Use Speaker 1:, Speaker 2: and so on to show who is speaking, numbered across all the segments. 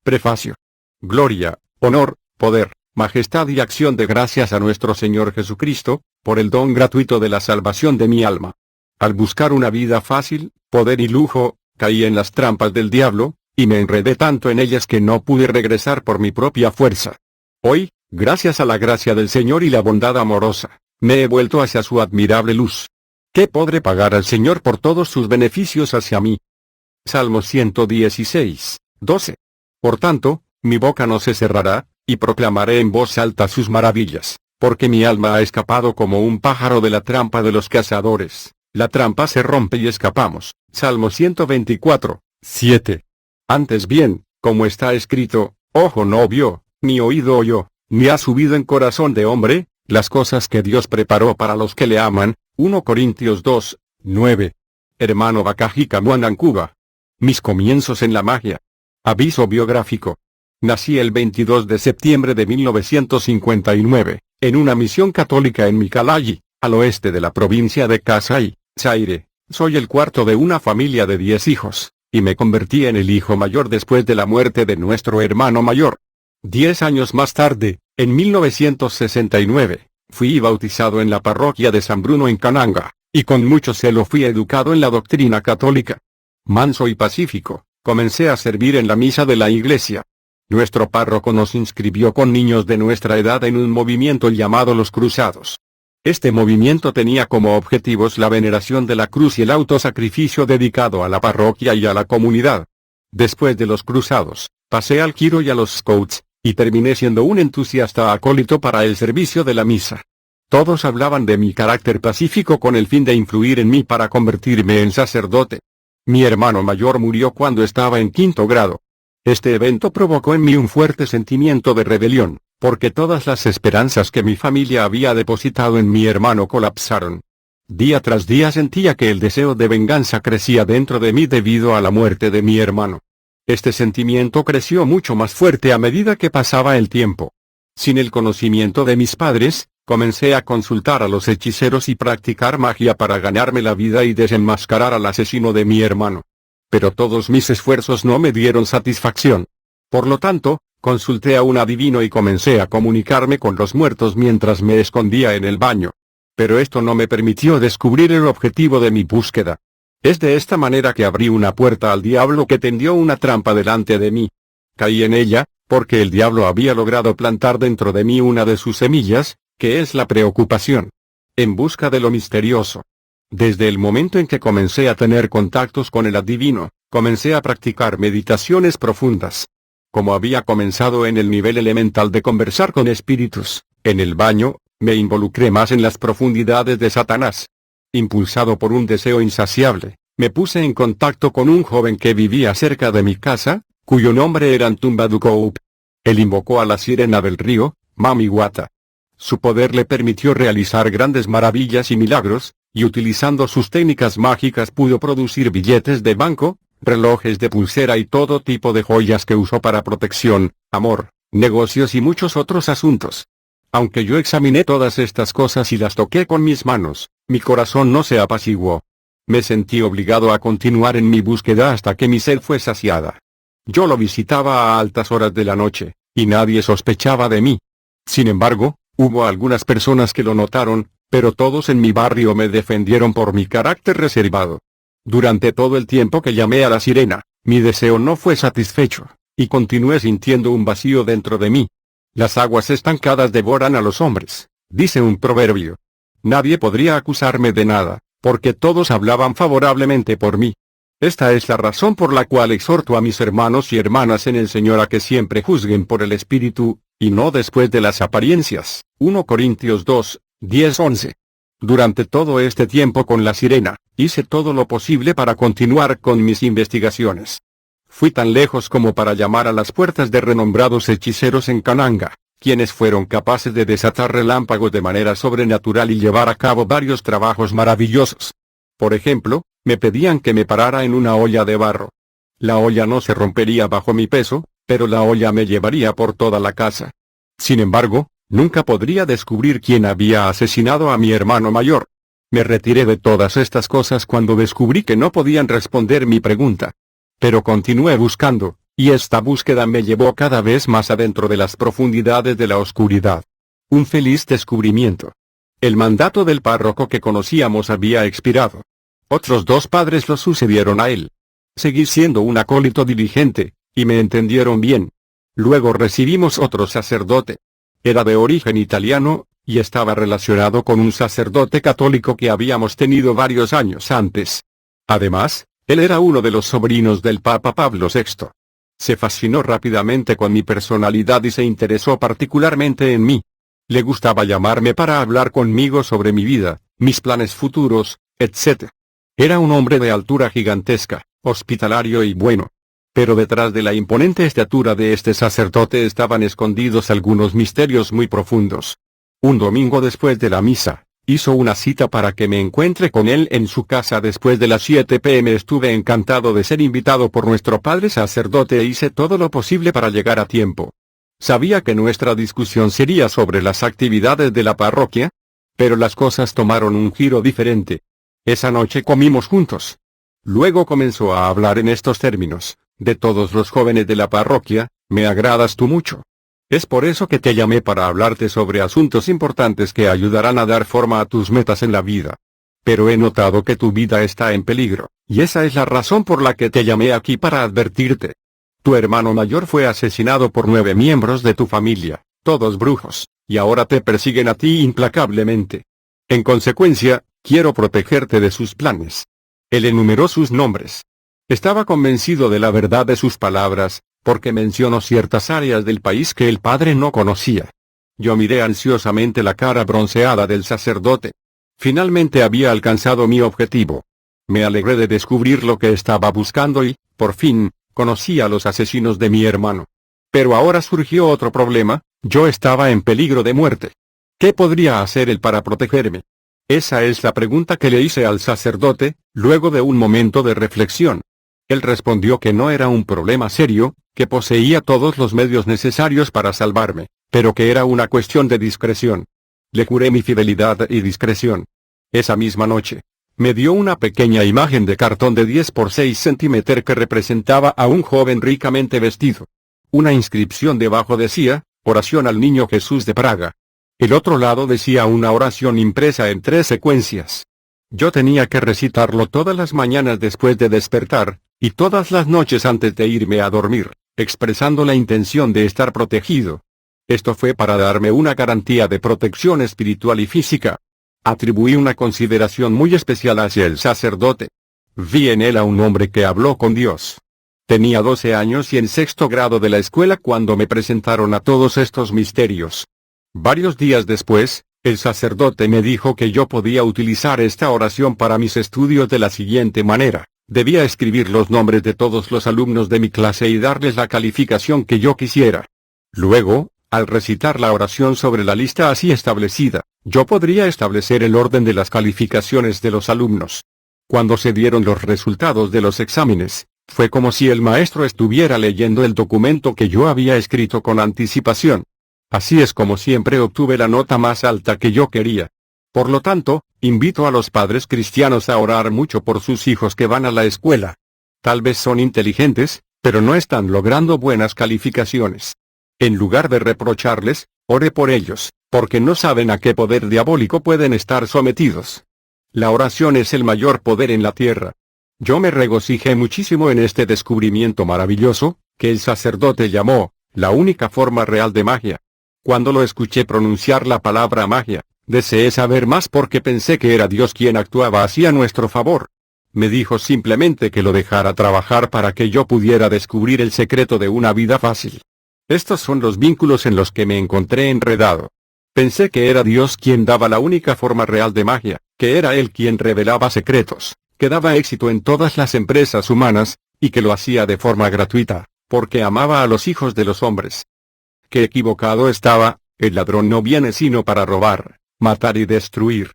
Speaker 1: Prefacio. Gloria, honor, poder, majestad y acción de gracias a nuestro Señor Jesucristo, por el don gratuito de la salvación de mi alma. Al buscar una vida fácil, poder y lujo, caí en las trampas del diablo, y me enredé tanto en ellas que no pude regresar por mi propia fuerza. Hoy, gracias a la gracia del Señor y la bondad amorosa, me he vuelto hacia su admirable luz. ¿Qué podré pagar al Señor por todos sus beneficios hacia mí? Salmo 116, 12. Por tanto, mi boca no se cerrará, y proclamaré en voz alta sus maravillas, porque mi alma ha escapado como un pájaro de la trampa de los cazadores. La trampa se rompe y escapamos. Salmo 124, 7. Antes bien, como está escrito, ojo no vio, ni oído oyó, ni ha subido en corazón de hombre, las cosas que Dios preparó para los que le aman. 1 Corintios 2, 9. Hermano Bakajika Muanancuba. Mis comienzos en la magia. Aviso biográfico. Nací el 22 de septiembre de 1959, en una misión católica en Micalayi, al oeste de la provincia de Kasai, Zaire. Soy el cuarto de una familia de 10 hijos, y me convertí en el hijo mayor después de la muerte de nuestro hermano mayor. 10 años más tarde, en 1969, fui bautizado en la parroquia de San Bruno en Kananga, y con mucho celo fui educado en la doctrina católica. Manso y pacífico, comencé a servir en la misa de la iglesia. Nuestro párroco nos inscribió con niños de nuestra edad en un movimiento llamado Los Cruzados. Este movimiento tenía como objetivos la veneración de la cruz y el autosacrificio dedicado a la parroquia y a la comunidad. Después de los Cruzados, pasé al Quiro y a los Scouts, y terminé siendo un entusiasta acólito para el servicio de la misa. Todos hablaban de mi carácter pacífico con el fin de influir en mí para convertirme en sacerdote. Mi hermano mayor murió cuando estaba en 5º grado. Este evento provocó en mí un fuerte sentimiento de rebelión, porque todas las esperanzas que mi familia había depositado en mi hermano colapsaron. Día tras día sentía que el deseo de venganza crecía dentro de mí debido a la muerte de mi hermano. Este sentimiento creció mucho más fuerte a medida que pasaba el tiempo. Sin el conocimiento de mis padres, comencé a consultar a los hechiceros y practicar magia para ganarme la vida y desenmascarar al asesino de mi hermano. Pero todos mis esfuerzos no me dieron satisfacción. Por lo tanto, consulté a un adivino y comencé a comunicarme con los muertos mientras me escondía en el baño. Pero esto no me permitió descubrir el objetivo de mi búsqueda. Es de esta manera que abrí una puerta al diablo que tendió una trampa delante de mí. Caí en ella, porque el diablo había logrado plantar dentro de mí una de sus semillas, que es la preocupación. En busca de lo misterioso. Desde el momento en que comencé a tener contactos con el adivino, comencé a practicar meditaciones profundas. Como había comenzado en el nivel elemental de conversar con espíritus, en el baño, me involucré más en las profundidades de Satanás. Impulsado por un deseo insaciable, me puse en contacto con un joven que vivía cerca de mi casa, cuyo nombre era Ntumbadukou. Él invocó a la sirena del río, Mamiwata. Su poder le permitió realizar grandes maravillas y milagros, y utilizando sus técnicas mágicas pudo producir billetes de banco, relojes de pulsera y todo tipo de joyas que usó para protección, amor, negocios y muchos otros asuntos. Aunque yo examiné todas estas cosas y las toqué con mis manos, mi corazón no se apaciguó. Me sentí obligado a continuar en mi búsqueda hasta que mi sed fue saciada. Yo lo visitaba a altas horas de la noche, y nadie sospechaba de mí. Sin embargo, hubo algunas personas que lo notaron, pero todos en mi barrio me defendieron por mi carácter reservado. Durante todo el tiempo que llamé a la sirena, mi deseo no fue satisfecho, y continué sintiendo un vacío dentro de mí. Las aguas estancadas devoran a los hombres, dice un proverbio. Nadie podría acusarme de nada, porque todos hablaban favorablemente por mí. Esta es la razón por la cual exhorto a mis hermanos y hermanas en el Señor a que siempre juzguen por el Espíritu, y no después de las apariencias. 1 Corintios 2, 10-11. Durante todo este tiempo con la sirena, hice todo lo posible para continuar con mis investigaciones. Fui tan lejos como para llamar a las puertas de renombrados hechiceros en Kananga, quienes fueron capaces de desatar relámpagos de manera sobrenatural y llevar a cabo varios trabajos maravillosos. Por ejemplo, me pedían que me parara en una olla de barro. La olla no se rompería bajo mi peso, pero la olla me llevaría por toda la casa. Sin embargo, nunca podría descubrir quién había asesinado a mi hermano mayor. Me retiré de todas estas cosas cuando descubrí que no podían responder mi pregunta. Pero continué buscando, Y esta búsqueda me llevó cada vez más adentro de las profundidades de la oscuridad. Un feliz descubrimiento. El mandato del párroco que conocíamos había expirado. Otros 2 padres lo sucedieron a él. Seguí siendo un acólito diligente, y me entendieron bien. Luego recibimos otro sacerdote. Era de origen italiano, y estaba relacionado con un sacerdote católico que habíamos tenido varios años antes. Además, él era uno de los sobrinos del Papa Pablo VI. Se fascinó rápidamente con mi personalidad y se interesó particularmente en mí. Le gustaba llamarme para hablar conmigo sobre mi vida, mis planes futuros, etc. Era un hombre de altura gigantesca, hospitalario y bueno. Pero detrás de la imponente estatura de este sacerdote estaban escondidos algunos misterios muy profundos. Un domingo después de la misa, hizo una cita para que me encuentre con él en su casa después de las 7 p.m. Estuve encantado de ser invitado por nuestro padre sacerdote e hice todo lo posible para llegar a tiempo. Sabía que nuestra discusión sería sobre las actividades de la parroquia, pero las cosas tomaron un giro diferente. Esa noche comimos juntos. Luego comenzó a hablar en estos términos: de todos los jóvenes de la parroquia, me agradas tú mucho. Es por eso que te llamé para hablarte sobre asuntos importantes que ayudarán a dar forma a tus metas en la vida. Pero he notado que tu vida está en peligro, y esa es la razón por la que te llamé aquí para advertirte. Tu hermano mayor fue asesinado por 9 miembros de tu familia, todos brujos, y ahora te persiguen a ti implacablemente. En consecuencia, quiero protegerte de sus planes. Él enumeró sus nombres. Estaba convencido de la verdad de sus palabras, porque mencionó ciertas áreas del país que el padre no conocía. Yo miré ansiosamente la cara bronceada del sacerdote. Finalmente había alcanzado mi objetivo. Me alegré de descubrir lo que estaba buscando y, por fin, conocí a los asesinos de mi hermano. Pero ahora surgió otro problema: yo estaba en peligro de muerte. ¿Qué podría hacer él para protegerme? Esa es la pregunta que le hice al sacerdote, luego de un momento de reflexión. Él respondió que no era un problema serio, que poseía todos los medios necesarios para salvarme, pero que era una cuestión de discreción. Le juré mi fidelidad y discreción. Esa misma noche, me dio una pequeña imagen de cartón de 10 por 6 centímetros que representaba a un joven ricamente vestido. Una inscripción debajo decía: oración al niño Jesús de Praga. El otro lado decía una oración impresa en 3 secuencias. Yo tenía que recitarlo todas las mañanas después de despertar, y todas las noches antes de irme a dormir, expresando la intención de estar protegido. Esto fue para darme una garantía de protección espiritual y física. Atribuí una consideración muy especial hacia el sacerdote. Vi en él a un hombre que habló con Dios. Tenía 12 años y en 6º grado de la escuela cuando me presentaron a todos estos misterios. Varios días después, el sacerdote me dijo que yo podía utilizar esta oración para mis estudios de la siguiente manera: debía escribir los nombres de todos los alumnos de mi clase y darles la calificación que yo quisiera. Luego, al recitar la oración sobre la lista así establecida, yo podría establecer el orden de las calificaciones de los alumnos. Cuando se dieron los resultados de los exámenes, fue como si el maestro estuviera leyendo el documento que yo había escrito con anticipación. Así es como siempre obtuve la nota más alta que yo quería. Por lo tanto, invito a los padres cristianos a orar mucho por sus hijos que van a la escuela. Tal vez son inteligentes, pero no están logrando buenas calificaciones. En lugar de reprocharles, ore por ellos, porque no saben a qué poder diabólico pueden estar sometidos. La oración es el mayor poder en la tierra. Yo me regocijé muchísimo en este descubrimiento maravilloso, que el sacerdote llamó la única forma real de magia. Cuando lo escuché pronunciar la palabra magia, deseé saber más porque pensé que era Dios quien actuaba así a nuestro favor. Me dijo simplemente que lo dejara trabajar para que yo pudiera descubrir el secreto de una vida fácil. Estos son los vínculos en los que me encontré enredado. Pensé que era Dios quien daba la única forma real de magia, que era Él quien revelaba secretos, que daba éxito en todas las empresas humanas, y que lo hacía de forma gratuita, porque amaba a los hijos de los hombres. Qué equivocado estaba: el ladrón no viene sino para robar, matar y destruir.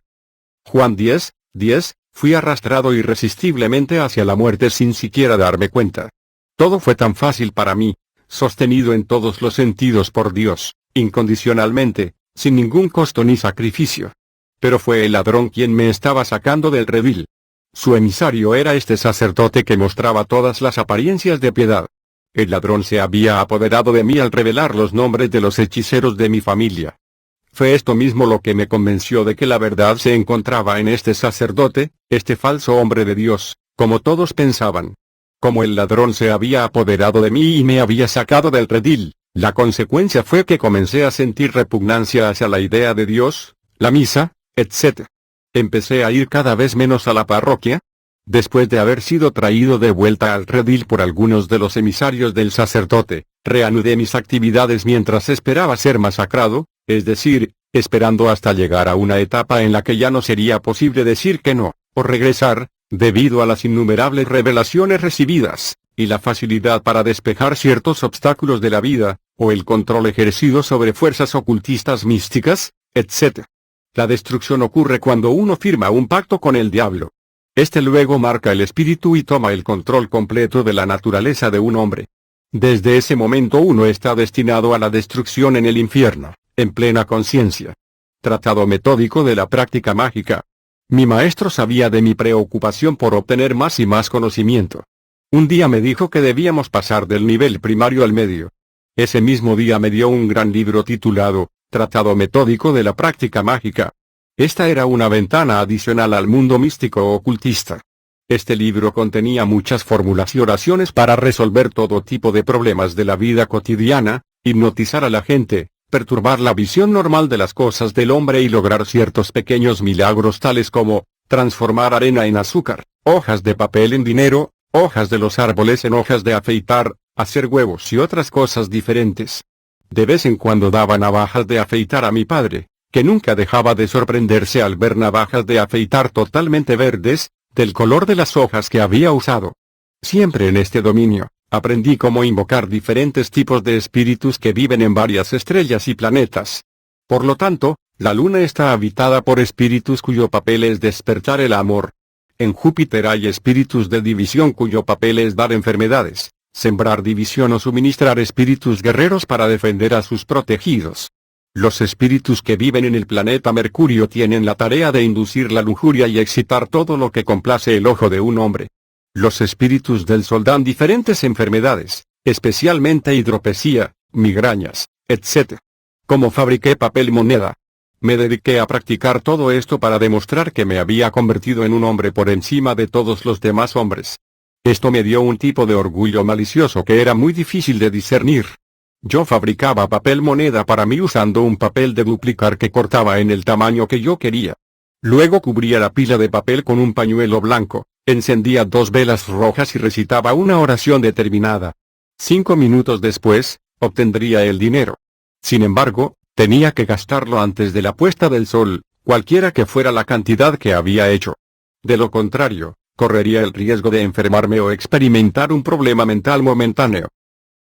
Speaker 1: Juan 10:10, fui arrastrado irresistiblemente hacia la muerte sin siquiera darme cuenta. Todo fue tan fácil para mí, sostenido en todos los sentidos por Dios, incondicionalmente, sin ningún costo ni sacrificio. Pero fue el ladrón quien me estaba sacando del redil. Su emisario era este sacerdote que mostraba todas las apariencias de piedad. El ladrón se había apoderado de mí al revelar los nombres de los hechiceros de mi familia. Fue esto mismo lo que me convenció de que la verdad se encontraba en este sacerdote, este falso hombre de Dios, como todos pensaban. Como el ladrón se había apoderado de mí y me había sacado del redil, la consecuencia fue que comencé a sentir repugnancia hacia la idea de Dios, la misa, etc. Empecé a ir cada vez menos a la parroquia. Después de haber sido traído de vuelta al redil por algunos de los emisarios del sacerdote, reanudé mis actividades mientras esperaba ser masacrado, es decir, esperando hasta llegar a una etapa en la que ya no sería posible decir que no, o regresar, debido a las innumerables revelaciones recibidas, y la facilidad para despejar ciertos obstáculos de la vida, o el control ejercido sobre fuerzas ocultistas místicas, etc. La destrucción ocurre cuando uno firma un pacto con el diablo. Este luego marca el espíritu y toma el control completo de la naturaleza de un hombre. Desde ese momento uno está destinado a la destrucción en el infierno, en plena conciencia. Tratado metódico de la práctica mágica. Mi maestro sabía de mi preocupación por obtener más y más conocimiento. Un día me dijo que debíamos pasar del nivel primario al medio. Ese mismo día me dio un gran libro titulado, Tratado metódico de la práctica mágica. Esta era una ventana adicional al mundo místico o ocultista. Este libro contenía muchas fórmulas y oraciones para resolver todo tipo de problemas de la vida cotidiana, hipnotizar a la gente, perturbar la visión normal de las cosas del hombre y lograr ciertos pequeños milagros tales como, transformar arena en azúcar, hojas de papel en dinero, hojas de los árboles en hojas de afeitar, hacer huevos y otras cosas diferentes. De vez en cuando daba navajas de afeitar a mi padre, que nunca dejaba de sorprenderse al ver navajas de afeitar totalmente verdes, del color de las hojas que había usado. Siempre en este dominio, aprendí cómo invocar diferentes tipos de espíritus que viven en varias estrellas y planetas. Por lo tanto, la luna está habitada por espíritus cuyo papel es despertar el amor. En Júpiter hay espíritus de división cuyo papel es dar enfermedades, sembrar división o suministrar espíritus guerreros para defender a sus protegidos. Los espíritus que viven en el planeta Mercurio tienen la tarea de inducir la lujuria y excitar todo lo que complace el ojo de un hombre. Los espíritus del Sol dan diferentes enfermedades, especialmente hidropesía, migrañas, etc. Como fabriqué papel moneda. Me dediqué a practicar todo esto para demostrar que me había convertido en un hombre por encima de todos los demás hombres. Esto me dio un tipo de orgullo malicioso que era muy difícil de discernir. Yo fabricaba papel moneda para mí usando un papel de duplicar que cortaba en el tamaño que yo quería. Luego cubría la pila de papel con un pañuelo blanco, encendía 2 velas rojas y recitaba una oración determinada. 5 minutos después, obtendría el dinero. Sin embargo, tenía que gastarlo antes de la puesta del sol, cualquiera que fuera la cantidad que había hecho. De lo contrario, correría el riesgo de enfermarme o experimentar un problema mental momentáneo.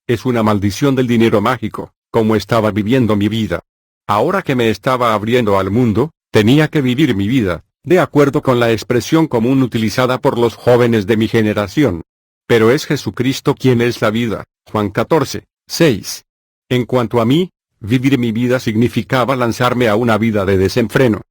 Speaker 1: Es una maldición del dinero mágico, como estaba viviendo mi vida. Ahora que me estaba abriendo al mundo, tenía que vivir mi vida, de acuerdo con la expresión común utilizada por los jóvenes de mi generación. Pero es Jesucristo quien es la vida, Juan 14, 6. En cuanto a mí, vivir mi vida significaba lanzarme a una vida de desenfreno.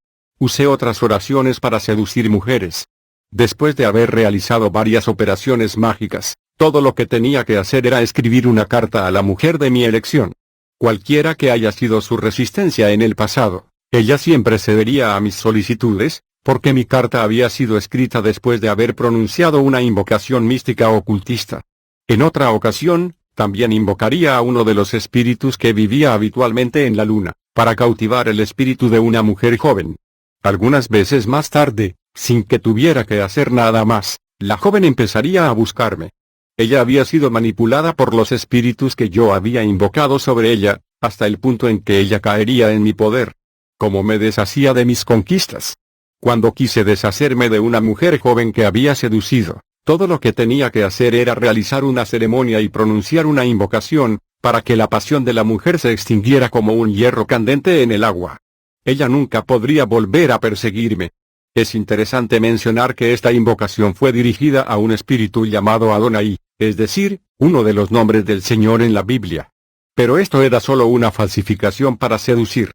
Speaker 1: Usé otras oraciones para seducir mujeres. Después de haber realizado varias operaciones mágicas, todo lo que tenía que hacer era escribir una carta a la mujer de mi elección. Cualquiera que haya sido su resistencia en el pasado, ella siempre cedería a mis solicitudes, porque mi carta había sido escrita después de haber pronunciado una invocación mística ocultista. En otra ocasión, también invocaría a uno de los espíritus que vivía habitualmente en la luna, para cautivar el espíritu de una mujer joven. Algunas veces más tarde, sin que tuviera que hacer nada más, la joven empezaría a buscarme. Ella había sido manipulada por los espíritus que yo había invocado sobre ella, hasta el punto en que ella caería en mi poder. Como me deshacía de mis conquistas. Cuando quise deshacerme de una mujer joven que había seducido, todo lo que tenía que hacer era realizar una ceremonia y pronunciar una invocación, para que la pasión de la mujer se extinguiera como un hierro candente en el agua. Ella nunca podría volver a perseguirme. Es interesante mencionar que esta invocación fue dirigida a un espíritu llamado Adonai, es decir, uno de los nombres del Señor en la Biblia. Pero esto era solo una falsificación para seducir.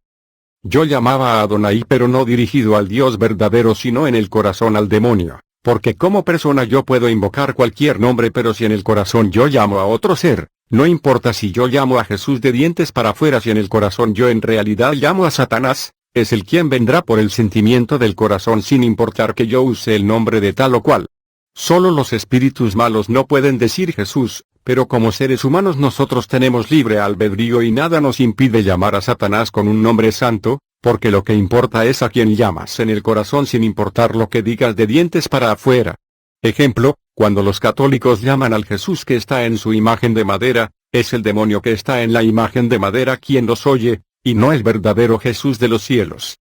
Speaker 1: Yo llamaba a Adonai pero no dirigido al Dios verdadero sino en el corazón al demonio, Porque como persona yo puedo invocar cualquier nombre, pero si en el corazón yo llamo a otro ser, no importa si yo llamo a Jesús de dientes para afuera, si en el corazón yo en realidad llamo a Satanás, es el quien vendrá por el sentimiento del corazón sin importar que yo use el nombre de tal o cual. Solo los espíritus malos no pueden decir Jesús, pero como seres humanos nosotros tenemos libre albedrío y nada nos impide llamar a Satanás con un nombre santo, porque lo que importa es a quien llamas en el corazón sin importar lo que digas de dientes para afuera. Ejemplo, cuando los católicos llaman al Jesús que está en su imagen de madera, es el demonio que está en la imagen de madera quien los oye, y no el verdadero Jesús de los cielos.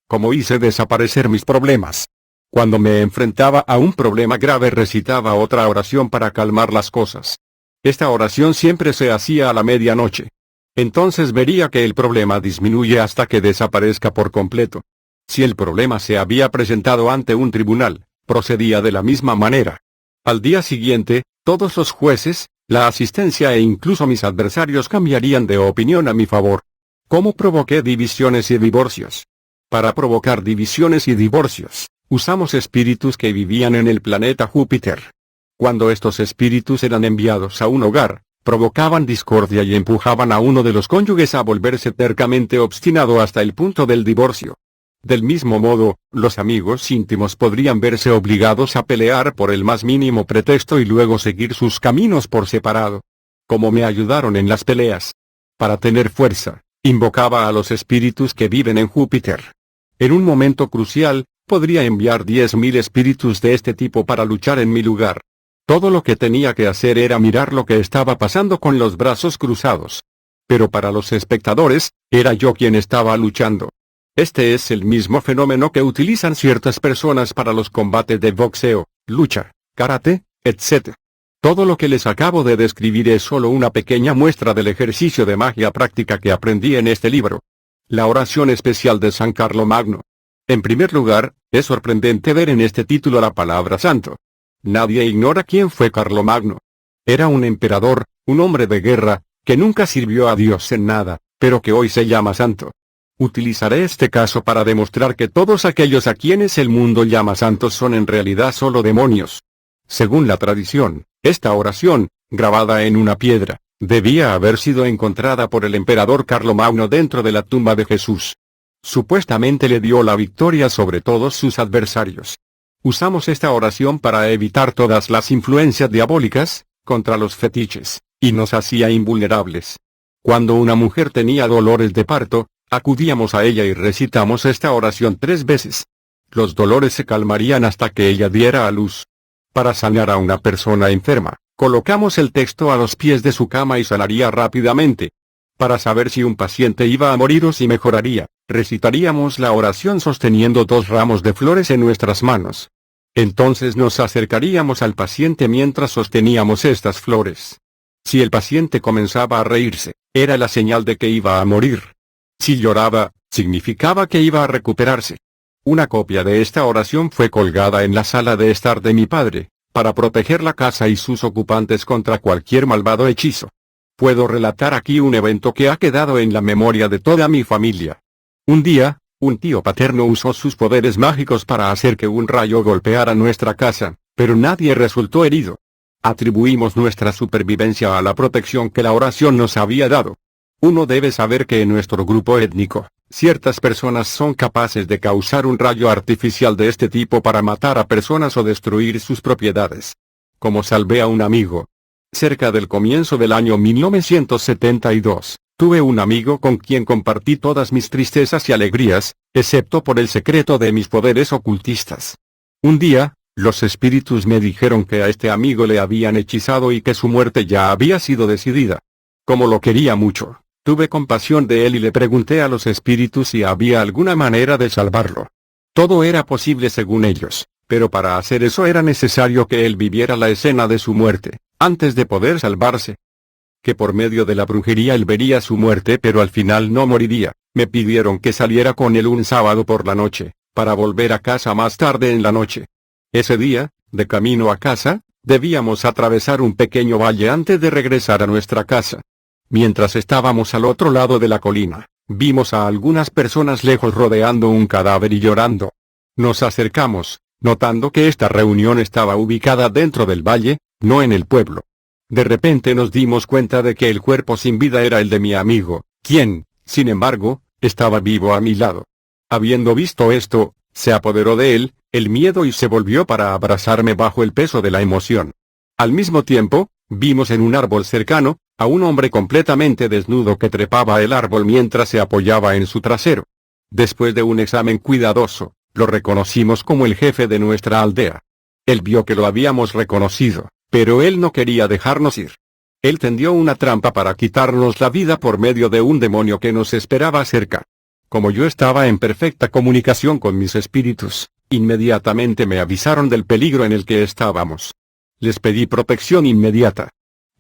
Speaker 1: ¿Cómo hice desaparecer mis problemas? Cuando me enfrentaba a un problema grave recitaba otra oración para calmar las cosas. Esta oración siempre se hacía a la medianoche. Entonces vería que el problema disminuye hasta que desaparezca por completo. Si el problema se había presentado ante un tribunal, procedía de la misma manera. Al día siguiente, todos los jueces, la asistencia e incluso mis adversarios cambiarían de opinión a mi favor. ¿Cómo provoqué divisiones y divorcios? Para provocar divisiones y divorcios, usamos espíritus que vivían en el planeta Júpiter. Cuando estos espíritus eran enviados a un hogar, provocaban discordia y empujaban a uno de los cónyuges a volverse tercamente obstinado hasta el punto del divorcio. Del mismo modo, los amigos íntimos podrían verse obligados a pelear por el más mínimo pretexto y luego seguir sus caminos por separado. ¿Cómo me ayudaron en las peleas? Para tener fuerza, invocaba a los espíritus que viven en Júpiter. En un momento crucial, podría enviar 10.000 espíritus de este tipo para luchar en mi lugar. Todo lo que tenía que hacer era mirar lo que estaba pasando con los brazos cruzados. Pero para los espectadores, era yo quien estaba luchando. Este es el mismo fenómeno que utilizan ciertas personas para los combates de boxeo, lucha, karate, etc. Todo lo que les acabo de describir es solo una pequeña muestra del ejercicio de magia práctica que aprendí en este libro. La oración especial de San Carlomagno. En primer lugar, es sorprendente ver en este título la palabra santo. Nadie ignora quién fue Carlomagno. Era un emperador, un hombre de guerra, que nunca sirvió a Dios en nada, pero que hoy se llama santo. Utilizaré este caso para demostrar que todos aquellos a quienes el mundo llama santos son en realidad solo demonios. Según la tradición, esta oración, grabada en una piedra, debía haber sido encontrada por el emperador Carlomagno dentro de la tumba de Jesús. Supuestamente le dio la victoria sobre todos sus adversarios. Usamos esta oración para evitar todas las influencias diabólicas, contra los fetiches, y nos hacía invulnerables. Cuando una mujer tenía dolores de parto, acudíamos a ella y recitamos esta oración 3 veces. Los dolores se calmarían hasta que ella diera a luz. Para sanar a una persona enferma, colocamos el texto a los pies de su cama y sanaría rápidamente. Para saber si un paciente iba a morir o si mejoraría, recitaríamos la oración sosteniendo 2 ramos de flores en nuestras manos. Entonces nos acercaríamos al paciente mientras sosteníamos estas flores. Si el paciente comenzaba a reírse, era la señal de que iba a morir. Si lloraba, significaba que iba a recuperarse. Una copia de esta oración fue colgada en la sala de estar de mi padre, para proteger la casa y sus ocupantes contra cualquier malvado hechizo. Puedo relatar aquí un evento que ha quedado en la memoria de toda mi familia. Un día, un tío paterno usó sus poderes mágicos para hacer que un rayo golpeara nuestra casa, pero nadie resultó herido. Atribuimos nuestra supervivencia a la protección que la oración nos había dado. Uno debe saber que en nuestro grupo étnico, ciertas personas son capaces de causar un rayo artificial de este tipo para matar a personas o destruir sus propiedades. Como salvé a un amigo. Cerca del comienzo del año 1972, tuve un amigo con quien compartí todas mis tristezas y alegrías, excepto por el secreto de mis poderes ocultistas. Un día, los espíritus me dijeron que a este amigo le habían hechizado y que su muerte ya había sido decidida. Como lo quería mucho, tuve compasión de él y le pregunté a los espíritus si había alguna manera de salvarlo. Todo era posible según ellos, pero para hacer eso era necesario que él viviera la escena de su muerte, antes de poder salvarse. Que por medio de la brujería él vería su muerte pero al final no moriría. Me pidieron que saliera con él un sábado por la noche, para volver a casa más tarde en la noche. Ese día, de camino a casa, debíamos atravesar un pequeño valle antes de regresar a nuestra casa. Mientras estábamos al otro lado de la colina, vimos a algunas personas lejos rodeando un cadáver y llorando. Nos acercamos, notando que esta reunión estaba ubicada dentro del valle, no en el pueblo. De repente nos dimos cuenta de que el cuerpo sin vida era el de mi amigo, quien, sin embargo, estaba vivo a mi lado. Habiendo visto esto, se apoderó de él, el miedo y se volvió para abrazarme bajo el peso de la emoción. Al mismo tiempo, vimos en un árbol cercano, a un hombre completamente desnudo que trepaba el árbol mientras se apoyaba en su trasero. Después de un examen cuidadoso, lo reconocimos como el jefe de nuestra aldea. Él vio que lo habíamos reconocido, pero él no quería dejarnos ir. Él tendió una trampa para quitarnos la vida por medio de un demonio que nos esperaba cerca. Como yo estaba en perfecta comunicación con mis espíritus, inmediatamente me avisaron del peligro en el que estábamos. Les pedí protección inmediata.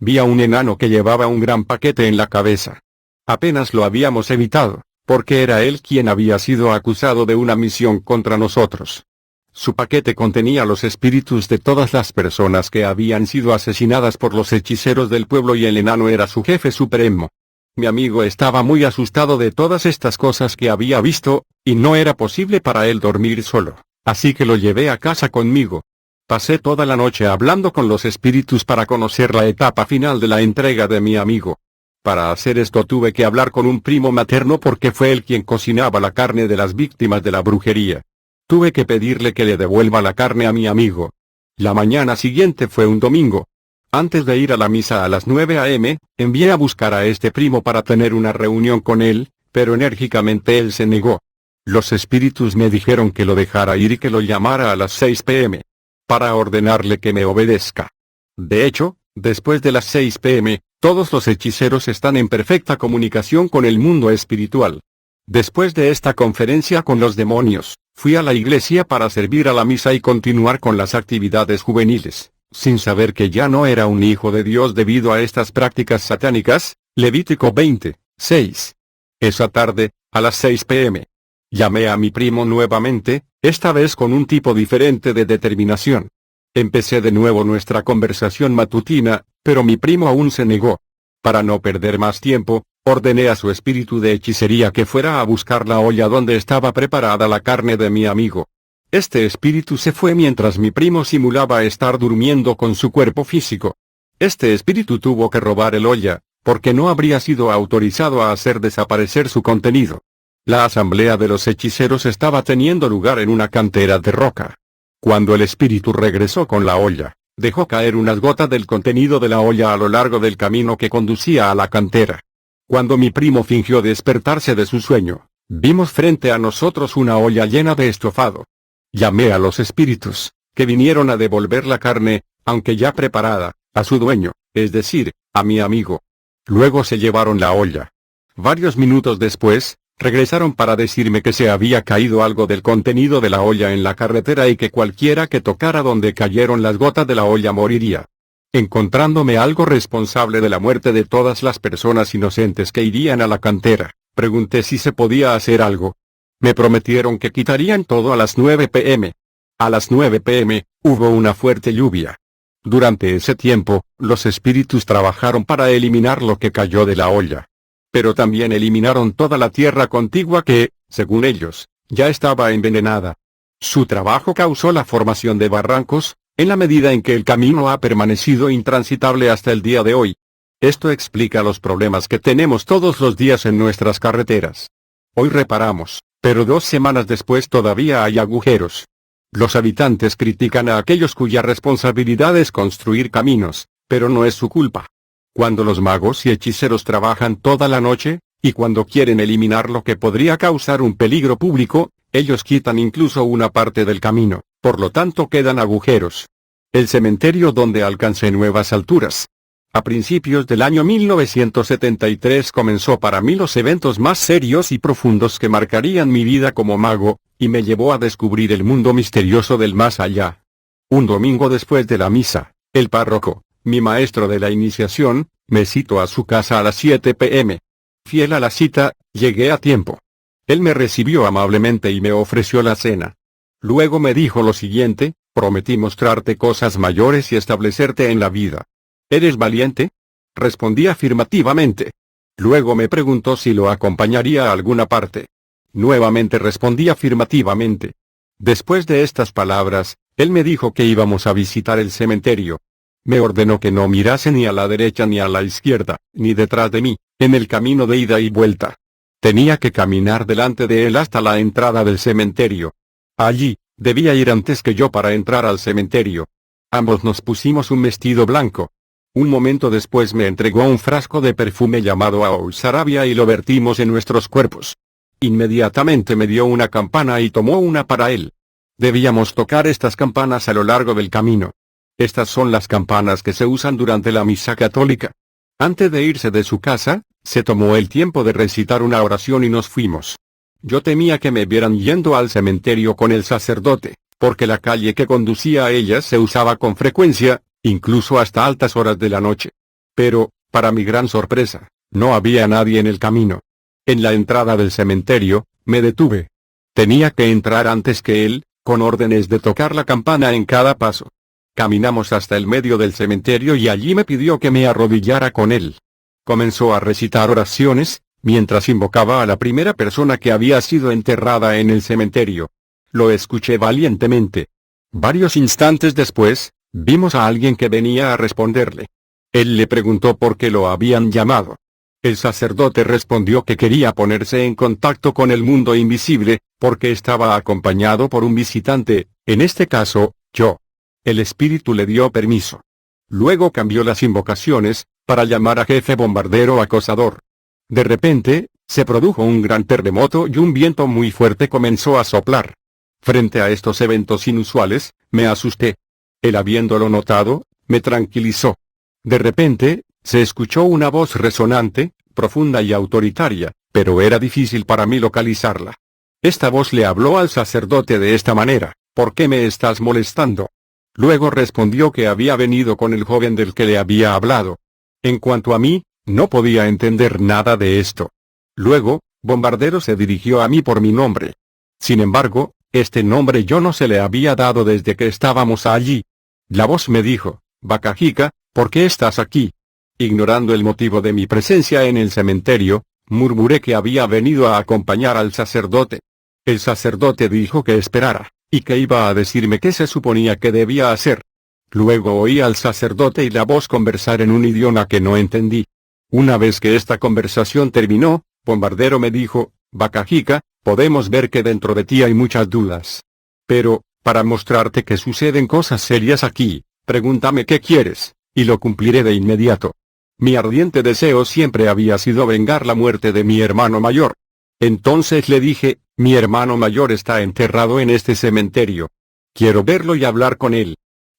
Speaker 1: Vi a un enano que llevaba un gran paquete en la cabeza. Apenas lo habíamos evitado, porque era él quien había sido acusado de una misión contra nosotros. Su paquete contenía los espíritus de todas las personas que habían sido asesinadas por los hechiceros del pueblo y el enano era su jefe supremo. Mi amigo estaba muy asustado de todas estas cosas que había visto, y no era posible para él dormir solo, así que lo llevé a casa conmigo. Pasé toda la noche hablando con los espíritus para conocer la etapa final de la entrega de mi amigo. Para hacer esto tuve que hablar con un primo materno porque fue él quien cocinaba la carne de las víctimas de la brujería. Tuve que pedirle que le devuelva la carne a mi amigo. La mañana siguiente fue un domingo. Antes de ir a la misa a las 9 a.m., envié a buscar a este primo para tener una reunión con él, pero enérgicamente él se negó. Los espíritus me dijeron que lo dejara ir y que lo llamara a las 6 p.m. para ordenarle que me obedezca. De hecho, después de las 6 p.m., todos los hechiceros están en perfecta comunicación con el mundo espiritual. Después de esta conferencia con los demonios, fui a la iglesia para servir a la misa y continuar con las actividades juveniles, sin saber que ya no era un hijo de Dios debido a estas prácticas satánicas. Levítico 20, 6. Esa tarde, a las 6 p.m., llamé a mi primo nuevamente, esta vez con un tipo diferente de determinación. Empecé de nuevo nuestra conversación matutina, pero mi primo aún se negó. Para no perder más tiempo, ordené a su espíritu de hechicería que fuera a buscar la olla donde estaba preparada la carne de mi amigo. Este espíritu se fue mientras mi primo simulaba estar durmiendo con su cuerpo físico. Este espíritu tuvo que robar el olla, porque no habría sido autorizado a hacer desaparecer su contenido. La asamblea de los hechiceros estaba teniendo lugar en una cantera de roca. Cuando el espíritu regresó con la olla, dejó caer unas gotas del contenido de la olla a lo largo del camino que conducía a la cantera. Cuando mi primo fingió despertarse de su sueño, vimos frente a nosotros una olla llena de estofado. Llamé a los espíritus, que vinieron a devolver la carne, aunque ya preparada, a su dueño, es decir, a mi amigo. Luego se llevaron la olla. Varios minutos después, regresaron para decirme que se había caído algo del contenido de la olla en la carretera y que cualquiera que tocara donde cayeron las gotas de la olla moriría. Encontrándome algo responsable de la muerte de todas las personas inocentes que irían a la cantera, pregunté si se podía hacer algo. Me prometieron que quitarían todo a las 9 p.m. A las 9 p.m., hubo una fuerte lluvia. Durante ese tiempo, los espíritus trabajaron para eliminar lo que cayó de la olla. Pero también eliminaron toda la tierra contigua que, según ellos, ya estaba envenenada. Su trabajo causó la formación de barrancos, en la medida en que el camino ha permanecido intransitable hasta el día de hoy. Esto explica los problemas que tenemos todos los días en nuestras carreteras. Hoy reparamos, pero 2 semanas después todavía hay agujeros. Los habitantes critican a aquellos cuya responsabilidad es construir caminos, pero no es su culpa. Cuando los magos y hechiceros trabajan toda la noche, y cuando quieren eliminar lo que podría causar un peligro público, ellos quitan incluso una parte del camino, por lo tanto quedan agujeros. El cementerio donde alcancé nuevas alturas. A principios del año 1973 comenzó para mí los eventos más serios y profundos que marcarían mi vida como mago, y me llevó a descubrir el mundo misterioso del más allá. Un domingo después de la misa, el párroco, mi maestro de la iniciación, me citó a su casa a las 7 p.m. Fiel a la cita, llegué a tiempo. Él me recibió amablemente y me ofreció la cena. Luego me dijo lo siguiente: prometí mostrarte cosas mayores y establecerte en la vida. ¿Eres valiente? Respondí afirmativamente. Luego me preguntó si lo acompañaría a alguna parte. Nuevamente respondí afirmativamente. Después de estas palabras, él me dijo que íbamos a visitar el cementerio. Me ordenó que no mirase ni a la derecha ni a la izquierda, ni detrás de mí, en el camino de ida y vuelta. Tenía que caminar delante de él hasta la entrada del cementerio. Allí, debía ir antes que yo para entrar al cementerio. Ambos nos pusimos un vestido blanco. Un momento después me entregó un frasco de perfume llamado Aou Sarabia y lo vertimos en nuestros cuerpos. Inmediatamente me dio una campana y tomó una para él. Debíamos tocar estas campanas a lo largo del camino. Estas son las campanas que se usan durante la misa católica. Antes de irse de su casa, se tomó el tiempo de recitar una oración y nos fuimos. Yo temía que me vieran yendo al cementerio con el sacerdote, porque la calle que conducía a ella se usaba con frecuencia, incluso hasta altas horas de la noche. Pero, para mi gran sorpresa, no había nadie en el camino. En la entrada del cementerio, me detuve. Tenía que entrar antes que él, con órdenes de tocar la campana en cada paso. Caminamos hasta el medio del cementerio y allí me pidió que me arrodillara con él. Comenzó a recitar oraciones, mientras invocaba a la primera persona que había sido enterrada en el cementerio. Lo escuché valientemente. Varios instantes después, vimos a alguien que venía a responderle. Él le preguntó por qué lo habían llamado. El sacerdote respondió que quería ponerse en contacto con el mundo invisible, porque estaba acompañado por un visitante, en este caso, yo. El espíritu le dio permiso. Luego cambió las invocaciones, para llamar a jefe bombardero acosador. De repente, se produjo un gran terremoto y un viento muy fuerte comenzó a soplar. Frente a estos eventos inusuales, me asusté. Él, habiéndolo notado, me tranquilizó. De repente, se escuchó una voz resonante, profunda y autoritaria, pero era difícil para mí localizarla. Esta voz le habló al sacerdote de esta manera: ¿por qué me estás molestando? Luego respondió que había venido con el joven del que le había hablado. En cuanto a mí, no podía entender nada de esto. Luego, Bombardero se dirigió a mí por mi nombre. Sin embargo, este nombre yo no se le había dado desde que estábamos allí. La voz me dijo: Bakajika, ¿por qué estás aquí? Ignorando el motivo de mi presencia en el cementerio, murmuré que había venido a acompañar al sacerdote. El sacerdote dijo que esperara, y que iba a decirme qué se suponía que debía hacer. Luego oí al sacerdote y la voz conversar en un idioma que no entendí. Una vez que esta conversación terminó, Bombardero me dijo: Bakajika, podemos ver que dentro de ti hay muchas dudas. Pero, para mostrarte que suceden cosas serias aquí, pregúntame qué quieres, y lo cumpliré de inmediato. Mi ardiente deseo siempre había sido vengar la muerte de mi hermano mayor. Entonces le dije: mi hermano mayor está enterrado en este cementerio. Quiero verlo y hablar con él.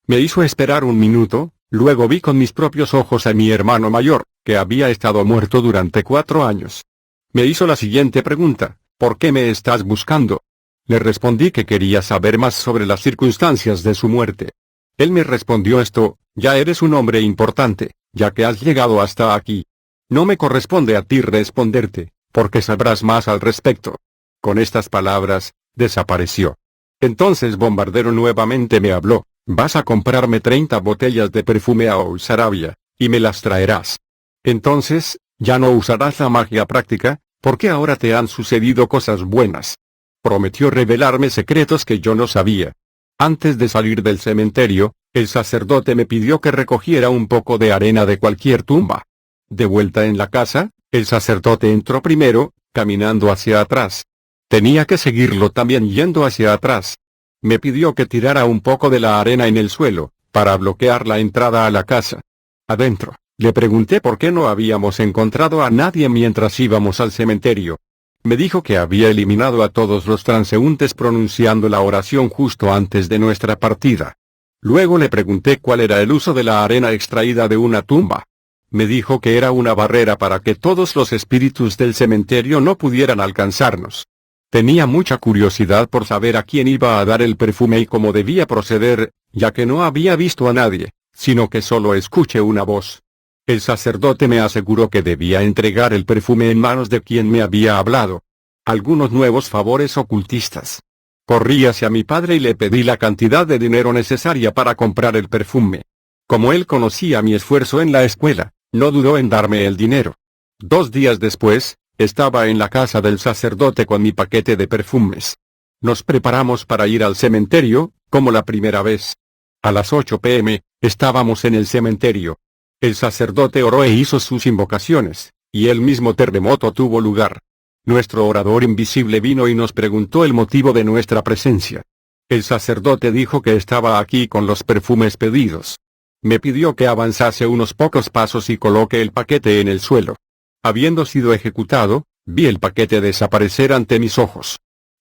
Speaker 1: Me hizo esperar un minuto, luego vi con mis propios ojos a mi hermano mayor, que había estado muerto durante 4 años. Me hizo la siguiente pregunta: ¿por qué me estás buscando? Le respondí que quería saber más sobre las circunstancias de su muerte. Él me respondió esto: ya eres un hombre importante, ya que has llegado hasta aquí. No me corresponde a ti responderte, porque sabrás más al respecto. Con estas palabras, desapareció. Entonces Bombardero nuevamente me habló: vas a comprarme 30 botellas de perfume Aou Sarabia, y me las traerás. Entonces, ya no usarás la magia práctica, porque ahora te han sucedido cosas buenas. Prometió revelarme secretos que yo no sabía. Antes de salir del cementerio, el sacerdote me pidió que recogiera un poco de arena de cualquier tumba. De vuelta en la casa, el sacerdote entró primero, caminando hacia atrás. Tenía que seguirlo también yendo hacia atrás. Me pidió que tirara un poco de la arena en el suelo, para bloquear la entrada a la casa. Adentro, le pregunté por qué no habíamos encontrado a nadie mientras íbamos al cementerio. Me dijo que había eliminado a todos los transeúntes pronunciando la oración justo antes de nuestra partida. Luego le pregunté cuál era el uso de la arena extraída de una tumba. Me dijo que era una barrera para que todos los espíritus del cementerio no pudieran alcanzarnos. Tenía mucha curiosidad por saber a quién iba a dar el perfume y cómo debía proceder, ya que no había visto a nadie, sino que solo escuché una voz. El sacerdote me aseguró que debía entregar el perfume en manos de quien me había hablado. Algunos nuevos favores ocultistas. Corrí hacia mi padre y le pedí la cantidad de dinero necesaria para comprar el perfume. Como él conocía mi esfuerzo en la escuela, no dudó en darme el dinero. 2 días después, estaba en la casa del sacerdote con mi paquete de perfumes. Nos preparamos para ir al cementerio, como la primera vez. A las 8 p.m., estábamos en el cementerio. El sacerdote oró e hizo sus invocaciones, y el mismo terremoto tuvo lugar. Nuestro orador invisible vino y nos preguntó el motivo de nuestra presencia. El sacerdote dijo que estaba aquí con los perfumes pedidos. Me pidió que avanzase unos pocos pasos y coloque el paquete en el suelo. Habiendo sido ejecutado, vi el paquete desaparecer ante mis ojos.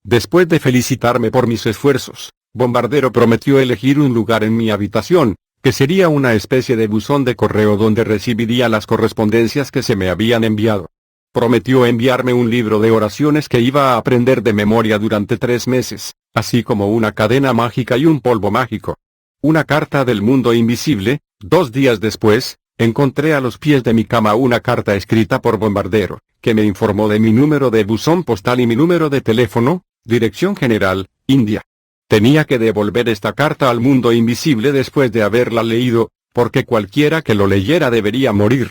Speaker 1: Después de felicitarme por mis esfuerzos, Bombardero prometió elegir un lugar en mi habitación, que sería una especie de buzón de correo donde recibiría las correspondencias que se me habían enviado. Prometió enviarme un libro de oraciones que iba a aprender de memoria durante 3 meses, así como una cadena mágica y un polvo mágico. Una carta del mundo invisible. 2 días después, encontré a los pies de mi cama una carta escrita por Bombardero, que me informó de mi número de buzón postal y mi número de teléfono, dirección general, India. Tenía que devolver esta carta al mundo invisible después de haberla leído, porque cualquiera que lo leyera debería morir.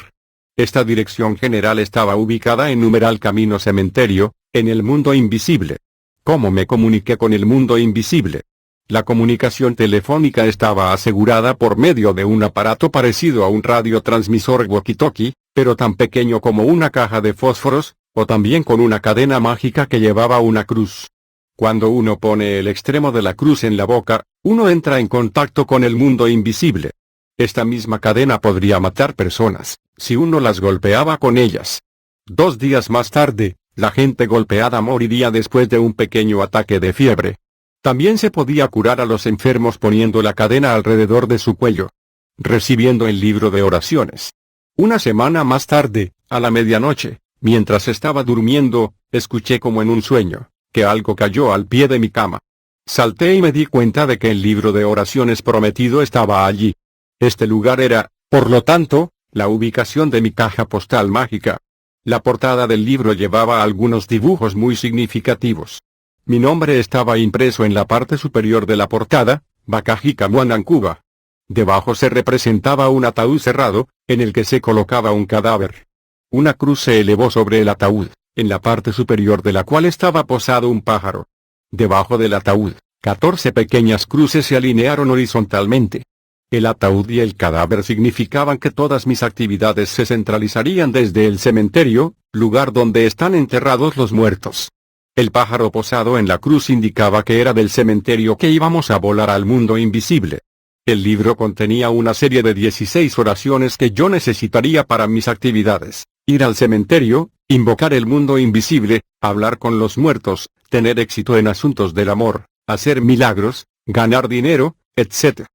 Speaker 1: Esta dirección general estaba ubicada en numeral Camino Cementerio, en el mundo invisible. ¿Cómo me comuniqué con el mundo invisible? La comunicación telefónica estaba asegurada por medio de un aparato parecido a un radiotransmisor walkie-talkie, pero tan pequeño como una caja de fósforos, o también con una cadena mágica que llevaba una cruz. Cuando uno pone el extremo de la cruz en la boca, uno entra en contacto con el mundo invisible. Esta misma cadena podría matar personas, si uno las golpeaba con ellas. 2 días más tarde, la gente golpeada moriría después de un pequeño ataque de fiebre. También se podía curar a los enfermos poniendo la cadena alrededor de su cuello. Recibiendo el libro de oraciones. Una semana más tarde, a la medianoche, mientras estaba durmiendo, escuché como en un sueño, que algo cayó al pie de mi cama. Salté y me di cuenta de que el libro de oraciones prometido estaba allí. Este lugar era, por lo tanto, la ubicación de mi caja postal mágica. La portada del libro llevaba algunos dibujos muy significativos. Mi nombre estaba impreso en la parte superior de la portada, Bakajika Muanancuba. Debajo se representaba un ataúd cerrado, en el que se colocaba un cadáver. Una cruz se elevó sobre el ataúd, en la parte superior de la cual estaba posado un pájaro. Debajo del ataúd, 14 pequeñas cruces se alinearon horizontalmente. El ataúd y el cadáver significaban que todas mis actividades se centralizarían desde el cementerio, lugar donde están enterrados los muertos. El pájaro posado en la cruz indicaba que era del cementerio que íbamos a volar al mundo invisible. El libro contenía una serie de 16 oraciones que yo necesitaría para mis actividades: ir al cementerio, invocar el mundo invisible, hablar con los muertos, tener éxito en asuntos del amor, hacer milagros, ganar dinero, etc.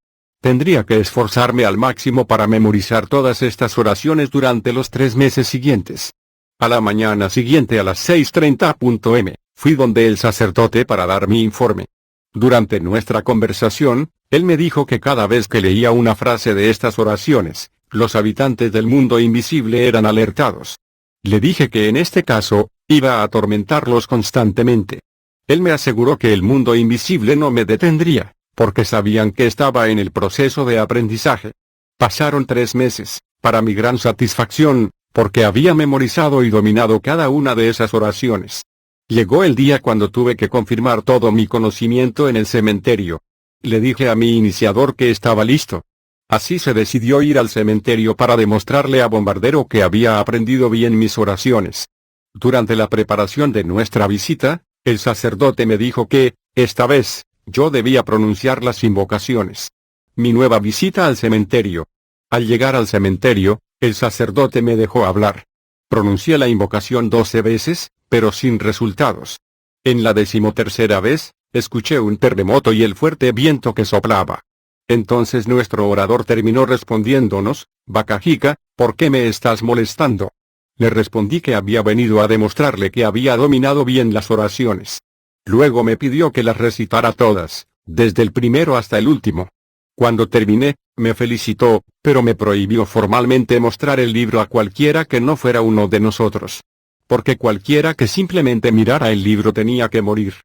Speaker 1: Tendría que esforzarme al máximo para memorizar todas estas oraciones durante los 3 meses siguientes. A la mañana siguiente a las 6:30 p.m., fui donde el sacerdote para dar mi informe. Durante nuestra conversación, él me dijo que cada vez que leía una frase de estas oraciones, los habitantes del mundo invisible eran alertados. Le dije que en este caso, iba a atormentarlos constantemente. Él me aseguró que el mundo invisible no me detendría, porque sabían que estaba en el proceso de aprendizaje. Pasaron 3 meses, para mi gran satisfacción, porque había memorizado y dominado cada una de esas oraciones. Llegó el día cuando tuve que confirmar todo mi conocimiento en el cementerio. Le dije a mi iniciador que estaba listo. Así se decidió ir al cementerio para demostrarle a Bombardero que había aprendido bien mis oraciones. Durante la preparación de nuestra visita, el sacerdote me dijo que, esta vez, yo debía pronunciar las invocaciones. Mi nueva visita al cementerio. Al llegar al cementerio, el sacerdote me dejó hablar. Pronuncié la invocación 12 veces, pero sin resultados. En la 13ª vez, escuché un terremoto y el fuerte viento que soplaba. Entonces nuestro orador terminó respondiéndonos: Bakajika, ¿por qué me estás molestando? Le respondí que había venido a demostrarle que había dominado bien las oraciones. Luego me pidió que las recitara todas, desde el primero hasta el último. Cuando terminé, me felicitó, pero me prohibió formalmente mostrar el libro a cualquiera que no fuera uno de nosotros. Porque cualquiera que simplemente mirara el libro tenía que morir.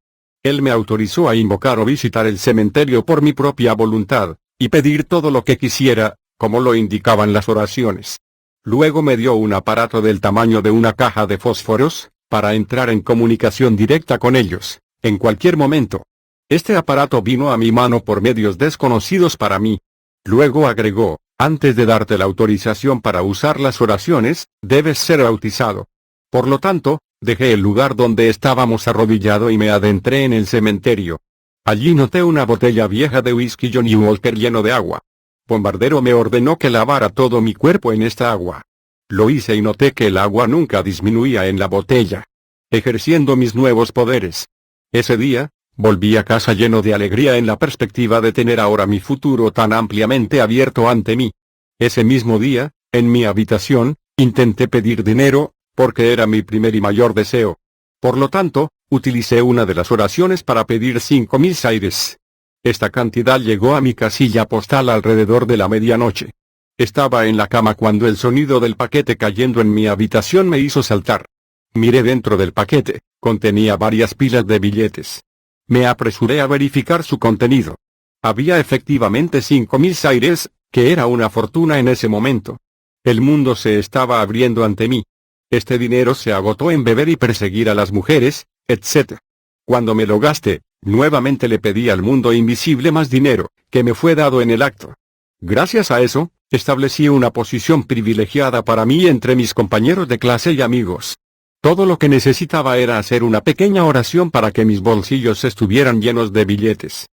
Speaker 1: Él me autorizó a invocar o visitar el cementerio por mi propia voluntad, y pedir todo lo que quisiera, como lo indicaban las oraciones. Luego me dio un aparato del tamaño de una caja de fósforos, para entrar en comunicación directa con ellos, en cualquier momento. Este aparato vino a mi mano por medios desconocidos para mí. Luego agregó, antes de darte la autorización para usar las oraciones, debes ser bautizado. Por lo tanto, dejé el lugar donde estábamos arrodillado y me adentré en el cementerio. Allí noté una botella vieja de whisky Johnny Walker lleno de agua. Bombardero me ordenó que lavara todo mi cuerpo en esta agua. Lo hice y noté que el agua nunca disminuía en la botella. Ejerciendo mis nuevos poderes. Ese día, volví a casa lleno de alegría en la perspectiva de tener ahora mi futuro tan ampliamente abierto ante mí. Ese mismo día, en mi habitación, intenté pedir dinero, porque era mi primer y mayor deseo. Por lo tanto, utilicé una de las oraciones para pedir 5,000 saires. Esta cantidad llegó a mi casilla postal alrededor de la medianoche. Estaba en la cama cuando el sonido del paquete cayendo en mi habitación me hizo saltar. Miré dentro del paquete, contenía varias pilas de billetes. Me apresuré a verificar su contenido. Había efectivamente 5,000 saires, que era una fortuna en ese momento. El mundo se estaba abriendo ante mí. Este dinero se agotó en beber y perseguir a las mujeres, etc. Cuando me lo gasté, nuevamente le pedí al mundo invisible más dinero, que me fue dado en el acto. Gracias a eso, establecí una posición privilegiada para mí entre mis compañeros de clase y amigos. Todo lo que necesitaba era hacer una pequeña oración para que mis bolsillos estuvieran llenos de billetes.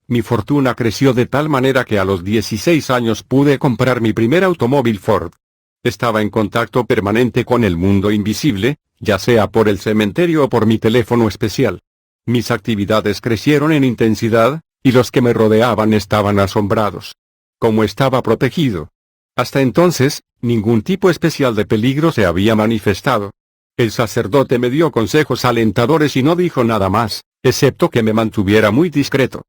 Speaker 1: Mi fortuna creció de tal manera que a los 16 años pude comprar mi primer automóvil Ford. Estaba en contacto permanente con el mundo invisible, ya sea por el cementerio o por mi teléfono especial. Mis actividades crecieron en intensidad, y los que me rodeaban estaban asombrados. Como estaba protegido. Hasta entonces, ningún tipo especial de peligro se había manifestado. El sacerdote me dio consejos alentadores y no dijo nada más, excepto que me mantuviera muy discreto.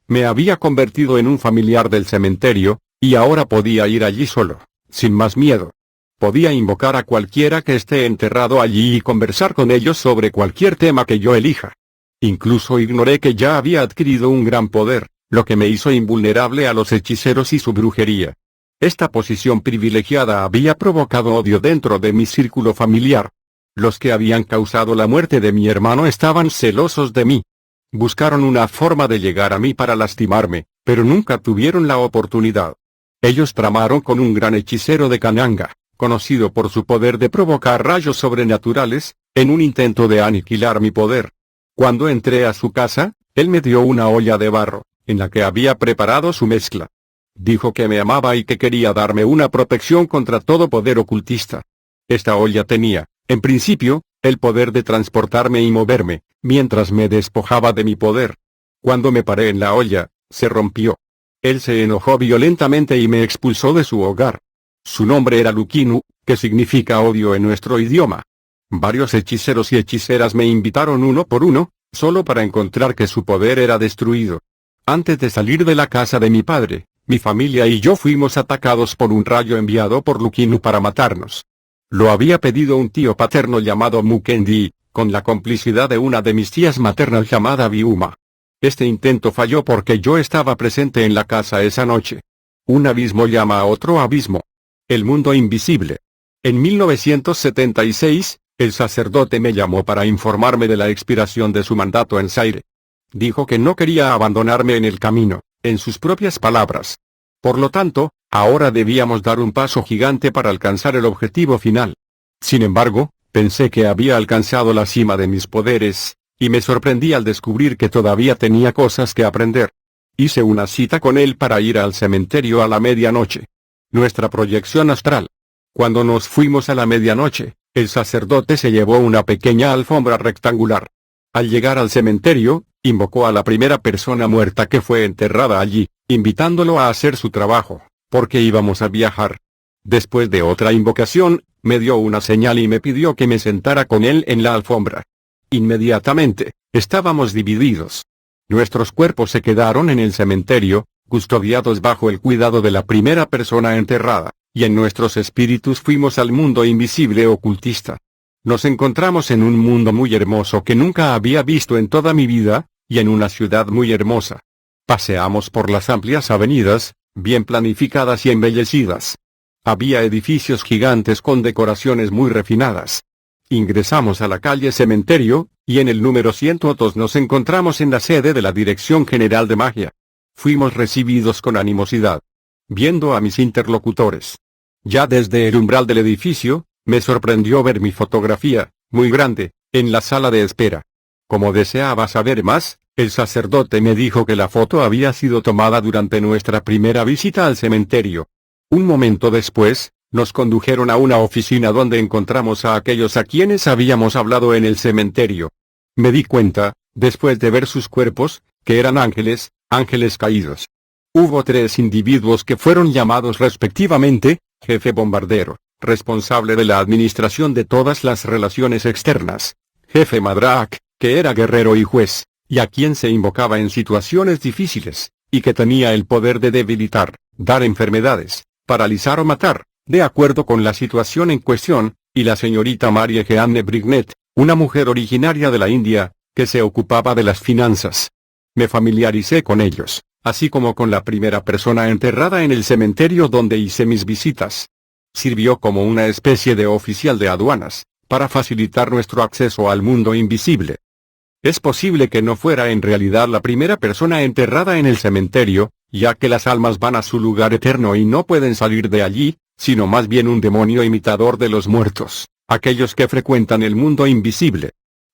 Speaker 1: Me había convertido en un familiar del cementerio, y ahora podía ir allí solo, sin más miedo. Podía invocar a cualquiera que esté enterrado allí y conversar con ellos sobre cualquier tema que yo elija. Incluso ignoré que ya había adquirido un gran poder, lo que me hizo invulnerable a los hechiceros y su brujería. Esta posición privilegiada había provocado odio dentro de mi círculo familiar. Los que habían causado la muerte de mi hermano estaban celosos de mí. Buscaron una forma de llegar a mí para lastimarme, pero nunca tuvieron la oportunidad. Ellos tramaron con un gran hechicero de Kananga, conocido por su poder de provocar rayos sobrenaturales, en un intento de aniquilar mi poder. Cuando entré a su casa, él me dio una olla de barro, en la que había preparado su mezcla. Dijo que me amaba y que quería darme una protección contra todo poder ocultista. Esta olla tenía, en principio, el poder de transportarme y moverme, mientras me despojaba de mi poder. Cuando me paré en la olla, se rompió. Él se enojó violentamente y me expulsó de su hogar. Su nombre era Lukinu, que significa odio en nuestro idioma. Varios hechiceros y hechiceras me invitaron uno por uno, solo para encontrar que su poder era destruido. Antes de salir de la casa de mi padre, mi familia y yo fuimos atacados por un rayo enviado por Lukinu para matarnos. Lo había pedido un tío paterno llamado Mukendi, con la complicidad de una de mis tías maternas llamada Biuma. Este intento falló porque yo estaba presente en la casa esa noche. Un abismo llama a otro abismo. El mundo invisible. En 1976, el sacerdote me llamó para informarme de la expiración de su mandato en Zaire. Dijo que no quería abandonarme en el camino, en sus propias palabras. Por lo tanto, ahora debíamos dar un paso gigante para alcanzar el objetivo final. Sin embargo, pensé que había alcanzado la cima de mis poderes, y me sorprendí al descubrir que todavía tenía cosas que aprender. Hice una cita con él para ir al cementerio a la medianoche. Nuestra proyección astral. Cuando nos fuimos a la medianoche, el sacerdote se llevó una pequeña alfombra rectangular. Al llegar al cementerio, invocó a la primera persona muerta que fue enterrada allí, invitándolo a hacer su trabajo, porque íbamos a viajar. Después de otra invocación, me dio una señal y me pidió que me sentara con él en la alfombra. Inmediatamente, estábamos divididos. Nuestros cuerpos se quedaron en el cementerio, custodiados bajo el cuidado de la primera persona enterrada, y en nuestros espíritus fuimos al mundo invisible ocultista. Nos encontramos en un mundo muy hermoso que nunca había visto en toda mi vida, y en una ciudad muy hermosa. Paseamos por las amplias avenidas, bien planificadas y embellecidas. Había edificios gigantes con decoraciones muy refinadas. Ingresamos a la calle Cementerio, y en el número 102 nos encontramos en la sede de la Dirección General de Magia. Fuimos recibidos con animosidad. Viendo a mis interlocutores. Ya desde el umbral del edificio, me sorprendió ver mi fotografía, muy grande, en la sala de espera. Como deseaba saber más, el sacerdote me dijo que la foto había sido tomada durante nuestra primera visita al cementerio. Un momento después, nos condujeron a una oficina donde encontramos a aquellos a quienes habíamos hablado en el cementerio. Me di cuenta, después de ver sus cuerpos, que eran ángeles caídos. Hubo 3 individuos que fueron llamados respectivamente, jefe bombardero, responsable de la administración de todas las relaciones externas, jefe Madrak, que era guerrero y juez, y a quien se invocaba en situaciones difíciles, y que tenía el poder de debilitar, dar enfermedades, paralizar o matar, de acuerdo con la situación en cuestión, y la señorita Marie Jeanne Brignet, una mujer originaria de la India, que se ocupaba de las finanzas. Me familiaricé con ellos, así como con la primera persona enterrada en el cementerio donde hice mis visitas. Sirvió como una especie de oficial de aduanas, para facilitar nuestro acceso al mundo invisible. Es posible que no fuera en realidad la primera persona enterrada en el cementerio, ya que las almas van a su lugar eterno y no pueden salir de allí, sino más bien un demonio imitador de los muertos, aquellos que frecuentan el mundo invisible.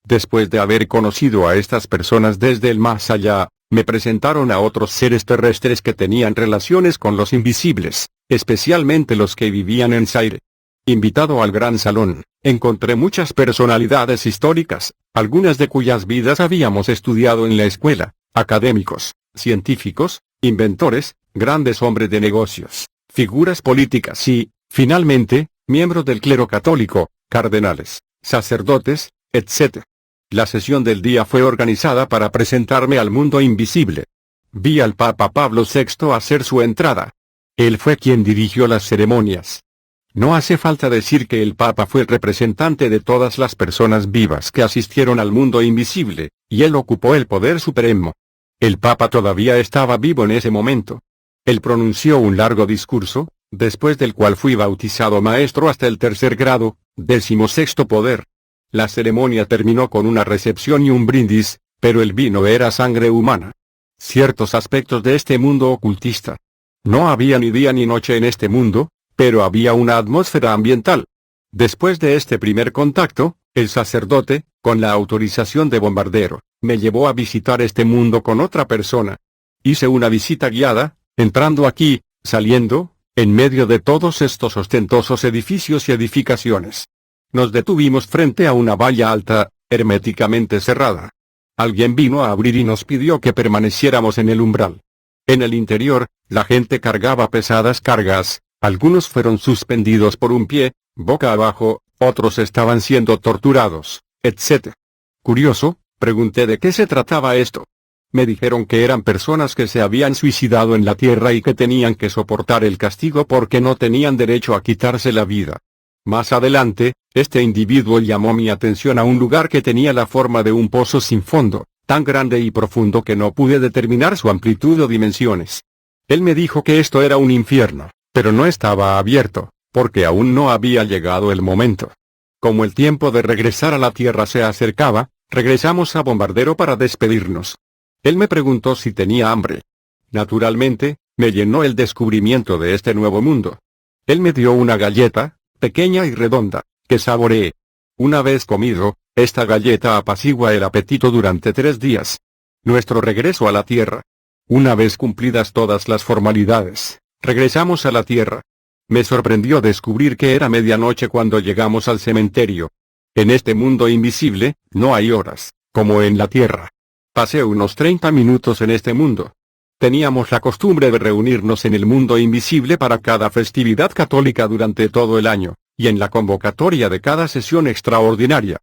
Speaker 1: Después de haber conocido a estas personas desde el más allá, me presentaron a otros seres terrestres que tenían relaciones con los invisibles, especialmente los que vivían en Zaire. Invitado al gran salón, encontré muchas personalidades históricas, algunas de cuyas vidas habíamos estudiado en la escuela, académicos, científicos, inventores, grandes hombres de negocios, figuras políticas y, finalmente, miembros del clero católico, cardenales, sacerdotes, etc. La sesión del día fue organizada para presentarme al mundo invisible. Vi al Papa Pablo VI hacer su entrada. Él fue quien dirigió las ceremonias. No hace falta decir que el Papa fue el representante de todas las personas vivas que asistieron al mundo invisible, y él ocupó el poder supremo. El Papa todavía estaba vivo en ese momento. Él pronunció un largo discurso, después del cual fui bautizado maestro hasta el 3er grado, 16º poder. La ceremonia terminó con una recepción y un brindis, pero el vino era sangre humana. Ciertos aspectos de este mundo ocultista. No había ni día ni noche en este mundo, pero había una atmósfera ambiental. Después de este primer contacto, el sacerdote, con la autorización de bombardero, me llevó a visitar este mundo con otra persona. Hice una visita guiada, entrando aquí, saliendo, en medio de todos estos ostentosos edificios y edificaciones. Nos detuvimos frente a una valla alta, herméticamente cerrada. Alguien vino a abrir y nos pidió que permaneciéramos en el umbral. En el interior, la gente cargaba pesadas cargas, algunos fueron suspendidos por un pie, boca abajo, otros estaban siendo torturados, etc. Curioso, pregunté de qué se trataba esto. Me dijeron que eran personas que se habían suicidado en la tierra y que tenían que soportar el castigo porque no tenían derecho a quitarse la vida. Más adelante, este individuo llamó mi atención a un lugar que tenía la forma de un pozo sin fondo, tan grande y profundo que no pude determinar su amplitud o dimensiones. Él me dijo que esto era un infierno, pero no estaba abierto, porque aún no había llegado el momento. Como el tiempo de regresar a la tierra se acercaba, regresamos a Bombardero para despedirnos. Él me preguntó si tenía hambre. Naturalmente, me llenó el descubrimiento de este nuevo mundo. Él me dio una galleta, pequeña y redonda, que saboreé. Una vez comido, esta galleta apacigua el apetito durante 3 días. Nuestro regreso a la tierra. Una vez cumplidas todas las formalidades, regresamos a la tierra. Me sorprendió descubrir que era medianoche cuando llegamos al cementerio. En este mundo invisible, no hay horas, como en la tierra. Pasé unos 30 minutos en este mundo. Teníamos la costumbre de reunirnos en el mundo invisible para cada festividad católica durante todo el año, y en la convocatoria de cada sesión extraordinaria.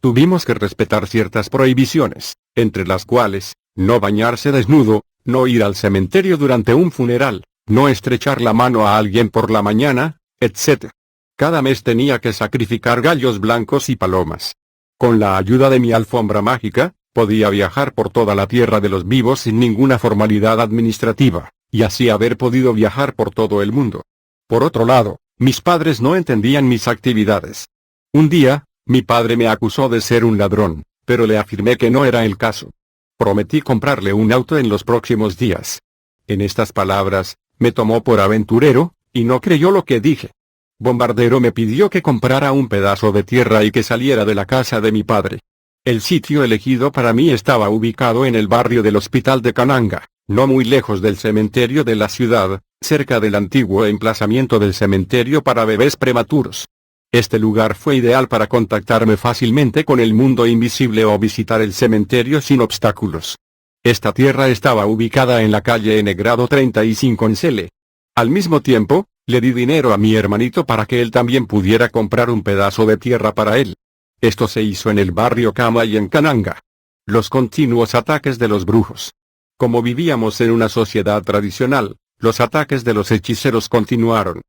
Speaker 1: Tuvimos que respetar ciertas prohibiciones, entre las cuales, no bañarse desnudo, no ir al cementerio durante un funeral, no estrechar la mano a alguien por la mañana, etc. Cada mes tenía que sacrificar gallos blancos y palomas. Con la ayuda de mi alfombra mágica, podía viajar por toda la tierra de los vivos sin ninguna formalidad administrativa, y así haber podido viajar por todo el mundo. Por otro lado, mis padres no entendían mis actividades. Un día, mi padre me acusó de ser un ladrón, pero le afirmé que no era el caso. Prometí comprarle un auto en los próximos días. En estas palabras, me tomó por aventurero, y no creyó lo que dije. Bombardero me pidió que comprara un pedazo de tierra y que saliera de la casa de mi padre. El sitio elegido para mí estaba ubicado en el barrio del Hospital de Kananga, no muy lejos del cementerio de la ciudad, cerca del antiguo emplazamiento del cementerio para bebés prematuros. Este lugar fue ideal para contactarme fácilmente con el mundo invisible o visitar el cementerio sin obstáculos. Esta tierra estaba ubicada en la calle N grado 35 en Cele. Al mismo tiempo, le di dinero a mi hermanito para que él también pudiera comprar un pedazo de tierra para él. Esto se hizo en el barrio Kama y en Kananga. Los continuos ataques de los brujos. Como vivíamos en una sociedad tradicional, los ataques de los hechiceros continuaron.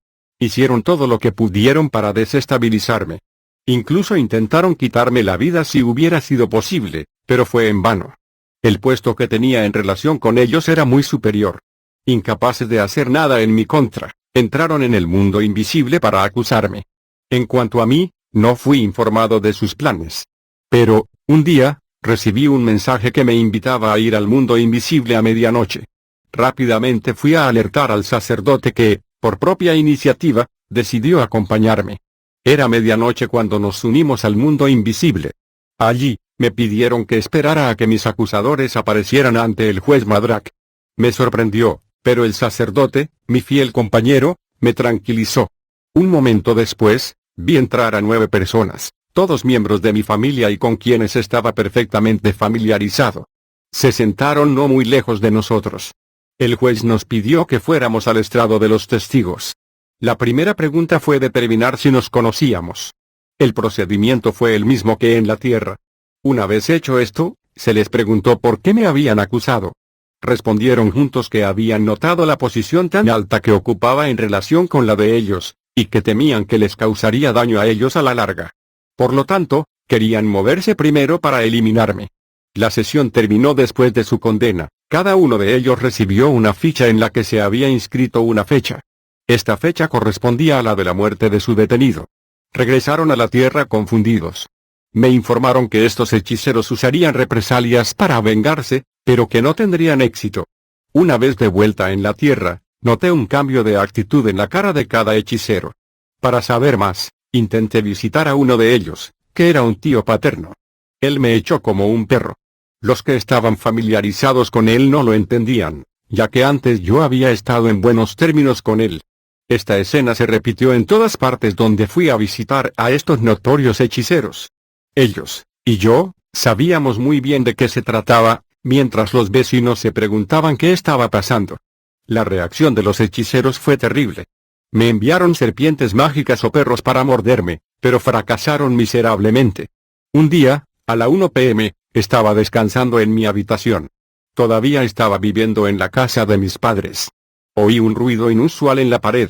Speaker 1: Hicieron todo lo que pudieron para desestabilizarme. Incluso intentaron quitarme la vida si hubiera sido posible, pero fue en vano. El puesto que tenía en relación con ellos era muy superior. Incapaces de hacer nada en mi contra, entraron en el mundo invisible para acusarme. En cuanto a mí, no fui informado de sus planes. Pero, un día, recibí un mensaje que me invitaba a ir al mundo invisible a medianoche. Rápidamente fui a alertar al sacerdote que, por propia iniciativa, decidió acompañarme. Era medianoche cuando nos unimos al mundo invisible. Allí, me pidieron que esperara a que mis acusadores aparecieran ante el juez Madrak. Me sorprendió, pero el sacerdote, mi fiel compañero, me tranquilizó. Un momento después, vi entrar a 9 personas, todos miembros de mi familia y con quienes estaba perfectamente familiarizado. Se sentaron no muy lejos de nosotros. El juez nos pidió que fuéramos al estrado de los testigos. La primera pregunta fue determinar si nos conocíamos. El procedimiento fue el mismo que en la tierra. Una vez hecho esto, se les preguntó por qué me habían acusado. Respondieron juntos que habían notado la posición tan alta que ocupaba en relación con la de ellos, y que temían que les causaría daño a ellos a la larga. Por lo tanto, querían moverse primero para eliminarme. La sesión terminó después de su condena. Cada uno de ellos recibió una ficha en la que se había inscrito una fecha. Esta fecha correspondía a la de la muerte de su detenido. Regresaron a la tierra confundidos. Me informaron que estos hechiceros usarían represalias para vengarse, pero que no tendrían éxito. Una vez de vuelta en la tierra, noté un cambio de actitud en la cara de cada hechicero. Para saber más, intenté visitar a uno de ellos, que era un tío paterno. Él me echó como un perro. Los que estaban familiarizados con él no lo entendían, ya que antes yo había estado en buenos términos con él. Esta escena se repitió en todas partes donde fui a visitar a estos notorios hechiceros. Ellos, y yo, sabíamos muy bien de qué se trataba, mientras los vecinos se preguntaban qué estaba pasando. La reacción de los hechiceros fue terrible. Me enviaron serpientes mágicas o perros para morderme, pero fracasaron miserablemente. Un día, a la 1 p.m., estaba descansando en mi habitación. Todavía estaba viviendo en la casa de mis padres. Oí un ruido inusual en la pared.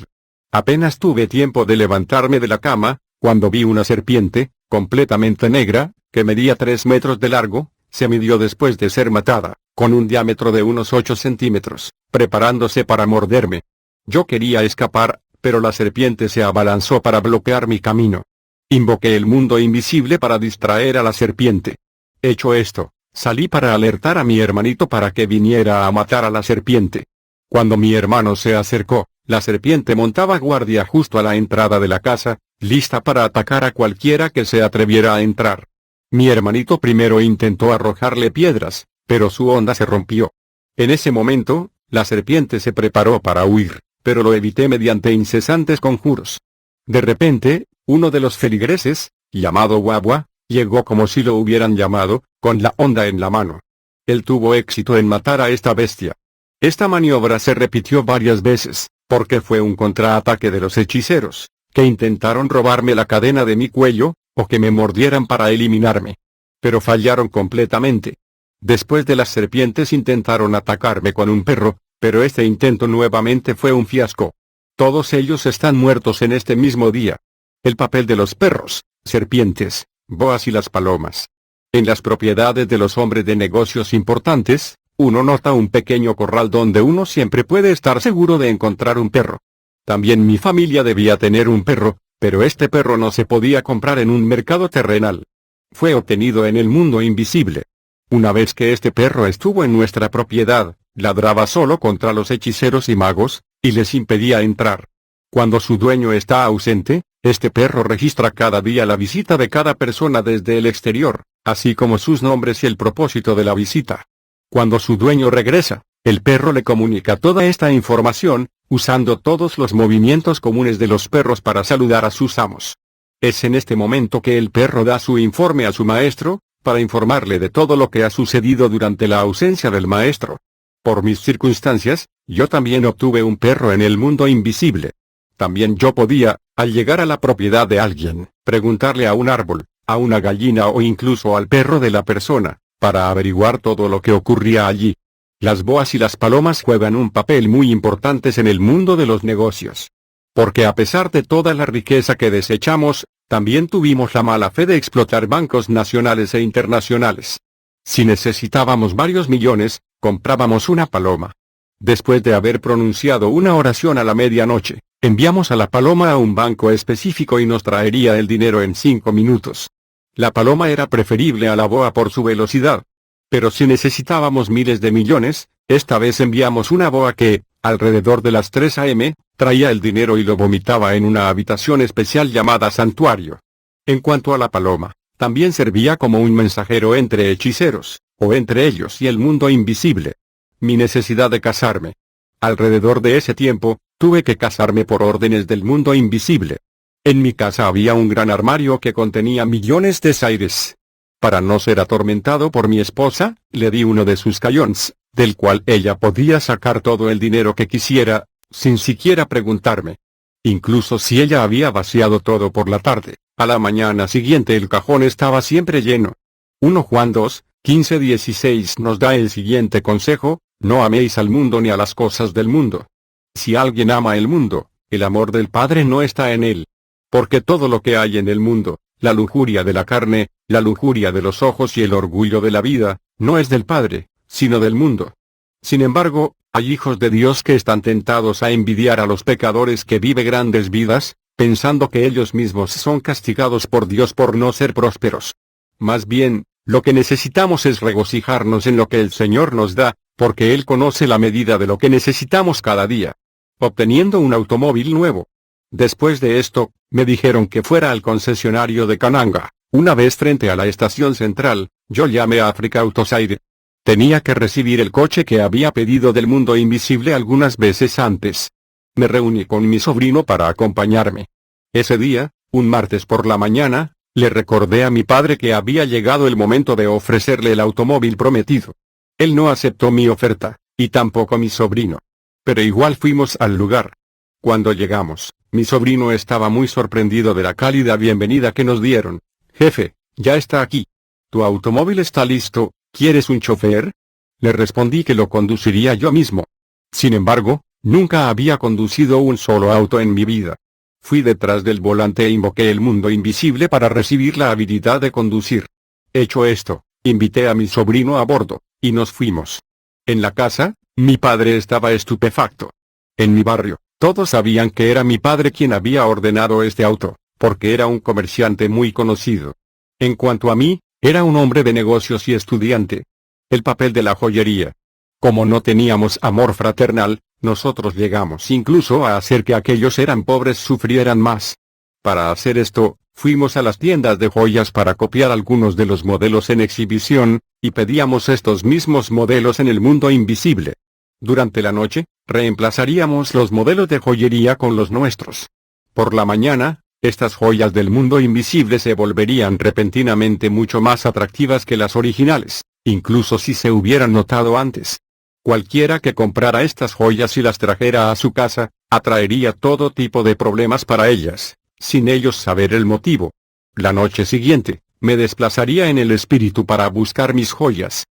Speaker 1: Apenas tuve tiempo de levantarme de la cama, cuando vi una serpiente, completamente negra, que medía 3 metros de largo, se midió después de ser matada, con un diámetro de unos 8 centímetros, preparándose para morderme. Yo quería escapar, pero la serpiente se abalanzó para bloquear mi camino. Invoqué el mundo invisible para distraer a la serpiente. Hecho esto, salí para alertar a mi hermanito para que viniera a matar a la serpiente. Cuando mi hermano se acercó, la serpiente montaba guardia justo a la entrada de la casa, lista para atacar a cualquiera que se atreviera a entrar. Mi hermanito primero intentó arrojarle piedras, pero su onda se rompió. En ese momento, la serpiente se preparó para huir, pero lo evité mediante incesantes conjuros. De repente, uno de los feligreses, llamado Guagua, llegó como si lo hubieran llamado, con la onda en la mano. Él tuvo éxito en matar a esta bestia. Esta maniobra se repitió varias veces, porque fue un contraataque de los hechiceros, que intentaron robarme la cadena de mi cuello, o que me mordieran para eliminarme. Pero fallaron completamente. Después de las serpientes intentaron atacarme con un perro, pero este intento nuevamente fue un fiasco. Todos ellos están muertos en este mismo día. El papel de los perros, serpientes, boas y las palomas. En las propiedades de los hombres de negocios importantes, uno nota un pequeño corral donde uno siempre puede estar seguro de encontrar un perro. También mi familia debía tener un perro, pero este perro no se podía comprar en un mercado terrenal. fue obtenido en el mundo invisible. Una vez que este perro estuvo en nuestra propiedad, ladraba solo contra los hechiceros y magos, y les impedía entrar. Cuando su dueño está ausente, este perro registra cada día la visita de cada persona desde el exterior, así como sus nombres y el propósito de la visita. Cuando su dueño regresa, el perro le comunica toda esta información, usando todos los movimientos comunes de los perros para saludar a sus amos. Es en este momento que el perro da su informe a su maestro, para informarle de todo lo que ha sucedido durante la ausencia del maestro. Por mis circunstancias, yo también obtuve un perro en el mundo invisible. También yo podía, al llegar a la propiedad de alguien, preguntarle a un árbol, a una gallina o incluso al perro de la persona, para averiguar todo lo que ocurría allí. Las boas y las palomas juegan un papel muy importante en el mundo de los negocios. Porque a pesar de toda la riqueza que desechamos, también tuvimos la mala fe de explotar bancos nacionales e internacionales. Si necesitábamos varios millones, comprábamos una paloma. Después de haber pronunciado una oración a la medianoche, enviamos a la paloma a un banco específico y nos traería el dinero en 5 minutos. La paloma era preferible a la boa por su velocidad. Pero si necesitábamos miles de millones, esta vez enviamos una boa que, alrededor de las 3 a.m., traía el dinero y lo vomitaba en una habitación especial llamada santuario. En cuanto a la paloma, también servía como un mensajero entre hechiceros, o entre ellos y el mundo invisible. Mi necesidad de casarme. Alrededor de ese tiempo, tuve que casarme por órdenes del mundo invisible. En mi casa había un gran armario que contenía millones de saires. Para no ser atormentado por mi esposa, le di uno de sus cayons, del cual ella podía sacar todo el dinero que quisiera, sin siquiera preguntarme. Incluso si ella había vaciado todo por la tarde, a la mañana siguiente el cajón estaba siempre lleno. 1 Juan 2, 15-16 nos da el siguiente consejo: no améis al mundo ni a las cosas del mundo. Si alguien ama el mundo, el amor del Padre no está en él. Porque todo lo que hay en el mundo, la lujuria de la carne, la lujuria de los ojos y el orgullo de la vida, no es del Padre, sino del mundo. Sin embargo, hay hijos de Dios que están tentados a envidiar a los pecadores que viven grandes vidas, pensando que ellos mismos son castigados por Dios por no ser prósperos. Más bien, lo que necesitamos es regocijarnos en lo que el Señor nos da, porque Él conoce la medida de lo que necesitamos cada día. Obteniendo un automóvil nuevo. Después de esto, me dijeron que fuera al concesionario de Kananga. Una vez frente a la estación central, yo llamé a Africa Autoside. Tenía que recibir el coche que había pedido del mundo invisible algunas veces antes. Me reuní con mi sobrino para acompañarme. Ese día, un martes por la mañana, le recordé a mi padre que había llegado el momento de ofrecerle el automóvil prometido. Él no aceptó mi oferta, y tampoco mi sobrino. Pero igual fuimos al lugar. Cuando llegamos, mi sobrino estaba muy sorprendido de la cálida bienvenida que nos dieron. «Jefe, ya está aquí. Tu automóvil está listo, ¿quieres un chofer?». Le respondí que lo conduciría yo mismo. Sin embargo, nunca había conducido un solo auto en mi vida. Fui detrás del volante e invoqué el mundo invisible para recibir la habilidad de conducir. Hecho esto, invité a mi sobrino a bordo, y nos fuimos. En la casa, mi padre estaba estupefacto. En mi barrio, todos sabían que era mi padre quien había ordenado este auto, porque era un comerciante muy conocido. En cuanto a mí, era un hombre de negocios y estudiante. El papel de la joyería. Como no teníamos amor fraternal, nosotros llegamos incluso a hacer que aquellos eran pobres sufrieran más. Para hacer esto, fuimos a las tiendas de joyas para copiar algunos de los modelos en exhibición, y pedíamos estos mismos modelos en el mundo invisible. Durante la noche, reemplazaríamos los modelos de joyería con los nuestros. Por la mañana, estas joyas del mundo invisible se volverían repentinamente mucho más atractivas que las originales, incluso si se hubieran notado antes. Cualquiera que comprara estas joyas y las trajera a su casa, atraería todo tipo de problemas para ellas, sin ellos saber el motivo. La noche siguiente, me desplazaría en el espíritu para buscar mis joyas.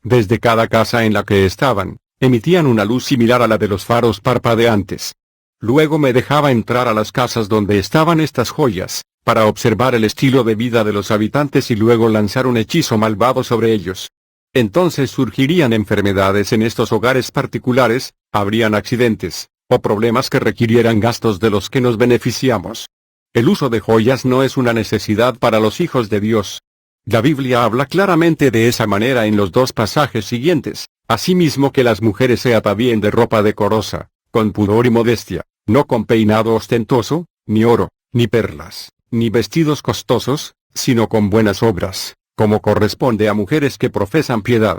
Speaker 1: Desde cada casa en la que estaban, emitían una luz similar a la de los faros parpadeantes. Luego me dejaba entrar a las casas donde estaban estas joyas, para observar el estilo de vida de los habitantes y luego lanzar un hechizo malvado sobre ellos. Entonces surgirían enfermedades en estos hogares particulares, habrían accidentes, o problemas que requirieran gastos de los que nos beneficiamos. El uso de joyas no es una necesidad para los hijos de Dios. La Biblia habla claramente de esa manera en los dos pasajes siguientes, asimismo que las mujeres se atavíen de ropa decorosa, con pudor y modestia, no con peinado ostentoso, ni oro, ni perlas, ni vestidos costosos, sino con buenas obras, como corresponde a mujeres que profesan piedad.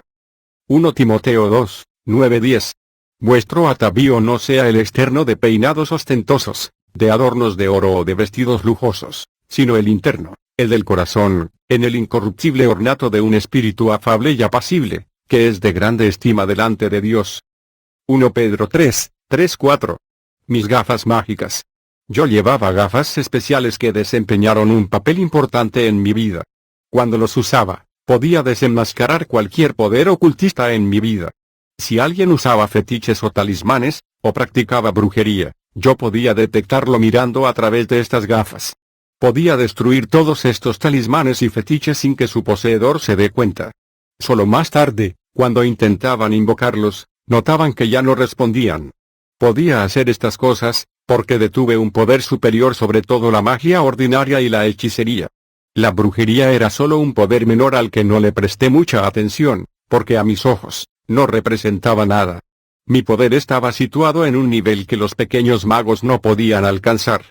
Speaker 1: 1 Timoteo 2, 9-10. Vuestro atavío no sea el externo de peinados ostentosos, de adornos de oro o de vestidos lujosos, sino el interno, el del corazón, en el incorruptible ornato de un espíritu afable y apacible, que es de grande estima delante de Dios. 1 Pedro 3, 3-4. Mis gafas mágicas. Yo llevaba gafas especiales que desempeñaron un papel importante en mi vida. Cuando los usaba, podía desenmascarar cualquier poder ocultista en mi vida. Si alguien usaba fetiches o talismanes, o practicaba brujería, yo podía detectarlo mirando a través de estas gafas. Podía destruir todos estos talismanes y fetiches sin que su poseedor se dé cuenta. Solo más tarde, cuando intentaban invocarlos, notaban que ya no respondían. Podía hacer estas cosas, porque detuve un poder superior sobre todo la magia ordinaria y la hechicería. La brujería era solo un poder menor al que no le presté mucha atención, porque a mis ojos, no representaba nada. Mi poder estaba situado en un nivel que los pequeños magos no podían alcanzar.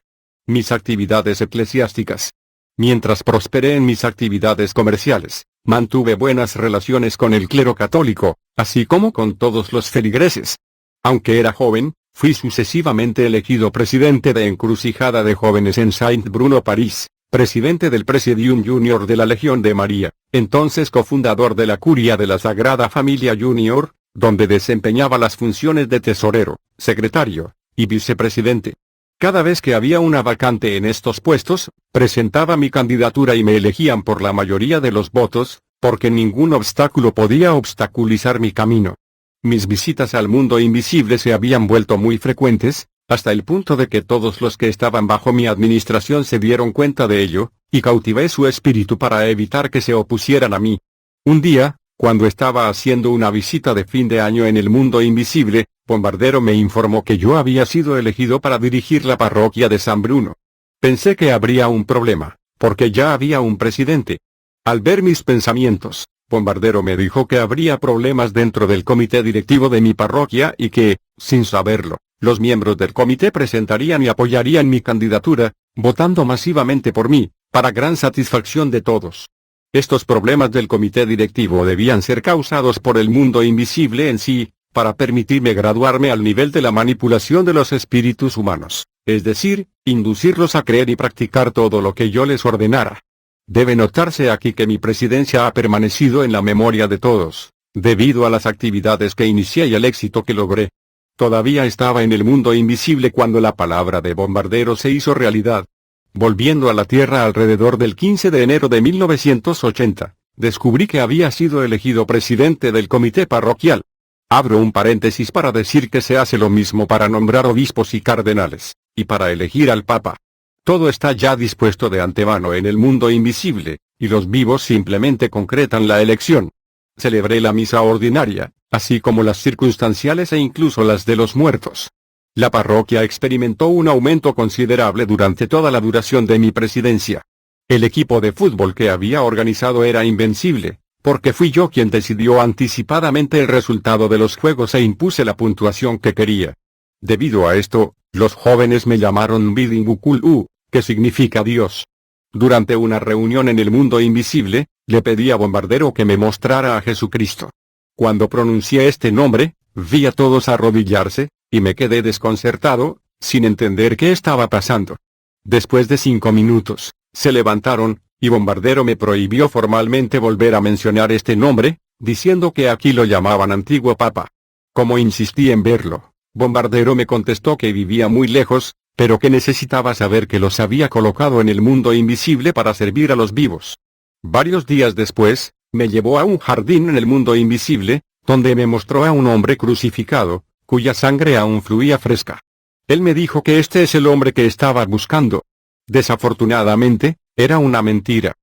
Speaker 1: Mis actividades eclesiásticas. Mientras prosperé en mis actividades comerciales, mantuve buenas relaciones con el clero católico, así como con todos los feligreses. Aunque era joven, fui sucesivamente elegido presidente de Encrucijada de Jóvenes en Saint-Bruno, París, presidente del Presidium Junior de la Legión de María, entonces cofundador de la Curia de la Sagrada Familia Junior, donde desempeñaba las funciones de tesorero, secretario, y vicepresidente. Cada vez que había una vacante en estos puestos, presentaba mi candidatura y me elegían por la mayoría de los votos, porque ningún obstáculo podía obstaculizar mi camino. Mis visitas al mundo invisible se habían vuelto muy frecuentes, hasta el punto de que todos los que estaban bajo mi administración se dieron cuenta de ello, y cautivé su espíritu para evitar que se opusieran a mí. Un día, cuando estaba haciendo una visita de fin de año en el mundo invisible, Bombardero me informó que yo había sido elegido para dirigir la parroquia de San Bruno. Pensé que habría un problema, porque ya había un presidente. Al ver mis pensamientos, Bombardero me dijo que habría problemas dentro del comité directivo de mi parroquia y que, sin saberlo, los miembros del comité presentarían y apoyarían mi candidatura, votando masivamente por mí, para gran satisfacción de todos. Estos problemas del comité directivo debían ser causados por el mundo invisible en sí, para permitirme graduarme al nivel de la manipulación de los espíritus humanos, es decir, inducirlos a creer y practicar todo lo que yo les ordenara. Debe notarse aquí que mi presidencia ha permanecido en la memoria de todos, debido a las actividades que inicié y al éxito que logré. Todavía estaba en el mundo invisible cuando la palabra de Bombardero se hizo realidad. Volviendo a la Tierra alrededor del 15 de enero de 1980, descubrí que había sido elegido presidente del comité parroquial. Abro un paréntesis para decir que se hace lo mismo para nombrar obispos y cardenales, y para elegir al Papa. Todo está ya dispuesto de antemano en el mundo invisible, y los vivos simplemente concretan la elección. Celebré la misa ordinaria, así como las circunstanciales e incluso las de los muertos. La parroquia experimentó un aumento considerable durante toda la duración de mi presidencia. El equipo de fútbol que había organizado era invencible, porque fui yo quien decidió anticipadamente el resultado de los juegos e impuse la puntuación que quería. Debido a esto, los jóvenes me llamaron Bidingukulu, que significa Dios. Durante una reunión en el mundo invisible, le pedí a Bombardero que me mostrara a Jesucristo. Cuando pronuncié este nombre, vi a todos arrodillarse, y me quedé desconcertado, sin entender qué estaba pasando. Después de 5 minutos, se levantaron, y Bombardero me prohibió formalmente volver a mencionar este nombre, diciendo que aquí lo llamaban Antiguo Papa. Como insistí en verlo, Bombardero me contestó que vivía muy lejos, pero que necesitaba saber que los había colocado en el mundo invisible para servir a los vivos. Varios días después, me llevó a un jardín en el mundo invisible, donde me mostró a un hombre crucificado, cuya sangre aún fluía fresca. Él me dijo que este es el hombre que estaba buscando. Desafortunadamente, era una mentira.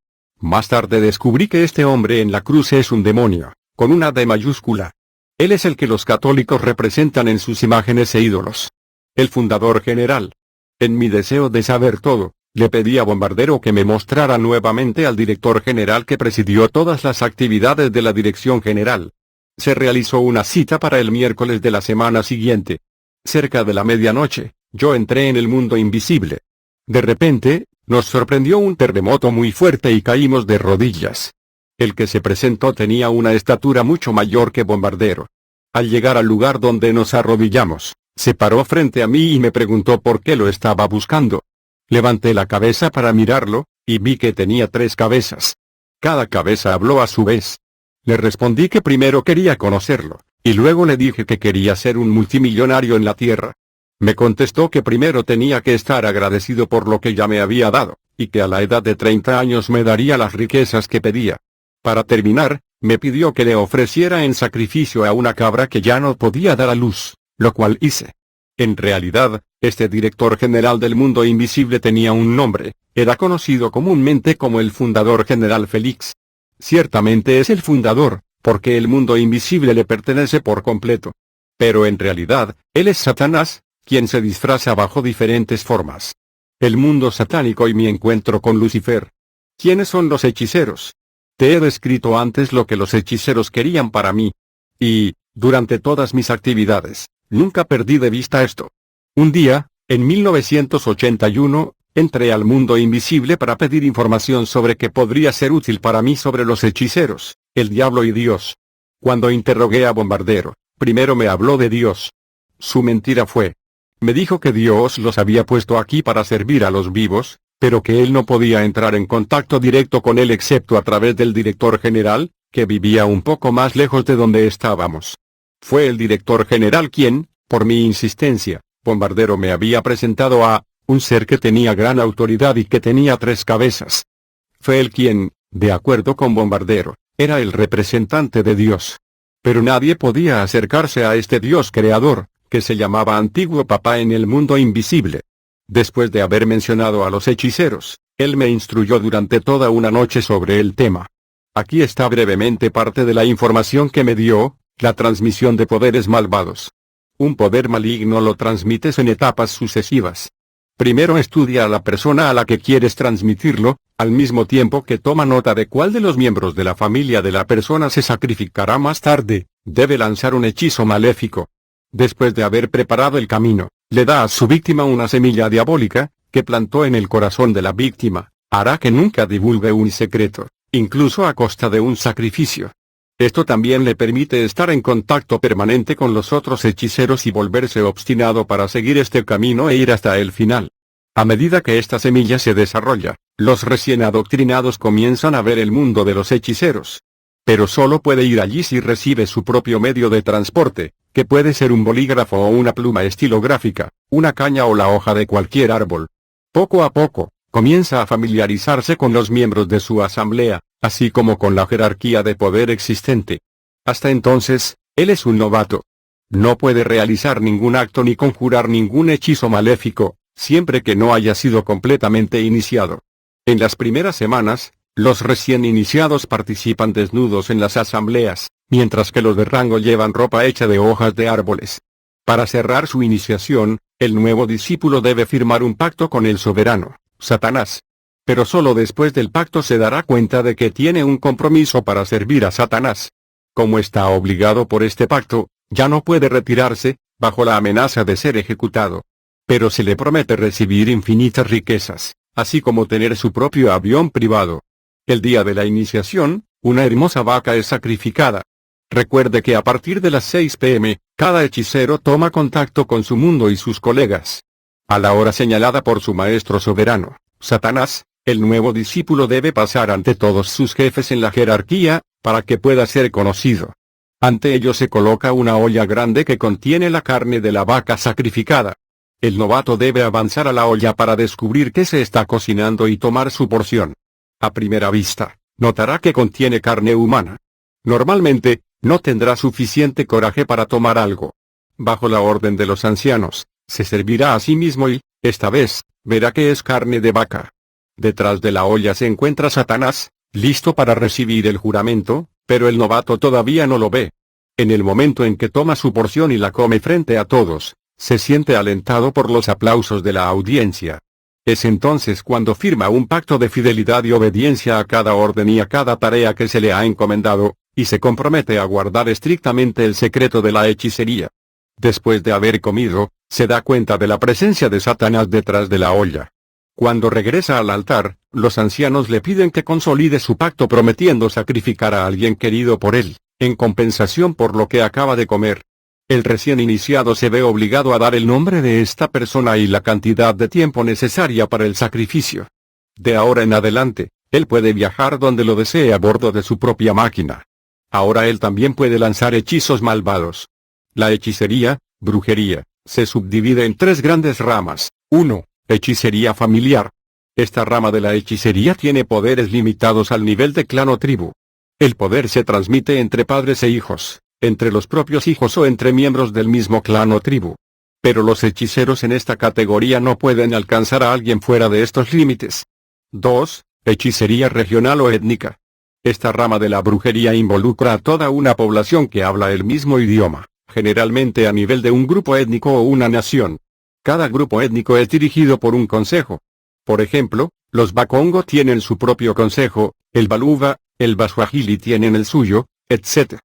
Speaker 1: Más tarde descubrí que este hombre en la cruz es un demonio, con una D mayúscula. Él es el que los católicos representan en sus imágenes e ídolos. El fundador general. En mi deseo de saber todo, Le pedí a Bombardero que me mostrara nuevamente al director general que presidió todas las actividades de la dirección general. Se realizó una cita para el miércoles de la semana siguiente. Cerca de la medianoche, yo entré en el mundo invisible. De repente, nos sorprendió un terremoto muy fuerte y caímos de rodillas. El que se presentó tenía una estatura mucho mayor que Bombardero. Al llegar al lugar donde nos arrodillamos, se paró frente a mí y me preguntó por qué lo estaba buscando. Levanté la cabeza para mirarlo, y vi que tenía 3 cabezas. Cada cabeza habló a su vez. Le respondí que primero quería conocerlo, y luego le dije que quería ser un multimillonario en la tierra. Me contestó que primero tenía que estar agradecido por lo que ya me había dado, y que a la edad de 30 años me daría las riquezas que pedía. Para terminar, me pidió que le ofreciera en sacrificio a una cabra que ya no podía dar a luz, lo cual hice. En realidad, este director general del mundo invisible tenía un nombre, era conocido comúnmente como el fundador general Félix. Ciertamente es el fundador, porque el mundo invisible le pertenece por completo. Pero en realidad, él es Satanás, quien se disfraza bajo diferentes formas. El mundo satánico y mi encuentro con Lucifer. ¿Quiénes son los hechiceros? Te he descrito antes lo que los hechiceros querían para mí. Y, durante todas mis actividades, nunca perdí de vista esto. Un día, en 1981, entré al mundo invisible para pedir información sobre qué podría ser útil para mí sobre los hechiceros, el diablo y Dios. Cuando interrogué a Bombardero, primero me habló de Dios. Su mentira fue. Me dijo que Dios los había puesto aquí para servir a los vivos, pero que él no podía entrar en contacto directo con él excepto a través del director general, que vivía un poco más lejos de donde estábamos. Fue el director general quien, por mi insistencia, Bombardero me había presentado a un ser que tenía gran autoridad y que tenía 3 cabezas. Fue él quien, de acuerdo con Bombardero, era el representante de Dios. Pero nadie podía acercarse a este Dios creador, que se llamaba Antiguo Papá en el mundo invisible. Después de haber mencionado a los hechiceros, él me instruyó durante toda una noche sobre el tema. Aquí está brevemente parte de la información que me dio: la transmisión de poderes malvados. Un poder maligno lo transmites en etapas sucesivas. Primero estudia a la persona a la que quieres transmitirlo, al mismo tiempo que toma nota de cuál de los miembros de la familia de la persona se sacrificará más tarde. Debe lanzar un hechizo maléfico. Después de haber preparado el camino, le da a su víctima una semilla diabólica, que plantó en el corazón de la víctima, hará que nunca divulgue un secreto, incluso a costa de un sacrificio. Esto también le permite estar en contacto permanente con los otros hechiceros y volverse obstinado para seguir este camino e ir hasta el final. A medida que esta semilla se desarrolla, los recién adoctrinados comienzan a ver el mundo de los hechiceros. Pero solo puede ir allí si recibe su propio medio de transporte, que puede ser un bolígrafo o una pluma estilográfica, una caña o la hoja de cualquier árbol. Poco a poco, comienza a familiarizarse con los miembros de su asamblea, así como con la jerarquía de poder existente. Hasta entonces, él es un novato. No puede realizar ningún acto ni conjurar ningún hechizo maléfico, siempre que no haya sido completamente iniciado. En las primeras semanas, los recién iniciados participan desnudos en las asambleas, mientras que los de rango llevan ropa hecha de hojas de árboles. Para cerrar su iniciación, el nuevo discípulo debe firmar un pacto con el soberano, Satanás. Pero solo después del pacto se dará cuenta de que tiene un compromiso para servir a Satanás. Como está obligado por este pacto, ya no puede retirarse, bajo la amenaza de ser ejecutado. Pero se le promete recibir infinitas riquezas, así como tener su propio avión privado. El día de la iniciación, una hermosa vaca es sacrificada. Recuerde que a partir de las 6 p.m., cada hechicero toma contacto con su mundo y sus colegas. A la hora señalada por su maestro soberano, Satanás, el nuevo discípulo debe pasar ante todos sus jefes en la jerarquía, para que pueda ser conocido. Ante ello se coloca una olla grande que contiene la carne de la vaca sacrificada. El novato debe avanzar a la olla para descubrir qué se está cocinando y tomar su porción. A primera vista, notará que contiene carne humana. Normalmente, no tendrá suficiente coraje para tomar algo. Bajo la orden de los ancianos, se servirá a sí mismo y, esta vez, verá que es carne de vaca. Detrás de la olla se encuentra Satanás, listo para recibir el juramento, pero el novato todavía no lo ve. En el momento en que toma su porción y la come frente a todos, se siente alentado por los aplausos de la audiencia. Es entonces cuando firma un pacto de fidelidad y obediencia a cada orden y a cada tarea que se le ha encomendado, y se compromete a guardar estrictamente el secreto de la hechicería. Después de haber comido, se da cuenta de la presencia de Satanás detrás de la olla. Cuando regresa al altar, los ancianos le piden que consolide su pacto prometiendo sacrificar a alguien querido por él, en compensación por lo que acaba de comer. El recién iniciado se ve obligado a dar el nombre de esta persona y la cantidad de tiempo necesaria para el sacrificio. De ahora en adelante, él puede viajar donde lo desee a bordo de su propia máquina. Ahora él también puede lanzar hechizos malvados. La hechicería, brujería, se subdivide en 3 grandes ramas. 1. Hechicería familiar. Esta rama de la hechicería tiene poderes limitados al nivel de clan o tribu. El poder se transmite entre padres e hijos, entre los propios hijos o entre miembros del mismo clan o tribu. Pero los hechiceros en esta categoría no pueden alcanzar a alguien fuera de estos límites. 2. Hechicería regional o étnica. Esta rama de la brujería involucra a toda una población que habla el mismo idioma, generalmente a nivel de un grupo étnico o una nación. Cada grupo étnico es dirigido por un consejo. Por ejemplo, los Bakongo tienen su propio consejo, el Baluba, el Baswahili tienen el suyo, etc.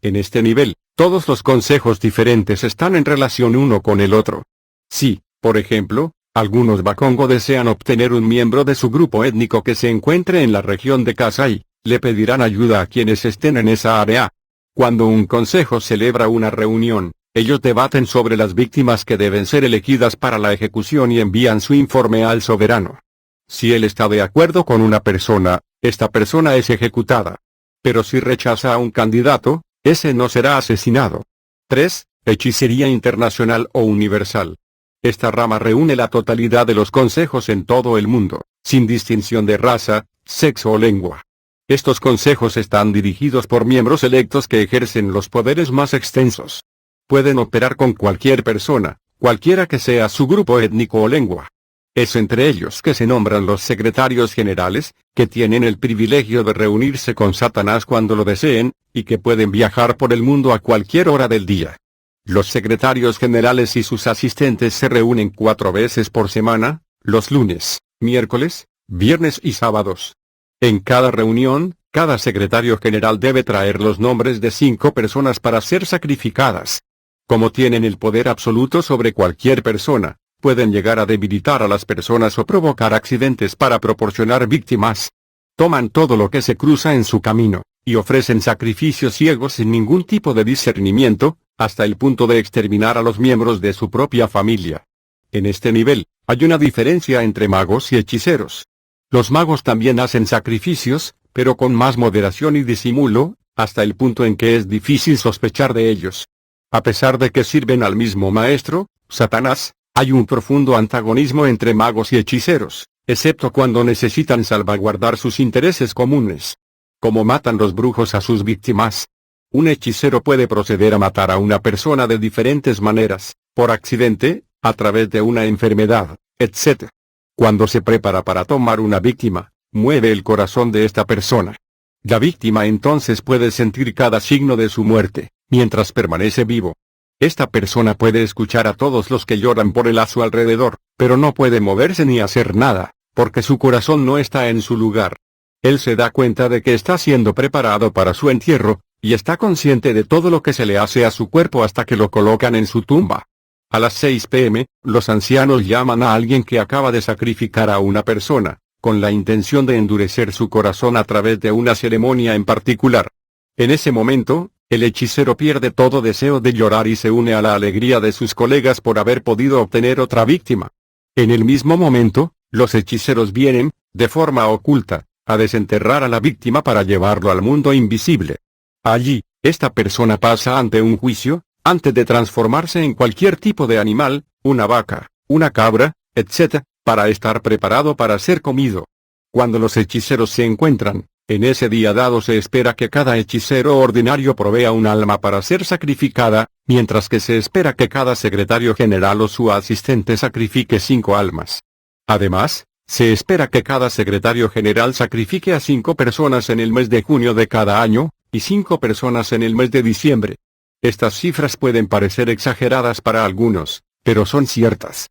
Speaker 1: En este nivel, todos los consejos diferentes están en relación uno con el otro. Si, por ejemplo, algunos Bakongo desean obtener un miembro de su grupo étnico que se encuentre en la región de Kasai, le pedirán ayuda a quienes estén en esa área. Cuando un consejo celebra una reunión, ellos debaten sobre las víctimas que deben ser elegidas para la ejecución y envían su informe al soberano. Si él está de acuerdo con una persona, esta persona es ejecutada. Pero si rechaza a un candidato, ese no será asesinado. 3. Hechicería internacional o universal. Esta rama reúne la totalidad de los consejos en todo el mundo, sin distinción de raza, sexo o lengua. Estos consejos están dirigidos por miembros electos que ejercen los poderes más extensos. Pueden operar con cualquier persona, cualquiera que sea su grupo étnico o lengua. Es entre ellos que se nombran los secretarios generales, que tienen el privilegio de reunirse con Satanás cuando lo deseen, y que pueden viajar por el mundo a cualquier hora del día. Los secretarios generales y sus asistentes se reúnen 4 veces por semana, los lunes, miércoles, viernes y sábados. En cada reunión, cada secretario general debe traer los nombres de 5 personas para ser sacrificadas. Como tienen el poder absoluto sobre cualquier persona, pueden llegar a debilitar a las personas o provocar accidentes para proporcionar víctimas. Toman todo lo que se cruza en su camino, y ofrecen sacrificios ciegos sin ningún tipo de discernimiento, hasta el punto de exterminar a los miembros de su propia familia. En este nivel, hay una diferencia entre magos y hechiceros. Los magos también hacen sacrificios, pero con más moderación y disimulo, hasta el punto en que es difícil sospechar de ellos. A pesar de que sirven al mismo maestro, Satanás, hay un profundo antagonismo entre magos y hechiceros, excepto cuando necesitan salvaguardar sus intereses comunes. Como matan los brujos a sus víctimas. Un hechicero puede proceder a matar a una persona de diferentes maneras, por accidente, a través de una enfermedad, etc. Cuando se prepara para tomar una víctima, mueve el corazón de esta persona. La víctima entonces puede sentir cada signo de su muerte, mientras permanece vivo. Esta persona puede escuchar a todos los que lloran por él a su alrededor, pero no puede moverse ni hacer nada, porque su corazón no está en su lugar. Él se da cuenta de que está siendo preparado para su entierro, y está consciente de todo lo que se le hace a su cuerpo hasta que lo colocan en su tumba. A las 6 p.m., los ancianos llaman a alguien que acaba de sacrificar a una persona, con la intención de endurecer su corazón a través de una ceremonia en particular. En ese momento, el hechicero pierde todo deseo de llorar y se une a la alegría de sus colegas por haber podido obtener otra víctima. En el mismo momento, los hechiceros vienen, de forma oculta, a desenterrar a la víctima para llevarlo al mundo invisible. Allí, esta persona pasa ante un juicio, antes de transformarse en cualquier tipo de animal, una vaca, una cabra, etc., para estar preparado para ser comido. Cuando los hechiceros se encuentran, en ese día dado se espera que cada hechicero ordinario provea un alma para ser sacrificada, mientras que se espera que cada secretario general o su asistente sacrifique 5 almas. Además, se espera que cada secretario general sacrifique a 5 personas en el mes de junio de cada año, y 5 personas en el mes de diciembre. Estas cifras pueden parecer exageradas para algunos, pero son ciertas.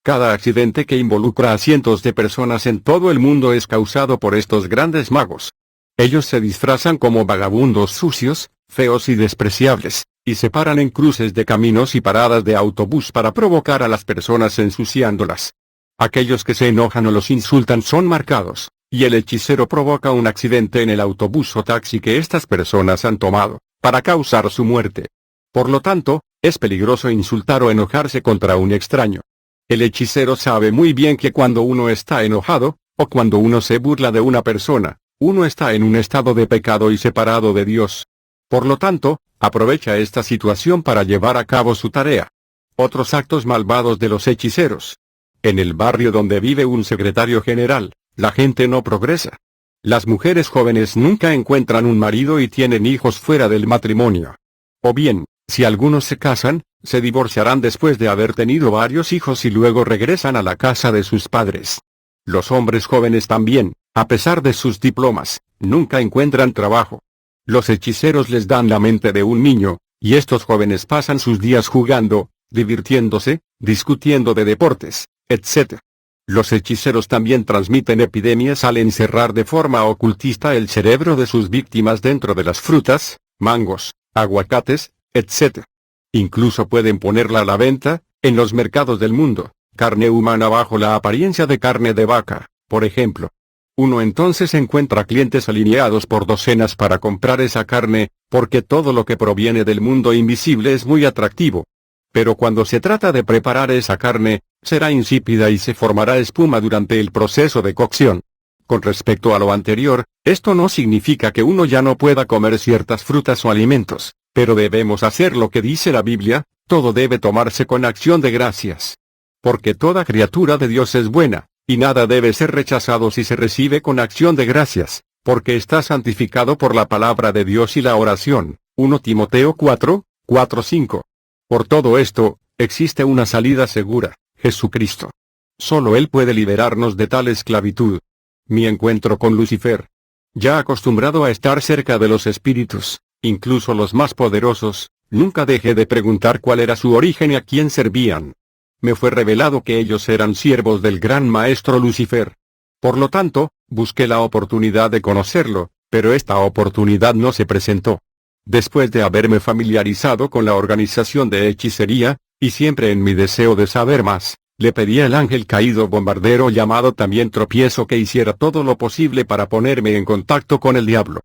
Speaker 1: Cada accidente que involucra a cientos de personas en todo el mundo es causado por estos grandes magos. Ellos se disfrazan como vagabundos sucios, feos y despreciables, y se paran en cruces de caminos y paradas de autobús para provocar a las personas ensuciándolas. Aquellos que se enojan o los insultan son marcados, y el hechicero provoca un accidente en el autobús o taxi que estas personas han tomado, para causar su muerte. Por lo tanto, es peligroso insultar o enojarse contra un extraño. El hechicero sabe muy bien que cuando uno está enojado, o cuando uno se burla de una persona, uno está en un estado de pecado y separado de Dios. Por lo tanto, aprovecha esta situación para llevar a cabo su tarea. Otros actos malvados de los hechiceros. En el barrio donde vive un secretario general, la gente no progresa. Las mujeres jóvenes nunca encuentran un marido y tienen hijos fuera del matrimonio. O bien, si algunos se casan, se divorciarán después de haber tenido varios hijos y luego regresan a la casa de sus padres. Los hombres jóvenes también, a pesar de sus diplomas, nunca encuentran trabajo. Los hechiceros les dan la mente de un niño, y estos jóvenes pasan sus días jugando, divirtiéndose, discutiendo de deportes, etc. Los hechiceros también transmiten epidemias al encerrar de forma ocultista el cerebro de sus víctimas dentro de las frutas, mangos, aguacates, etc. Incluso pueden ponerla a la venta, en los mercados del mundo, carne humana bajo la apariencia de carne de vaca, por ejemplo. Uno entonces encuentra clientes alineados por docenas para comprar esa carne, porque todo lo que proviene del mundo invisible es muy atractivo. Pero cuando se trata de preparar esa carne, será insípida y se formará espuma durante el proceso de cocción. Con respecto a lo anterior, esto no significa que uno ya no pueda comer ciertas frutas o alimentos, pero debemos hacer lo que dice la Biblia, todo debe tomarse con acción de gracias. Porque toda criatura de Dios es buena, y nada debe ser rechazado si se recibe con acción de gracias, porque está santificado por la palabra de Dios y la oración. 1 Timoteo 4:5. Por todo esto, existe una salida segura, Jesucristo. Solo Él puede liberarnos de tal esclavitud. Mi encuentro con Lucifer. Ya acostumbrado a estar cerca de los espíritus, incluso los más poderosos, nunca dejé de preguntar cuál era su origen y a quién servían. Me fue revelado que ellos eran siervos del gran maestro Lucifer. Por lo tanto, busqué la oportunidad de conocerlo, pero esta oportunidad no se presentó. Después de haberme familiarizado con la organización de hechicería, y siempre en mi deseo de saber más, le pedí al ángel caído bombardero llamado también Tropiezo que hiciera todo lo posible para ponerme en contacto con el diablo.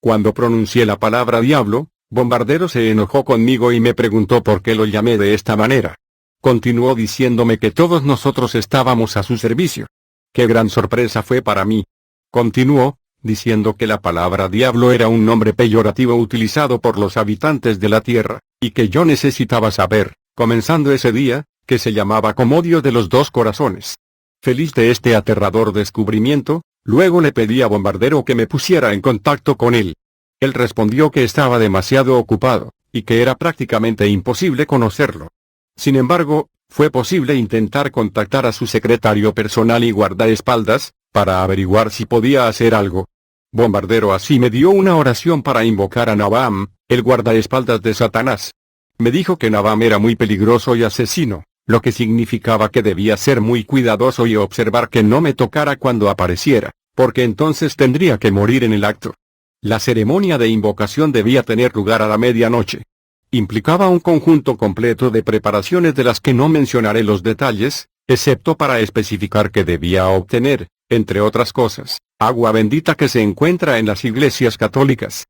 Speaker 1: Cuando pronuncié la palabra diablo, Bombardero se enojó conmigo y me preguntó por qué lo llamé de esta manera. Continuó diciéndome que todos nosotros estábamos a su servicio. ¡Qué gran sorpresa fue para mí! Continuó, diciendo que la palabra diablo era un nombre peyorativo utilizado por los habitantes de la tierra, y que yo necesitaba saber, comenzando ese día, que se llamaba Comodio de los dos corazones. Feliz de este aterrador descubrimiento, luego le pedí a Bombardero que me pusiera en contacto con él. Él respondió que estaba demasiado ocupado, y que era prácticamente imposible conocerlo. Sin embargo, fue posible intentar contactar a su secretario personal y guardaespaldas, para averiguar si podía hacer algo. Bombardero así me dio una oración para invocar a Nabam, el guardaespaldas de Satanás. Me dijo que Nabam era muy peligroso y asesino, lo que significaba que debía ser muy cuidadoso y observar que no me tocara cuando apareciera, porque entonces tendría que morir en el acto. La ceremonia de invocación debía tener lugar a la medianoche. Implicaba un conjunto completo de preparaciones de las que no mencionaré los detalles, excepto para especificar que debía obtener, entre otras cosas, agua bendita que se encuentra en las iglesias católicas.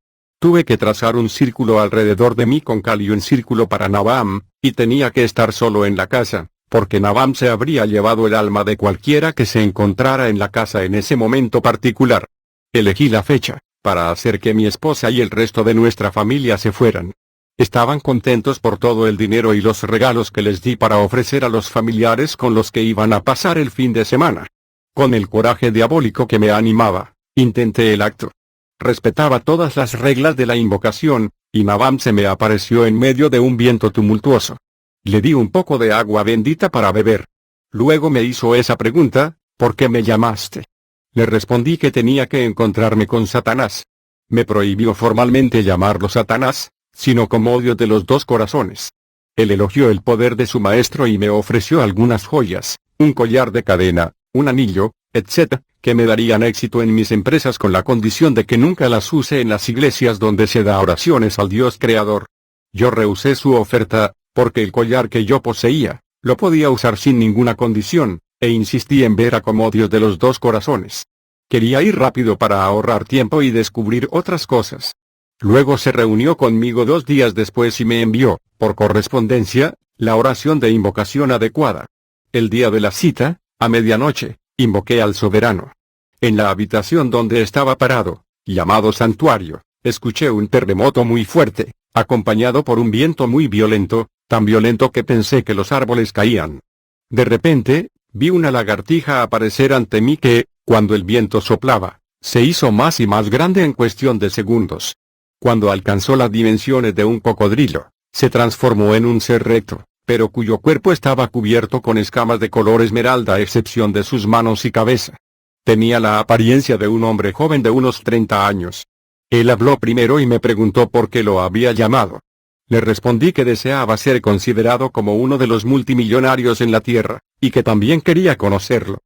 Speaker 1: Tuve que trazar un círculo alrededor de mí con cal y un círculo para Nabam, y tenía que estar solo en la casa, porque Nabam se habría llevado el alma de cualquiera que se encontrara en la casa en ese momento particular. Elegí la fecha, para hacer que mi esposa y el resto de nuestra familia se fueran. Estaban contentos por todo el dinero y los regalos que les di para ofrecer a los familiares con los que iban a pasar el fin de semana. Con el coraje diabólico que me animaba, intenté el acto. Respetaba todas las reglas de la invocación, y Nabam se me apareció en medio de un viento tumultuoso. Le di un poco de agua bendita para beber. Luego me hizo esa pregunta, ¿por qué me llamaste? Le respondí que tenía que encontrarme con Satanás. Me prohibió formalmente llamarlo Satanás, sino Comodio de los dos corazones. Él elogió el poder de su maestro y me ofreció algunas joyas, un collar de cadena, un anillo, etc., que me darían éxito en mis empresas con la condición de que nunca las use en las iglesias donde se da oraciones al Dios Creador. Yo rehusé su oferta, porque el collar que yo poseía, lo podía usar sin ninguna condición, e insistí en ver a Dios de los dos corazones. Quería ir rápido para ahorrar tiempo y descubrir otras cosas. Luego se reunió conmigo 2 días después y me envió, por correspondencia, la oración de invocación adecuada. El día de la cita, a medianoche, invoqué al soberano. En la habitación donde estaba parado, llamado santuario, escuché un terremoto muy fuerte, acompañado por un viento muy violento, tan violento que pensé que los árboles caían. De repente, vi una lagartija aparecer ante mí que, cuando el viento soplaba, se hizo más y más grande en cuestión de segundos. Cuando alcanzó las dimensiones de un cocodrilo, se transformó en un ser recto, pero cuyo cuerpo estaba cubierto con escamas de color esmeralda a excepción de sus manos y cabeza. Tenía la apariencia de un hombre joven de unos 30 años. Él habló primero y me preguntó por qué lo había llamado. Le respondí que deseaba ser considerado como uno de los multimillonarios en la tierra, y que también quería conocerlo.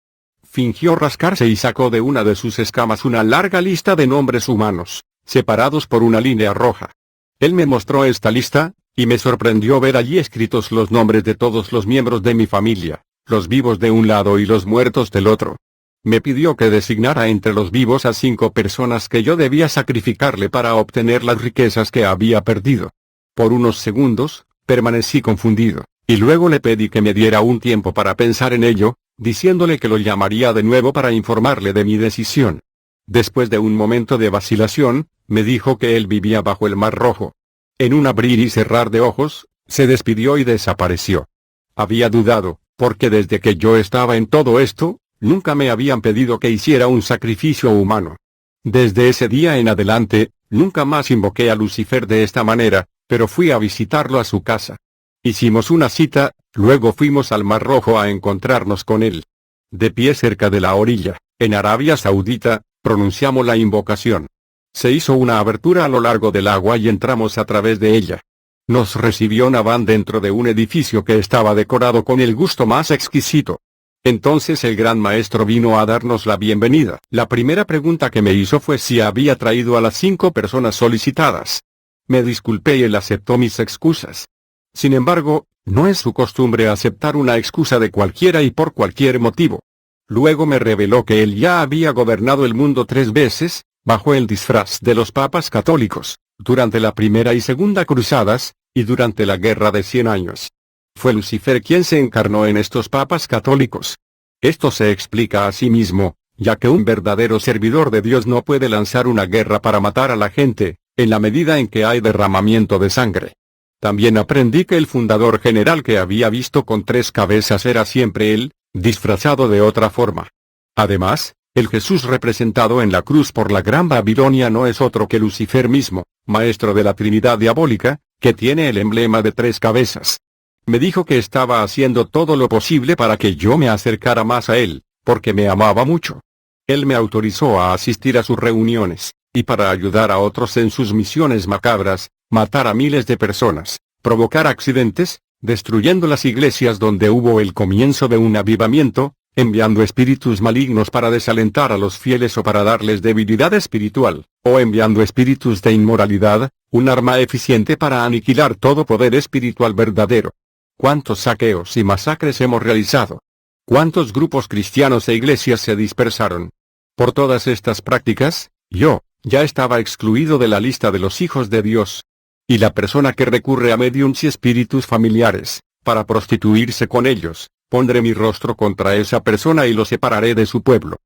Speaker 1: Fingió rascarse y sacó de una de sus escamas una larga lista de nombres humanos, separados por una línea roja. Él me mostró esta lista, y me sorprendió ver allí escritos los nombres de todos los miembros de mi familia, los vivos de un lado y los muertos del otro. Me pidió que designara entre los vivos a 5 personas que yo debía sacrificarle para obtener las riquezas que había perdido. Por unos segundos, permanecí confundido, y luego le pedí que me diera un tiempo para pensar en ello, diciéndole que lo llamaría de nuevo para informarle de mi decisión. Después de un momento de vacilación, me dijo que él vivía bajo el Mar Rojo. En un abrir y cerrar de ojos, se despidió y desapareció. Había dudado, porque desde que yo estaba en todo esto, nunca me habían pedido que hiciera un sacrificio humano. Desde ese día en adelante, nunca más invoqué a Lucifer de esta manera, pero fui a visitarlo a su casa. Hicimos una cita, luego fuimos al Mar Rojo a encontrarnos con él. De pie cerca de la orilla, en Arabia Saudita, pronunciamos la invocación. Se hizo una abertura a lo largo del agua y entramos a través de ella. Nos recibió Nabán dentro de un edificio que estaba decorado con el gusto más exquisito. Entonces el gran maestro vino a darnos la bienvenida. La primera pregunta que me hizo fue si había traído a las 5 personas solicitadas. Me disculpé y él aceptó mis excusas. Sin embargo, no es su costumbre aceptar una excusa de cualquiera y por cualquier motivo. Luego me reveló que él ya había gobernado el mundo 3 veces, bajo el disfraz de los papas católicos, durante la primera y segunda cruzadas, y durante la guerra de 100 años. Fue Lucifer quien se encarnó en estos papas católicos. Esto se explica a sí mismo, ya que un verdadero servidor de Dios no puede lanzar una guerra para matar a la gente, en la medida en que hay derramamiento de sangre. También aprendí que el fundador general que había visto con 3 cabezas era siempre él, disfrazado de otra forma. Además, el Jesús representado en la cruz por la Gran Babilonia no es otro que Lucifer mismo, maestro de la Trinidad diabólica, que tiene el emblema de 3 cabezas. Me dijo que estaba haciendo todo lo posible para que yo me acercara más a él, porque me amaba mucho. Él me autorizó a asistir a sus reuniones, y para ayudar a otros en sus misiones macabras, matar a miles de personas, provocar accidentes, destruyendo las iglesias donde hubo el comienzo de un avivamiento, enviando espíritus malignos para desalentar a los fieles o para darles debilidad espiritual, o enviando espíritus de inmoralidad, un arma eficiente para aniquilar todo poder espiritual verdadero. ¿Cuántos saqueos y masacres hemos realizado? ¿Cuántos grupos cristianos e iglesias se dispersaron? Por todas estas prácticas, yo, ya estaba excluido de la lista de los hijos de Dios. Y la persona que recurre a médiums y espíritus familiares, para prostituirse con ellos, pondré mi rostro contra esa persona y lo separaré de su pueblo.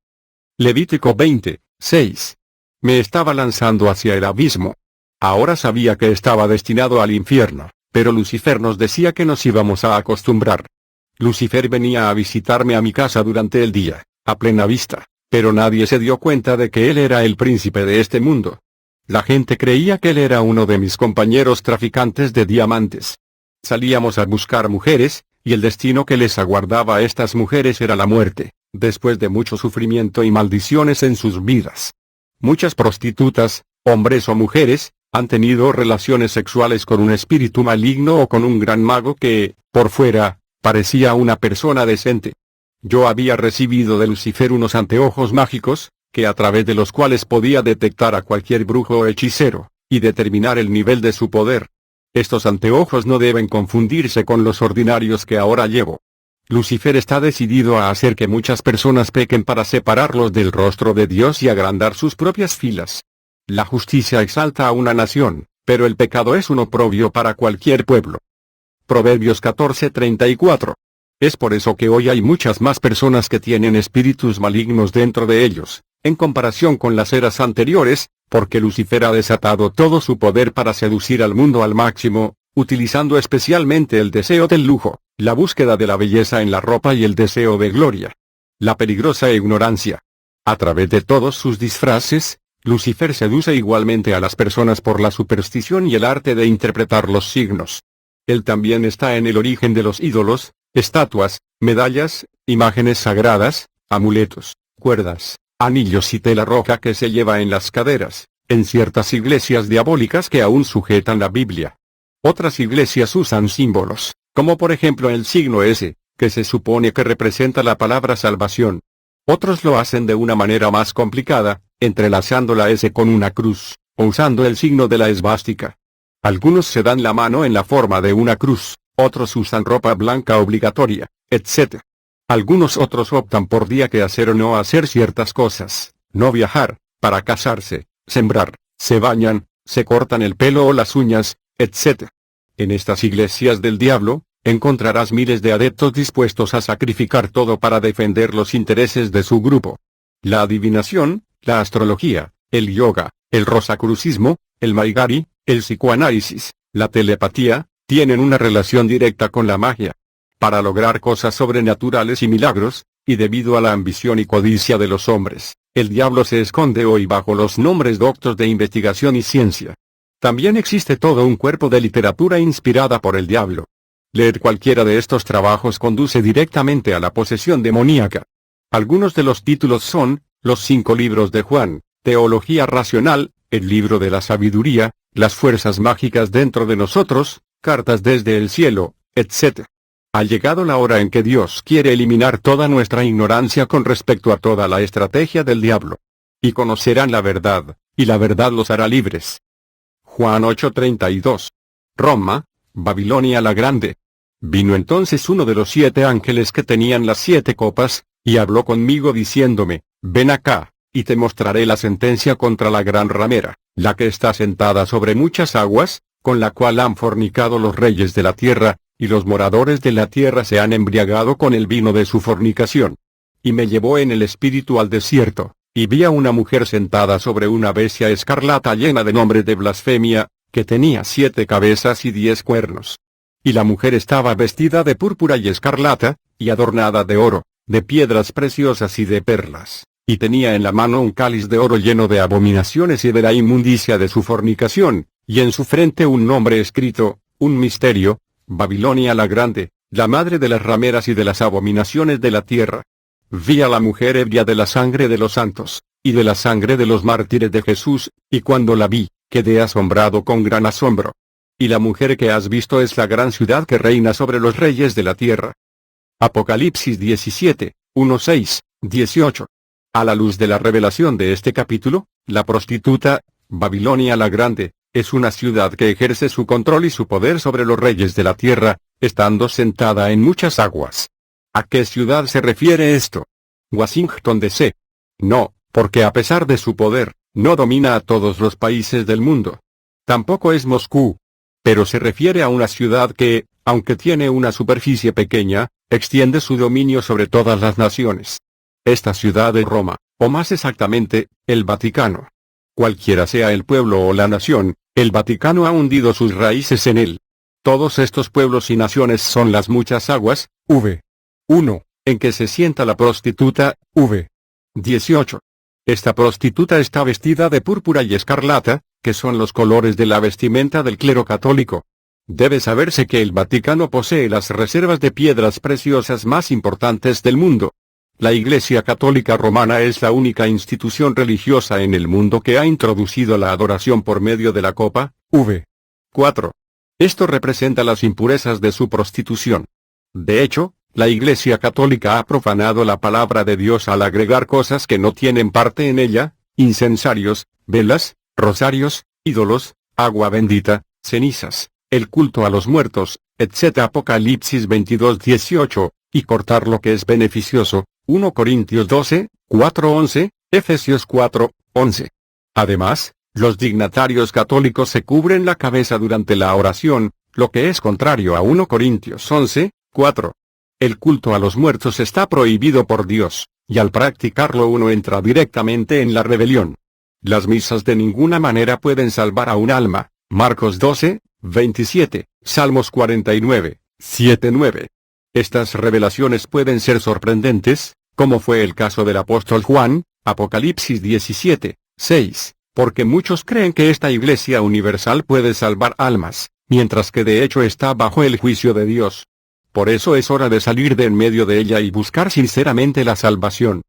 Speaker 1: Levítico 20:6. Me estaba lanzando hacia el abismo. Ahora sabía que estaba destinado al infierno, pero Lucifer nos decía que nos íbamos a acostumbrar. Lucifer venía a visitarme a mi casa durante el día, a plena vista, pero nadie se dio cuenta de que él era el príncipe de este mundo. La gente creía que él era uno de mis compañeros traficantes de diamantes. Salíamos a buscar mujeres, y el destino que les aguardaba a estas mujeres era la muerte, después de mucho sufrimiento y maldiciones en sus vidas. Muchas prostitutas, hombres o mujeres, han tenido relaciones sexuales con un espíritu maligno o con un gran mago que, por fuera, parecía una persona decente. Yo había recibido de Lucifer unos anteojos mágicos, que a través de los cuales podía detectar a cualquier brujo o hechicero, y determinar el nivel de su poder. Estos anteojos no deben confundirse con los ordinarios que ahora llevo. Lucifer está decidido a hacer que muchas personas pequen para separarlos del rostro de Dios y agrandar sus propias filas. La justicia exalta a una nación, pero el pecado es un oprobio para cualquier pueblo. Proverbios 14:34. Es por eso que hoy hay muchas más personas que tienen espíritus malignos dentro de ellos, en comparación con las eras anteriores, porque Lucifer ha desatado todo su poder para seducir al mundo al máximo, utilizando especialmente el deseo del lujo, la búsqueda de la belleza en la ropa y el deseo de gloria. La peligrosa ignorancia. A través de todos sus disfraces, Lucifer seduce igualmente a las personas por la superstición y el arte de interpretar los signos. Él también está en el origen de los ídolos, estatuas, medallas, imágenes sagradas, amuletos, cuerdas, anillos y tela roja que se lleva en las caderas, en ciertas iglesias diabólicas que aún sujetan la Biblia. Otras iglesias usan símbolos, como por ejemplo el signo S, que se supone que representa la palabra salvación. Otros lo hacen de una manera más complicada, entrelazando la S con una cruz, o usando el signo de la esvástica. Algunos se dan la mano en la forma de una cruz, otros usan ropa blanca obligatoria, etc. Algunos otros optan por día que hacer o no hacer ciertas cosas, no viajar, para casarse, sembrar, se bañan, se cortan el pelo o las uñas, etc. En estas iglesias del diablo, encontrarás miles de adeptos dispuestos a sacrificar todo para defender los intereses de su grupo. La adivinación, la astrología, el yoga, el rosacrucismo, el maigari, el psicoanálisis, la telepatía, tienen una relación directa con la magia. Para lograr cosas sobrenaturales y milagros, y debido a la ambición y codicia de los hombres, el diablo se esconde hoy bajo los nombres doctos de investigación y ciencia. También existe todo un cuerpo de literatura inspirada por el diablo. Leer cualquiera de estos trabajos conduce directamente a la posesión demoníaca. Algunos de los títulos son, los 5 libros de Juan, Teología Racional, el libro de la sabiduría, las fuerzas mágicas dentro de nosotros, cartas desde el cielo, etc. Ha llegado la hora en que Dios quiere eliminar toda nuestra ignorancia con respecto a toda la estrategia del diablo. Y conocerán la verdad, y la verdad los hará libres. Juan 8:32. Roma, Babilonia la Grande. Vino entonces uno de los 7 ángeles que tenían las 7 copas, y habló conmigo diciéndome, ven acá, y te mostraré la sentencia contra la gran ramera, la que está sentada sobre muchas aguas, con la cual han fornicado los reyes de la tierra, y los moradores de la tierra se han embriagado con el vino de su fornicación. Y me llevó en el espíritu al desierto, y vi a una mujer sentada sobre una bestia escarlata llena de nombres de blasfemia, que tenía 7 cabezas y 10 cuernos. Y la mujer estaba vestida de púrpura y escarlata, y adornada de oro, de piedras preciosas y de perlas, y tenía en la mano un cáliz de oro lleno de abominaciones y de la inmundicia de su fornicación, y en su frente un nombre escrito, un misterio, Babilonia la Grande, la madre de las rameras y de las abominaciones de la tierra. Vi a la mujer ebria de la sangre de los santos, y de la sangre de los mártires de Jesús, y cuando la vi, quedé asombrado con gran asombro. Y la mujer que has visto es la gran ciudad que reina sobre los reyes de la tierra. Apocalipsis 17, 1-6, 18. A la luz de la revelación de este capítulo, la prostituta, Babilonia la Grande, es una ciudad que ejerce su control y su poder sobre los reyes de la tierra, estando sentada en muchas aguas. ¿A qué ciudad se refiere esto? Washington D.C. No, porque a pesar de su poder, no domina a todos los países del mundo. Tampoco es Moscú. Pero se refiere a una ciudad que, aunque tiene una superficie pequeña, extiende su dominio sobre todas las naciones. Esta ciudad es Roma, o más exactamente, el Vaticano. Cualquiera sea el pueblo o la nación, el Vaticano ha hundido sus raíces en él. Todos estos pueblos y naciones son las muchas aguas, v. 1, en que se sienta la prostituta, v. 18. Esta prostituta está vestida de púrpura y escarlata, que son los colores de la vestimenta del clero católico. Debe saberse que el Vaticano posee las reservas de piedras preciosas más importantes del mundo. La Iglesia Católica Romana es la única institución religiosa en el mundo que ha introducido la adoración por medio de la copa, v. 4. Esto representa las impurezas de su prostitución. De hecho, La Iglesia Católica ha profanado la palabra de Dios al agregar cosas que no tienen parte en ella: incensarios, velas, rosarios, ídolos, agua bendita, cenizas, el culto a los muertos, etc. Apocalipsis 22:18, y cortar lo que es beneficioso, 1 Corintios 12, 4:11, Efesios 4:11. Además, los dignatarios católicos se cubren la cabeza durante la oración, lo que es contrario a 1 Corintios 11, 4. El culto a los muertos está prohibido por Dios, y al practicarlo uno entra directamente en la rebelión. Las misas de ninguna manera pueden salvar a un alma. Marcos 12, 27, Salmos 49, 7-9. Estas revelaciones pueden ser sorprendentes, como fue el caso del apóstol Juan, Apocalipsis 17, 6, porque muchos creen que esta Iglesia universal puede salvar almas, mientras que de hecho está bajo el juicio de Dios. Por eso es hora de salir de en medio de ella y buscar sinceramente la salvación.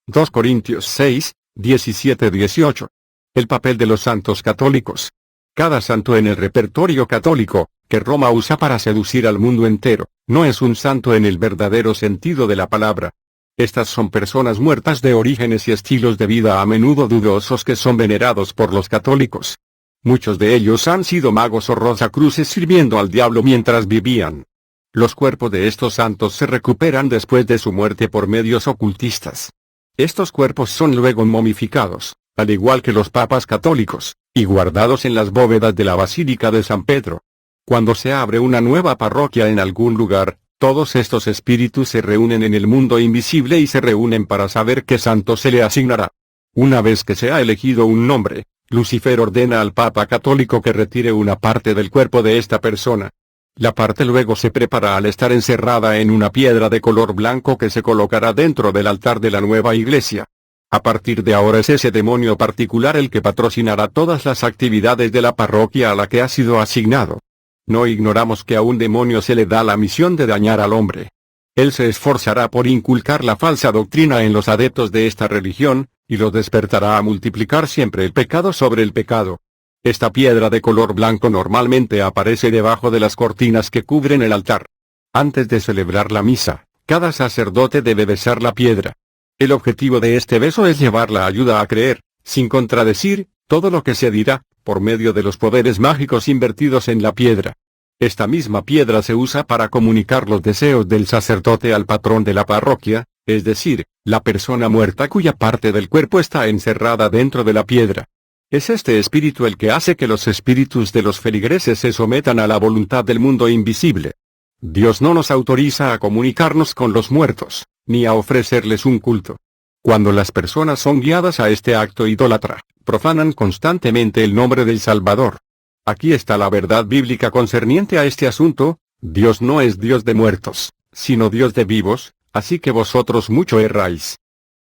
Speaker 1: 2 Corintios 6, 17-18. El papel de los santos católicos. Cada santo en el repertorio católico, que Roma usa para seducir al mundo entero, no es un santo en el verdadero sentido de la palabra. Estas son personas muertas de orígenes y estilos de vida a menudo dudosos que son venerados por los católicos. Muchos de ellos han sido magos o rosacruces sirviendo al diablo mientras vivían. Los cuerpos de estos santos se recuperan después de su muerte por medios ocultistas. Estos cuerpos son luego momificados, al igual que los papas católicos, y guardados en las bóvedas de la Basílica de San Pedro. Cuando se abre una nueva parroquia en algún lugar, todos estos espíritus se reúnen en el mundo invisible y se reúnen para saber qué santo se le asignará. Una vez que se ha elegido un nombre, Lucifer ordena al Papa católico que retire una parte del cuerpo de esta persona. La parte luego se prepara al estar encerrada en una piedra de color blanco que se colocará dentro del altar de la nueva iglesia. A partir de ahora es ese demonio particular el que patrocinará todas las actividades de la parroquia a la que ha sido asignado. No ignoramos que a un demonio se le da la misión de dañar al hombre. Él se esforzará por inculcar la falsa doctrina en los adeptos de esta religión, y los despertará a multiplicar siempre el pecado sobre el pecado. Esta piedra de color blanco normalmente aparece debajo de las cortinas que cubren el altar. Antes de celebrar la misa, cada sacerdote debe besar la piedra. El objetivo de este beso es llevar la ayuda a creer, sin contradecir, todo lo que se dirá, por medio de los poderes mágicos invertidos en la piedra. Esta misma piedra se usa para comunicar los deseos del sacerdote al patrón de la parroquia, es decir, la persona muerta cuya parte del cuerpo está encerrada dentro de la piedra. Es este espíritu el que hace que los espíritus de los feligreses se sometan a la voluntad del mundo invisible. Dios no nos autoriza a comunicarnos con los muertos, ni a ofrecerles un culto. Cuando las personas son guiadas a este acto idólatra, profanan constantemente el nombre del Salvador. Aquí está la verdad bíblica concerniente a este asunto: Dios no es Dios de muertos, sino Dios de vivos, así que vosotros mucho erráis.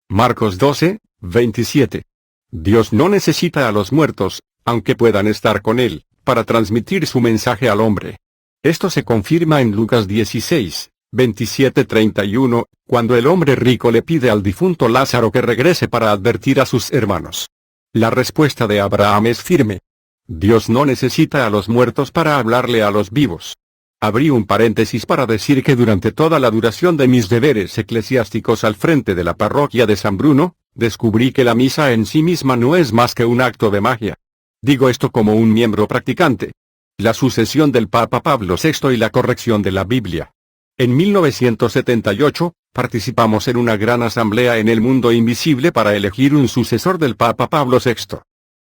Speaker 1: Marcos 12, 27. Dios no necesita a los muertos, aunque puedan estar con Él, para transmitir su mensaje al hombre. Esto se confirma en Lucas 16, 27-31, cuando el hombre rico le pide al difunto Lázaro que regrese para advertir a sus hermanos. La respuesta de Abraham es firme. Dios no necesita a los muertos para hablarle a los vivos. Abrí un paréntesis para decir que durante toda la duración de mis deberes eclesiásticos al frente de la parroquia de San Bruno, descubrí que la misa en sí misma no es más que un acto de magia. Digo esto como un miembro practicante. La sucesión del Papa Pablo VI y la corrección de la Biblia. En 1978, participamos en una gran asamblea en el mundo invisible para elegir un sucesor del Papa Pablo VI.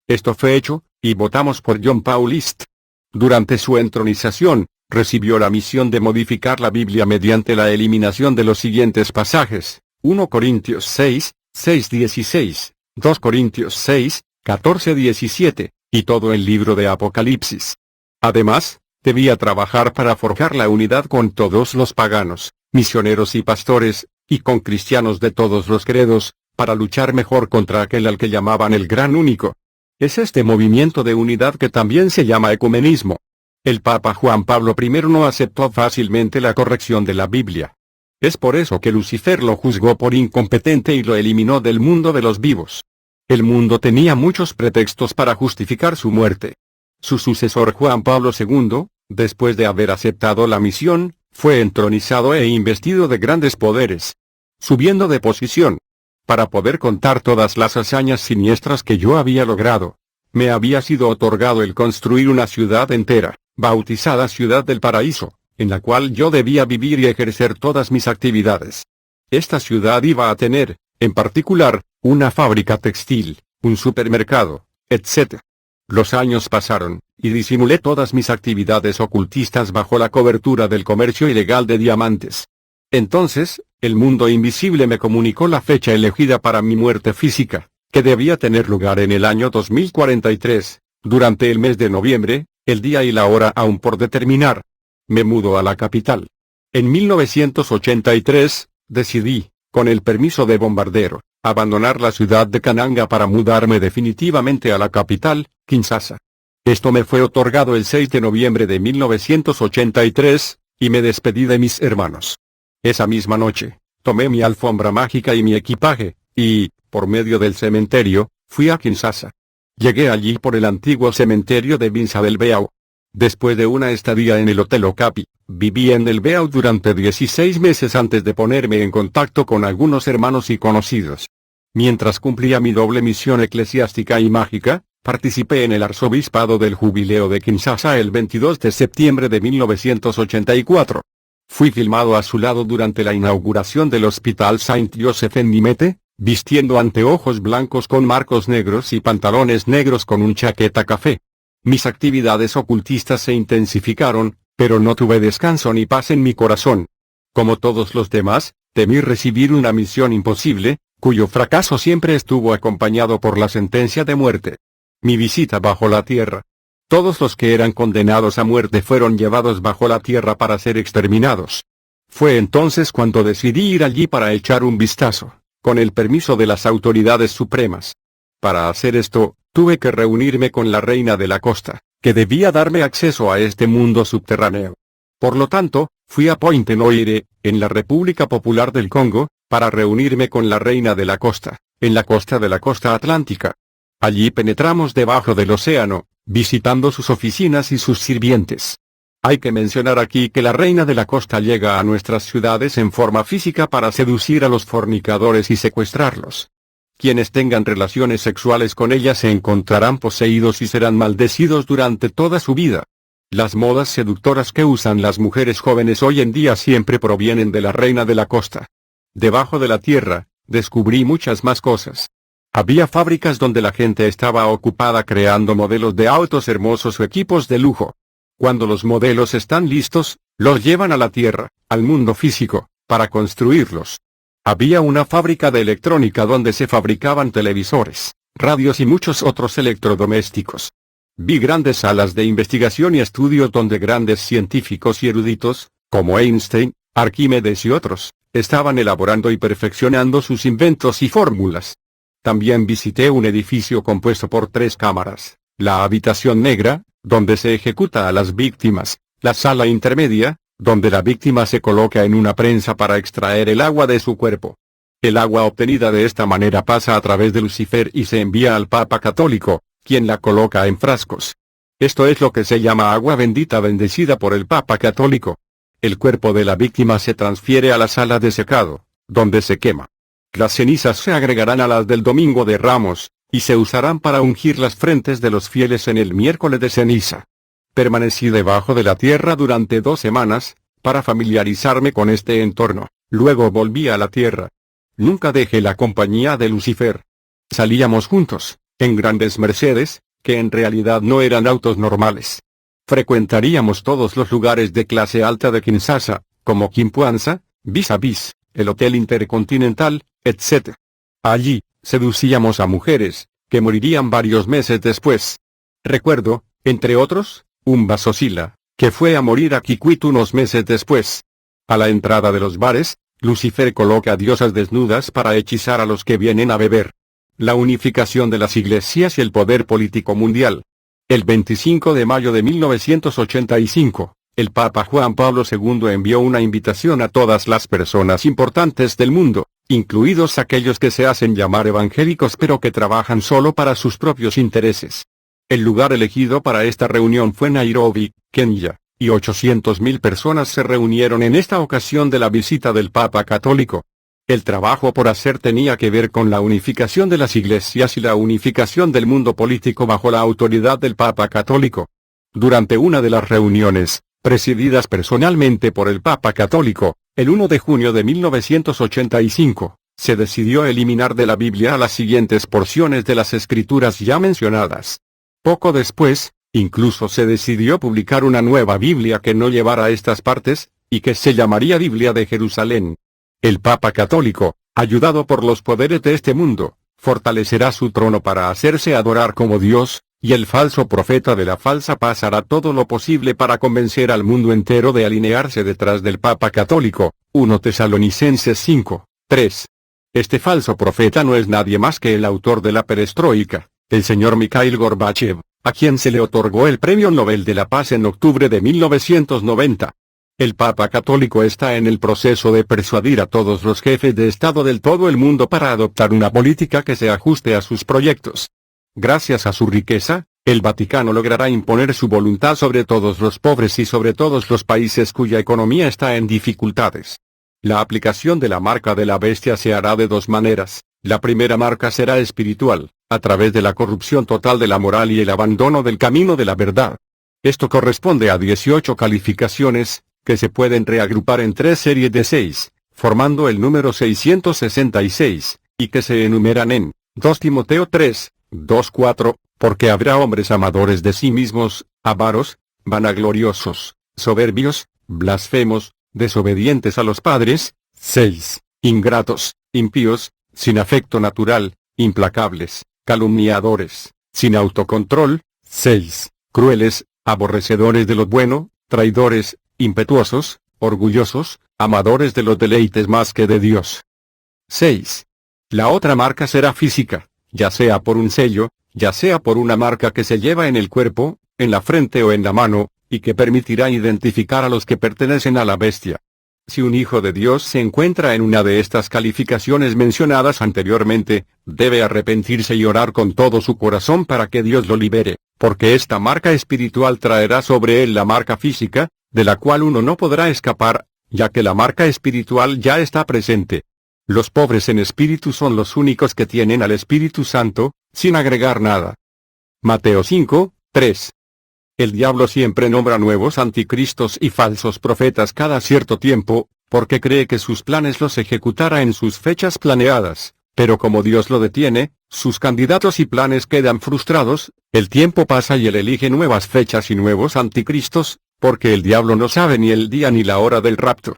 Speaker 1: Esto fue hecho, y votamos por John Paul East. Durante su entronización, recibió la misión de modificar la Biblia mediante la eliminación de los siguientes pasajes: 1 Corintios 6, 6-16, 2 Corintios 6, 14-17, y todo el libro de Apocalipsis. Además, debía trabajar para forjar la unidad con todos los paganos, misioneros y pastores, y con cristianos de todos los credos, para luchar mejor contra aquel al que llamaban el Gran Único. Es este movimiento de unidad que también se llama ecumenismo. El Papa Juan Pablo I no aceptó fácilmente la corrección de la Biblia. Es por eso que Lucifer lo juzgó por incompetente y lo eliminó del mundo de los vivos. El mundo tenía muchos pretextos para justificar su muerte. Su sucesor Juan Pablo II, después de haber aceptado la misión, Fue entronizado e investido de grandes poderes, subiendo de posición. Para poder contar todas las hazañas siniestras que yo había logrado, me había sido otorgado el construir una ciudad entera, bautizada Ciudad del Paraíso, en la cual yo debía vivir y ejercer todas mis actividades. Esta ciudad iba a tener, en particular, una fábrica textil, un supermercado, etc. Los años pasaron, y disimulé todas mis actividades ocultistas bajo la cobertura del comercio ilegal de diamantes. Entonces, el mundo invisible me comunicó la fecha elegida para mi muerte física, que debía tener lugar en el año 2043, durante el mes de noviembre, el día y la hora aún por determinar. Me mudo a la capital. En 1983, decidí, con el permiso de Bombardero, abandonar la ciudad de Kananga para mudarme definitivamente a la capital, Kinshasa. Esto me fue otorgado el 6 de noviembre de 1983, y me despedí de mis hermanos. Esa misma noche, tomé mi alfombra mágica y mi equipaje, y, por medio del cementerio, fui a Kinshasa. Llegué allí por el antiguo cementerio de Binza del Beau. Después de una estadía en el Hotel Okapi, viví en el Beau durante 16 meses antes de ponerme en contacto con algunos hermanos y conocidos. Mientras cumplía mi doble misión eclesiástica y mágica, participé en el arzobispado del Jubileo de Kinshasa el 22 de septiembre de 1984. Fui filmado a su lado durante la inauguración del Hospital Saint-Joseph en Nimete, vistiendo anteojos blancos con marcos negros y pantalones negros con un chaqueta café. Mis actividades ocultistas se intensificaron, pero no tuve descanso ni paz en mi corazón. Como todos los demás, temí recibir una misión imposible, cuyo fracaso siempre estuvo acompañado por la sentencia de muerte. Mi visita bajo la tierra. Todos los que eran condenados a muerte fueron llevados bajo la tierra para ser exterminados. Fue entonces cuando decidí ir allí para echar un vistazo, con el permiso de las autoridades supremas. Para hacer esto, tuve que reunirme con la reina de la costa, que debía darme acceso a este mundo subterráneo. Por lo tanto, fui a Pointe-Noire, en la República Popular del Congo, para reunirme con la reina de la costa, en la costa de la costa atlántica. Allí penetramos debajo del océano, visitando sus oficinas y sus sirvientes. Hay que mencionar aquí que la reina de la costa llega a nuestras ciudades en forma física para seducir a los fornicadores y secuestrarlos. Quienes tengan relaciones sexuales con ella se encontrarán poseídos y serán maldecidos durante toda su vida. Las modas seductoras que usan las mujeres jóvenes hoy en día siempre provienen de la reina de la costa. Debajo de la tierra, descubrí muchas más cosas. Había fábricas donde la gente estaba ocupada creando modelos de autos hermosos o equipos de lujo. Cuando los modelos están listos, los llevan a la tierra, al mundo físico, para construirlos. Había una fábrica de electrónica donde se fabricaban televisores, radios y muchos otros electrodomésticos. Vi grandes salas de investigación y estudios donde grandes científicos y eruditos, como Einstein, Arquímedes y otros, estaban elaborando y perfeccionando sus inventos y fórmulas. También visité un edificio compuesto por 3 cámaras, la habitación negra, donde se ejecuta a las víctimas, la sala intermedia, donde la víctima se coloca en una prensa para extraer el agua de su cuerpo. El agua obtenida de esta manera pasa a través de Lucifer y se envía al Papa Católico, quien la coloca en frascos. Esto es lo que se llama agua bendita bendecida por el Papa Católico. El cuerpo de la víctima se transfiere a la sala de secado, donde se quema. Las cenizas se agregarán a las del Domingo de Ramos, y se usarán para ungir las frentes de los fieles en el miércoles de ceniza. Permanecí debajo de la tierra durante 2 semanas, para familiarizarme con este entorno, luego volví a la tierra. Nunca dejé la compañía de Lucifer. Salíamos juntos, en grandes Mercedes, que en realidad no eran autos normales. Frecuentaríamos todos los lugares de clase alta de Kinshasa, como Kimpuanza, Vis-a-Vis, el Hotel Intercontinental, etc. Allí, seducíamos a mujeres, que morirían varios meses después. Recuerdo, entre otros, un Basosila, que fue a morir a Kikwit unos meses después. A la entrada de los bares, Lucifer coloca diosas desnudas para hechizar a los que vienen a beber. La unificación de las iglesias y el poder político mundial. El 25 de mayo de 1985, el Papa Juan Pablo II envió una invitación a todas las personas importantes del mundo, incluidos aquellos que se hacen llamar evangélicos pero que trabajan solo para sus propios intereses. El lugar elegido para esta reunión fue Nairobi, Kenia, y 800.000 personas se reunieron en esta ocasión de la visita del Papa Católico. El trabajo por hacer tenía que ver con la unificación de las iglesias y la unificación del mundo político bajo la autoridad del Papa Católico. Durante una de las reuniones, presididas personalmente por el Papa Católico, el 1 de junio de 1985, se decidió eliminar de la Biblia las siguientes porciones de las escrituras ya mencionadas. Poco después, incluso se decidió publicar una nueva Biblia que no llevara estas partes, y que se llamaría Biblia de Jerusalén. El Papa Católico, ayudado por los poderes de este mundo, fortalecerá su trono para hacerse adorar como Dios, y el falso profeta de la falsa paz hará todo lo posible para convencer al mundo entero de alinearse detrás del Papa Católico. 1 Tesalonicenses 5, 3. Este falso profeta no es nadie más que el autor de la perestroika, el señor Mikhail Gorbachev, a quien se le otorgó el Premio Nobel de la Paz en octubre de 1990. El Papa Católico está en el proceso de persuadir a todos los jefes de Estado del todo el mundo para adoptar una política que se ajuste a sus proyectos. Gracias a su riqueza, el Vaticano logrará imponer su voluntad sobre todos los pobres y sobre todos los países cuya economía está en dificultades. La aplicación de la marca de la bestia se hará de dos maneras. La primera marca será espiritual, a través de la corrupción total de la moral y el abandono del camino de la verdad. Esto corresponde a 18 calificaciones, que se pueden reagrupar en 3 series de 6, formando el número 666, y que se enumeran en 2 Timoteo 3, 2-4, porque habrá hombres amadores de sí mismos, avaros, vanagloriosos, soberbios, blasfemos, desobedientes a los padres, 6, ingratos, impíos, sin afecto natural, implacables, calumniadores, sin autocontrol, 6, crueles, aborrecedores de lo bueno, traidores, impetuosos, orgullosos, amadores de los deleites más que de Dios. 6. La otra marca será física, ya sea por un sello, ya sea por una marca que se lleva en el cuerpo, en la frente o en la mano, y que permitirá identificar a los que pertenecen a la bestia. Si un hijo de Dios se encuentra en una de estas calificaciones mencionadas anteriormente, debe arrepentirse y orar con todo su corazón para que Dios lo libere, porque esta marca espiritual traerá sobre él la marca física, de la cual uno no podrá escapar, ya que la marca espiritual ya está presente. Los pobres en espíritu son los únicos que tienen al Espíritu Santo, sin agregar nada. Mateo 5, 3. El diablo siempre nombra nuevos anticristos y falsos profetas cada cierto tiempo, porque cree que sus planes los ejecutará en sus fechas planeadas, pero como Dios lo detiene, sus candidatos y planes quedan frustrados, el tiempo pasa y él elige nuevas fechas y nuevos anticristos, porque el diablo no sabe ni el día ni la hora del rapto.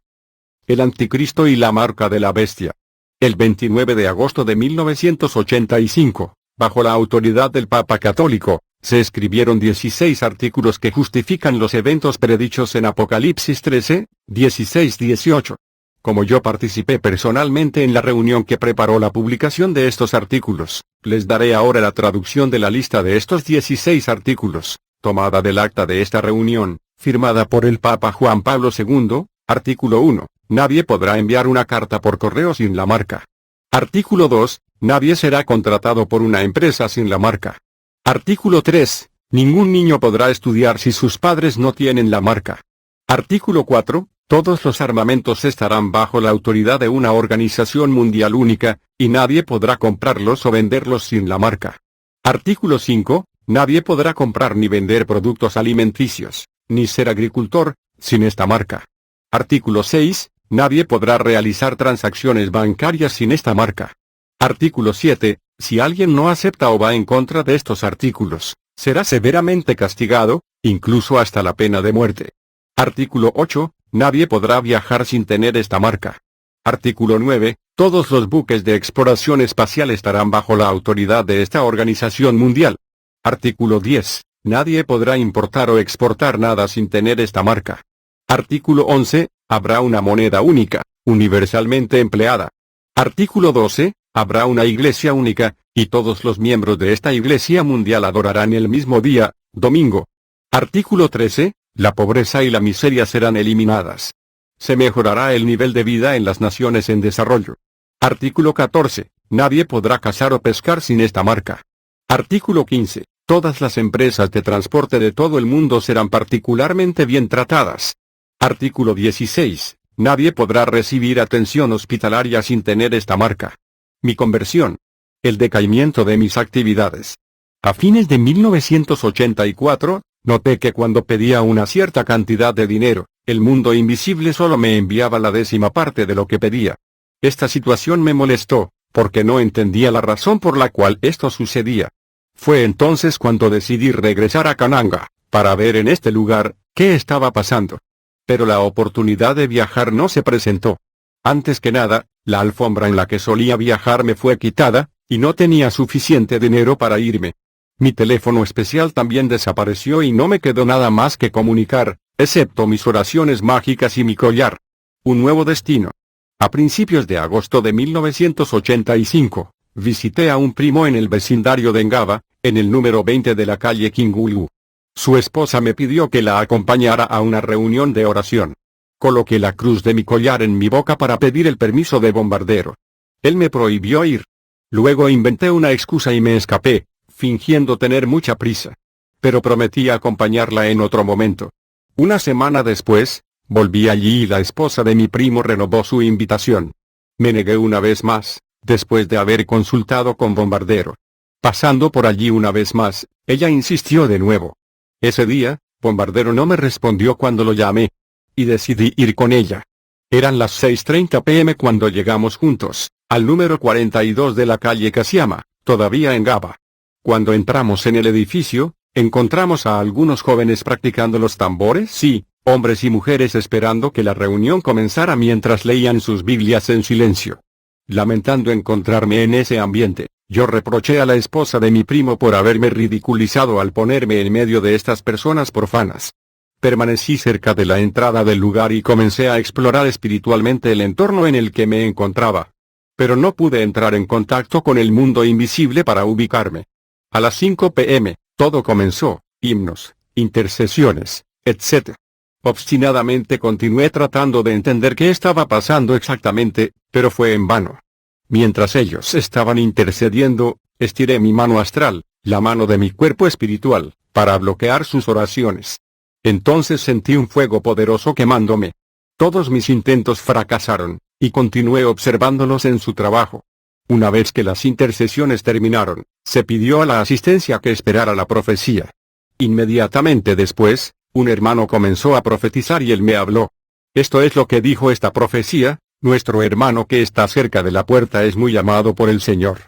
Speaker 1: El anticristo y la marca de la bestia. El 29 de agosto de 1985, bajo la autoridad del Papa Católico, se escribieron 16 artículos que justifican los eventos predichos en Apocalipsis 13, 16-18. Como yo participé personalmente en la reunión que preparó la publicación de estos artículos, les daré ahora la traducción de la lista de estos 16 artículos, tomada del acta de esta reunión, firmada por el Papa Juan Pablo II. Artículo 1. Nadie podrá enviar una carta por correo sin la marca. Artículo 2. Nadie será contratado por una empresa sin la marca. Artículo 3. Ningún niño podrá estudiar si sus padres no tienen la marca. Artículo 4. Todos los armamentos estarán bajo la autoridad de una organización mundial única, y nadie podrá comprarlos o venderlos sin la marca. Artículo 5. Nadie podrá comprar ni vender productos alimenticios, ni ser agricultor, sin esta marca. Artículo 6. Nadie podrá realizar transacciones bancarias sin esta marca. Artículo 7. Si alguien no acepta o va en contra de estos artículos, será severamente castigado, incluso hasta la pena de muerte. Artículo 8. Nadie podrá viajar sin tener esta marca. Artículo 9. Todos los buques de exploración espacial estarán bajo la autoridad de esta organización mundial. Artículo 10. Nadie podrá importar o exportar nada sin tener esta marca. Artículo 11. Habrá una moneda única, universalmente empleada. Artículo 12. Habrá una iglesia única, y todos los miembros de esta iglesia mundial adorarán el mismo día, domingo. Artículo 13. La pobreza y la miseria serán eliminadas. Se mejorará el nivel de vida en las naciones en desarrollo. Artículo 14. Nadie podrá cazar o pescar sin esta marca. Artículo 15. Todas las empresas de transporte de todo el mundo serán particularmente bien tratadas. Artículo 16. Nadie podrá recibir atención hospitalaria sin tener esta marca. Mi conversión. El decaimiento de mis actividades. A fines de 1984, noté que cuando pedía una cierta cantidad de dinero, el mundo invisible solo me enviaba la 10ª parte de lo que pedía. Esta situación me molestó, porque no entendía la razón por la cual esto sucedía. Fue entonces cuando decidí regresar a Kananga, para ver en este lugar, qué estaba pasando. Pero la oportunidad de viajar no se presentó. Antes que nada, la alfombra en la que solía viajar me fue quitada, y no tenía suficiente dinero para irme. Mi teléfono especial también desapareció y no me quedó nada más que comunicar, excepto mis oraciones mágicas y mi collar. Un nuevo destino. A principios de agosto de 1985, visité a un primo en el vecindario de Ngaba, en el número 20 de la calle Kingulu. Su esposa me pidió que la acompañara a una reunión de oración. Coloqué la cruz de mi collar en mi boca para pedir el permiso de bombardero. Él me prohibió ir. Luego inventé una excusa y me escapé, fingiendo tener mucha prisa. Pero prometí acompañarla en otro momento. Una semana después, volví allí y la esposa de mi primo renovó su invitación. Me negué una vez más, después de haber consultado con bombardero. Pasando por allí una vez más, ella insistió de nuevo. Ese día, bombardero no me respondió cuando lo llamé. Y decidí ir con ella. Eran las 6:30 p.m. cuando llegamos juntos, al número 42 de la calle Kasiyama, todavía en Ngaba. Cuando entramos en el edificio, encontramos a algunos jóvenes practicando los tambores, sí, hombres y mujeres esperando que la reunión comenzara mientras leían sus Biblias en silencio. Lamentando encontrarme en ese ambiente, yo reproché a la esposa de mi primo por haberme ridiculizado al ponerme en medio de estas personas profanas. Permanecí cerca de la entrada del lugar y comencé a explorar espiritualmente el entorno en el que me encontraba. Pero no pude entrar en contacto con el mundo invisible para ubicarme. A las 5 p.m., todo comenzó, himnos, intercesiones, etc. Obstinadamente continué tratando de entender qué estaba pasando exactamente, pero fue en vano. Mientras ellos estaban intercediendo, estiré mi mano astral, la mano de mi cuerpo espiritual, para bloquear sus oraciones. Entonces sentí un fuego poderoso quemándome. Todos mis intentos fracasaron, y continué observándolos en su trabajo. Una vez que las intercesiones terminaron, se pidió a la asistencia que esperara la profecía. Inmediatamente después, un hermano comenzó a profetizar y él me habló. Esto es lo que dijo esta profecía: nuestro hermano que está cerca de la puerta es muy amado por el Señor.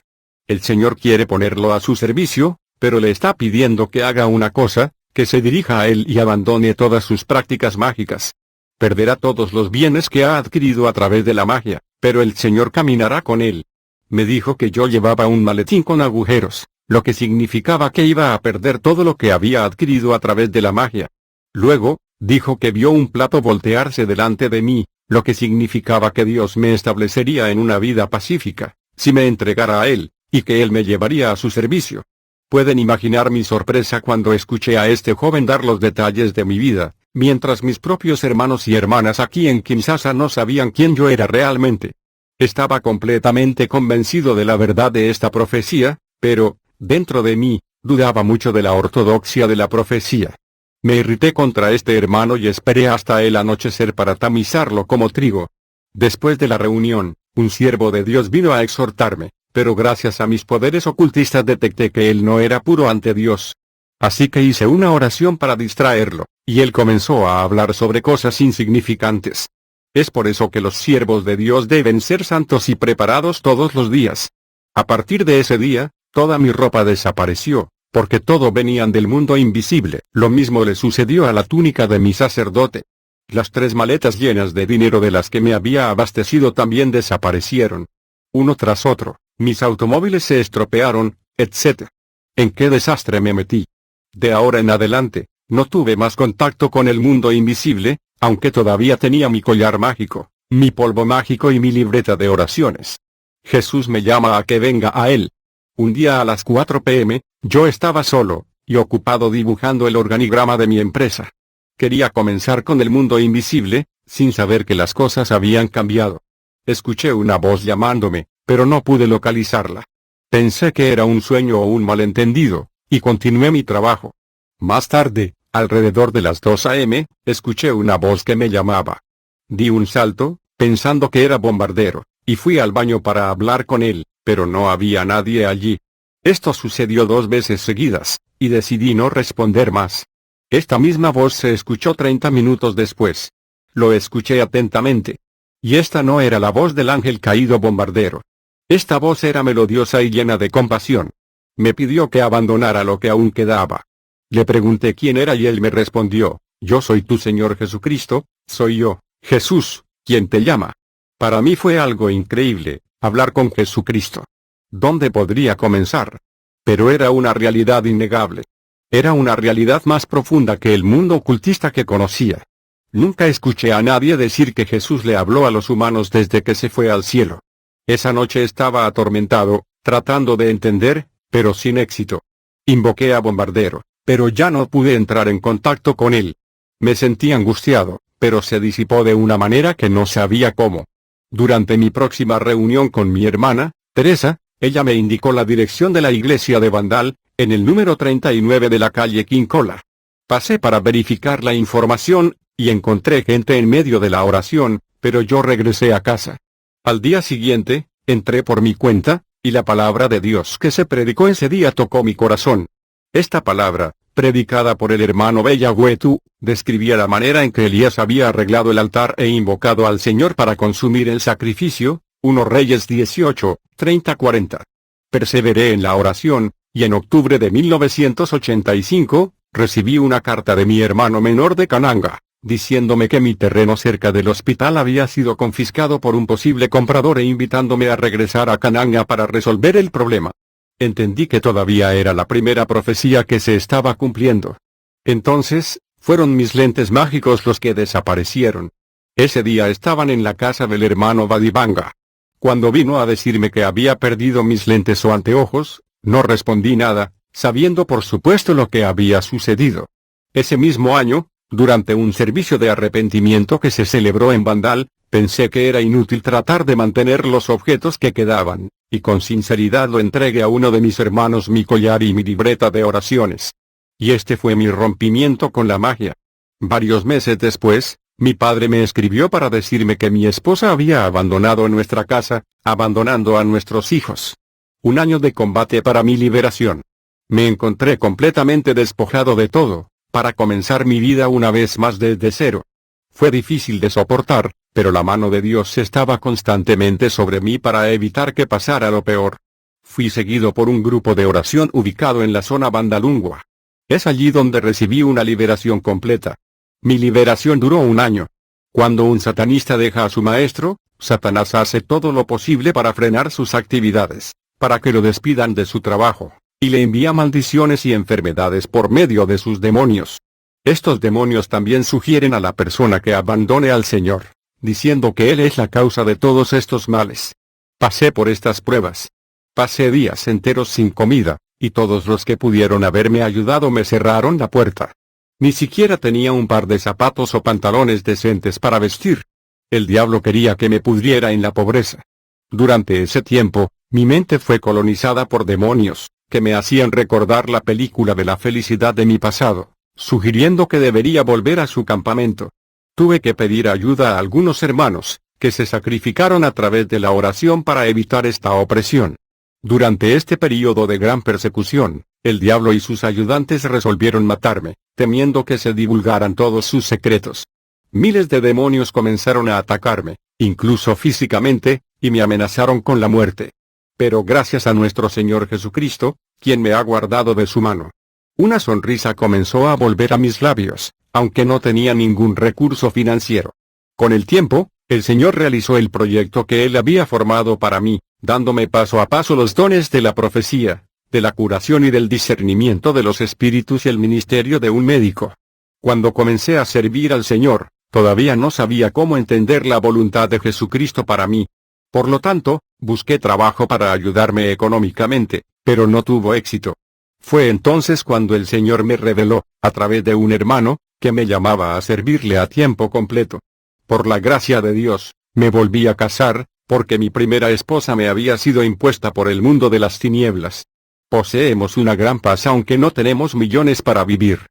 Speaker 1: El Señor quiere ponerlo a su servicio, pero le está pidiendo que haga una cosa, que se dirija a él y abandone todas sus prácticas mágicas. Perderá todos los bienes que ha adquirido a través de la magia, pero el Señor caminará con él. Me dijo que yo llevaba un maletín con agujeros, lo que significaba que iba a perder todo lo que había adquirido a través de la magia. Luego, dijo que vio un plato voltearse delante de mí, lo que significaba que Dios me establecería en una vida pacífica, si me entregara a Él, y que Él me llevaría a su servicio. Pueden imaginar mi sorpresa cuando escuché a este joven dar los detalles de mi vida, mientras mis propios hermanos y hermanas aquí en Kinshasa no sabían quién yo era realmente. Estaba completamente convencido de la verdad de esta profecía, pero, dentro de mí, dudaba mucho de la ortodoxia de la profecía. Me irrité contra este hermano y esperé hasta el anochecer para tamizarlo como trigo. Después de la reunión, un siervo de Dios vino a exhortarme, pero gracias a mis poderes ocultistas detecté que él no era puro ante Dios. Así que hice una oración para distraerlo, y él comenzó a hablar sobre cosas insignificantes. Es por eso que los siervos de Dios deben ser santos y preparados todos los días. A partir de ese día, toda mi ropa desapareció, porque todo venían del mundo invisible. Lo mismo le sucedió a la túnica de mi sacerdote. Las 3 maletas llenas de dinero de las que me había abastecido también desaparecieron. Uno tras otro, mis automóviles se estropearon, etc. ¿En qué desastre me metí? De ahora en adelante, no tuve más contacto con el mundo invisible, aunque todavía tenía mi collar mágico, mi polvo mágico y mi libreta de oraciones. Jesús me llama a que venga a Él. Un día a las 4 p.m., yo estaba solo, y ocupado dibujando el organigrama de mi empresa. Quería comenzar con el mundo invisible, sin saber que las cosas habían cambiado. Escuché una voz llamándome, pero no pude localizarla. Pensé que era un sueño o un malentendido, y continué mi trabajo. Más tarde, alrededor de las 2 a.m., escuché una voz que me llamaba. Di un salto, pensando que era Bombardero, y fui al baño para hablar con él, pero no había nadie allí. Esto sucedió 2 veces seguidas, y decidí no responder más. Esta misma voz se escuchó 30 minutos después. Lo escuché atentamente. Y esta no era la voz del ángel caído Bombardero. Esta voz era melodiosa y llena de compasión. Me pidió que abandonara lo que aún quedaba. Le pregunté quién era y él me respondió: yo soy tu Señor Jesucristo, soy yo, Jesús, quien te llama. Para mí fue algo increíble, hablar con Jesucristo. ¿Dónde podría comenzar? Pero era una realidad innegable. Era una realidad más profunda que el mundo ocultista que conocía. Nunca escuché a nadie decir que Jesús le habló a los humanos desde que se fue al cielo. Esa noche estaba atormentado, tratando de entender, pero sin éxito. Invoqué a Bombardero, pero ya no pude entrar en contacto con él. Me sentí angustiado, pero se disipó de una manera que no sabía cómo. Durante mi próxima reunión con mi hermana, Teresa, ella me indicó la dirección de la iglesia de Vandal, en el número 39 de la calle Quincola. Pasé para verificar la información, y encontré gente en medio de la oración, pero yo regresé a casa. Al día siguiente, entré por mi cuenta, y la palabra de Dios que se predicó ese día tocó mi corazón. Esta palabra, predicada por el hermano Bellahuetu, describía la manera en que Elías había arreglado el altar e invocado al Señor para consumir el sacrificio, 1 Reyes 18, 30-40. Perseveré en la oración, y en octubre de 1985, recibí una carta de mi hermano menor de Cananga, diciéndome que mi terreno cerca del hospital había sido confiscado por un posible comprador e invitándome a regresar a Cananga para resolver el problema. Entendí que todavía era la primera profecía que se estaba cumpliendo. Entonces, fueron mis lentes mágicos los que desaparecieron. Ese día estaban en la casa del hermano Badibanga. Cuando vino a decirme que había perdido mis lentes o anteojos, no respondí nada, sabiendo por supuesto lo que había sucedido. Ese mismo año, durante un servicio de arrepentimiento que se celebró en Vandal, pensé que era inútil tratar de mantener los objetos que quedaban, y con sinceridad lo entregué a uno de mis hermanos mi collar y mi libreta de oraciones. Y este fue mi rompimiento con la magia. Varios meses después, mi padre me escribió para decirme que mi esposa había abandonado nuestra casa, abandonando a nuestros hijos. Un año de combate para mi liberación. Me encontré completamente despojado de todo, para comenzar mi vida una vez más desde cero. Fue difícil de soportar, pero la mano de Dios estaba constantemente sobre mí para evitar que pasara lo peor. Fui seguido por un grupo de oración ubicado en la zona Vandalungua. Es allí donde recibí una liberación completa. Mi liberación duró 1 año. Cuando un satanista deja a su maestro, Satanás hace todo lo posible para frenar sus actividades, para que lo despidan de su trabajo, y le envía maldiciones y enfermedades por medio de sus demonios. Estos demonios también sugieren a la persona que abandone al Señor, diciendo que Él es la causa de todos estos males. Pasé por estas pruebas. Pasé días enteros sin comida, y todos los que pudieron haberme ayudado me cerraron la puerta. Ni siquiera tenía un par de zapatos o pantalones decentes para vestir. El diablo quería que me pudriera en la pobreza. Durante ese tiempo, mi mente fue colonizada por demonios, que me hacían recordar la película de la felicidad de mi pasado, sugiriendo que debería volver a su campamento. Tuve que pedir ayuda a algunos hermanos, que se sacrificaron a través de la oración para evitar esta opresión. Durante este período de gran persecución, el diablo y sus ayudantes resolvieron matarme, temiendo que se divulgaran todos sus secretos. Miles de demonios comenzaron a atacarme, incluso físicamente, y me amenazaron con la muerte. Pero gracias a nuestro Señor Jesucristo, quien me ha guardado de su mano. Una sonrisa comenzó a volver a mis labios, aunque no tenía ningún recurso financiero. Con el tiempo, el Señor realizó el proyecto que Él había formado para mí, dándome paso a paso los dones de la profecía, de la curación y del discernimiento de los espíritus y el ministerio de un médico. Cuando comencé a servir al Señor, todavía no sabía cómo entender la voluntad de Jesucristo para mí. Por lo tanto, busqué trabajo para ayudarme económicamente, pero no tuvo éxito. Fue entonces cuando el Señor me reveló, a través de un hermano, que me llamaba a servirle a tiempo completo. Por la gracia de Dios, me volví a casar, porque mi primera esposa me había sido impuesta por el mundo de las tinieblas. Poseemos una gran paz aunque no tenemos millones para vivir.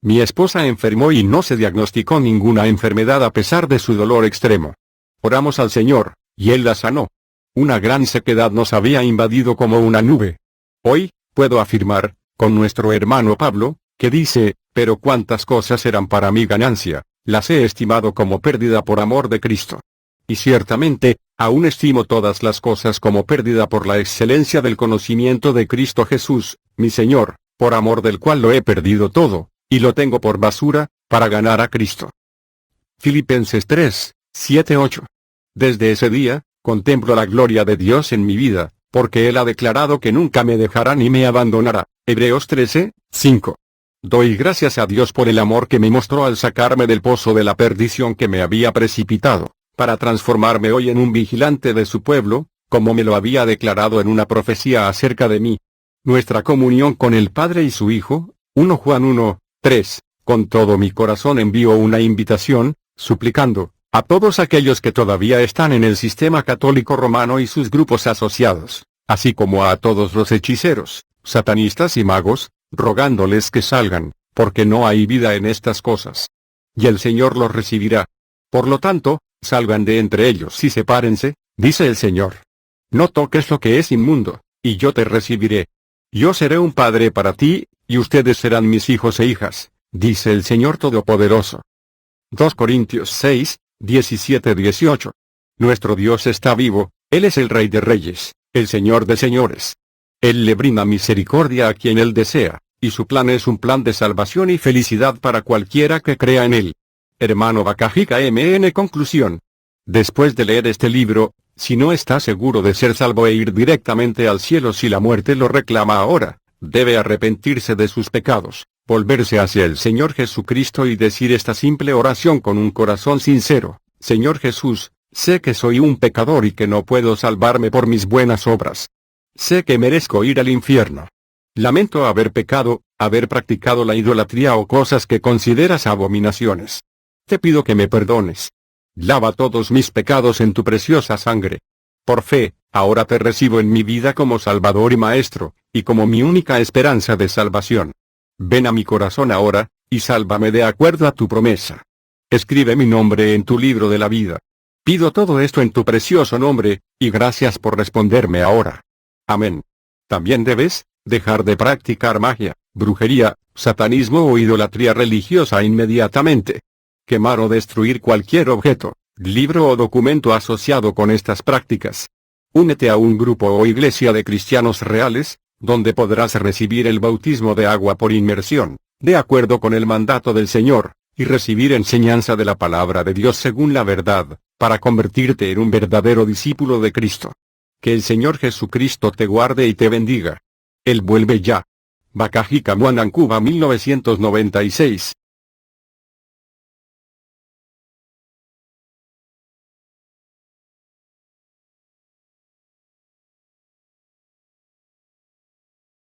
Speaker 1: Mi esposa enfermó y no se diagnosticó ninguna enfermedad a pesar de su dolor extremo. Oramos al Señor, y Él la sanó. Una gran sequedad nos había invadido como una nube. Hoy, puedo afirmar, con nuestro hermano Pablo, que dice, pero cuántas cosas eran para mi ganancia, las he estimado como pérdida por amor de Cristo. Y ciertamente, aún estimo todas las cosas como pérdida por la excelencia del conocimiento de Cristo Jesús, mi Señor, por amor del cual lo he perdido todo, y lo tengo por basura, para ganar a Cristo. Filipenses 3, 7-8. Desde ese día, contemplo la gloria de Dios en mi vida, porque Él ha declarado que nunca me dejará ni me abandonará. Hebreos 13, 5. Doy gracias a Dios por el amor que me mostró al sacarme del pozo de la perdición que me había precipitado, para transformarme hoy en un vigilante de su pueblo, como me lo había declarado en una profecía acerca de mí. Nuestra comunión con el Padre y su Hijo, 1 Juan 1, 3, con todo mi corazón envío una invitación, suplicando, a todos aquellos que todavía están en el sistema católico romano y sus grupos asociados, así como a todos los hechiceros, satanistas y magos, rogándoles que salgan, porque no hay vida en estas cosas. Y el Señor los recibirá. Por lo tanto, salgan de entre ellos y sepárense, dice el Señor. No toques lo que es inmundo, y yo te recibiré. Yo seré un padre para ti, y ustedes serán mis hijos e hijas, dice el Señor Todopoderoso. 2 Corintios 6, 17-18. Nuestro Dios está vivo, Él es el Rey de Reyes, el Señor de Señores. Él le brinda misericordia a quien Él desea, y su plan es un plan de salvación y felicidad para cualquiera que crea en Él. Hermano Bakajika MN. Conclusión. Después de leer este libro, si no está seguro de ser salvo e ir directamente al cielo si la muerte lo reclama ahora, debe arrepentirse de sus pecados, volverse hacia el Señor Jesucristo y decir esta simple oración con un corazón sincero: Señor Jesús, sé que soy un pecador y que no puedo salvarme por mis buenas obras. Sé que merezco ir al infierno. Lamento haber pecado, haber practicado la idolatría o cosas que consideras abominaciones. Te pido que me perdones. Lava todos mis pecados en tu preciosa sangre. Por fe, ahora te recibo en mi vida como Salvador y Maestro, y como mi única esperanza de salvación. Ven a mi corazón ahora, y sálvame de acuerdo a tu promesa. Escribe mi nombre en tu libro de la vida. Pido todo esto en tu precioso nombre, y gracias por responderme ahora. Amén. También debes dejar de practicar magia, brujería, satanismo o idolatría religiosa inmediatamente. Quemar o destruir cualquier objeto, libro o documento asociado con estas prácticas. Únete a un grupo o iglesia de cristianos reales, donde podrás recibir el bautismo de agua por inmersión, de acuerdo con el mandato del Señor, y recibir enseñanza de la palabra de Dios según la verdad, para convertirte en un verdadero discípulo de Cristo. Que el Señor Jesucristo te guarde y te bendiga. Él vuelve ya. Bakajika Muanancuba 1996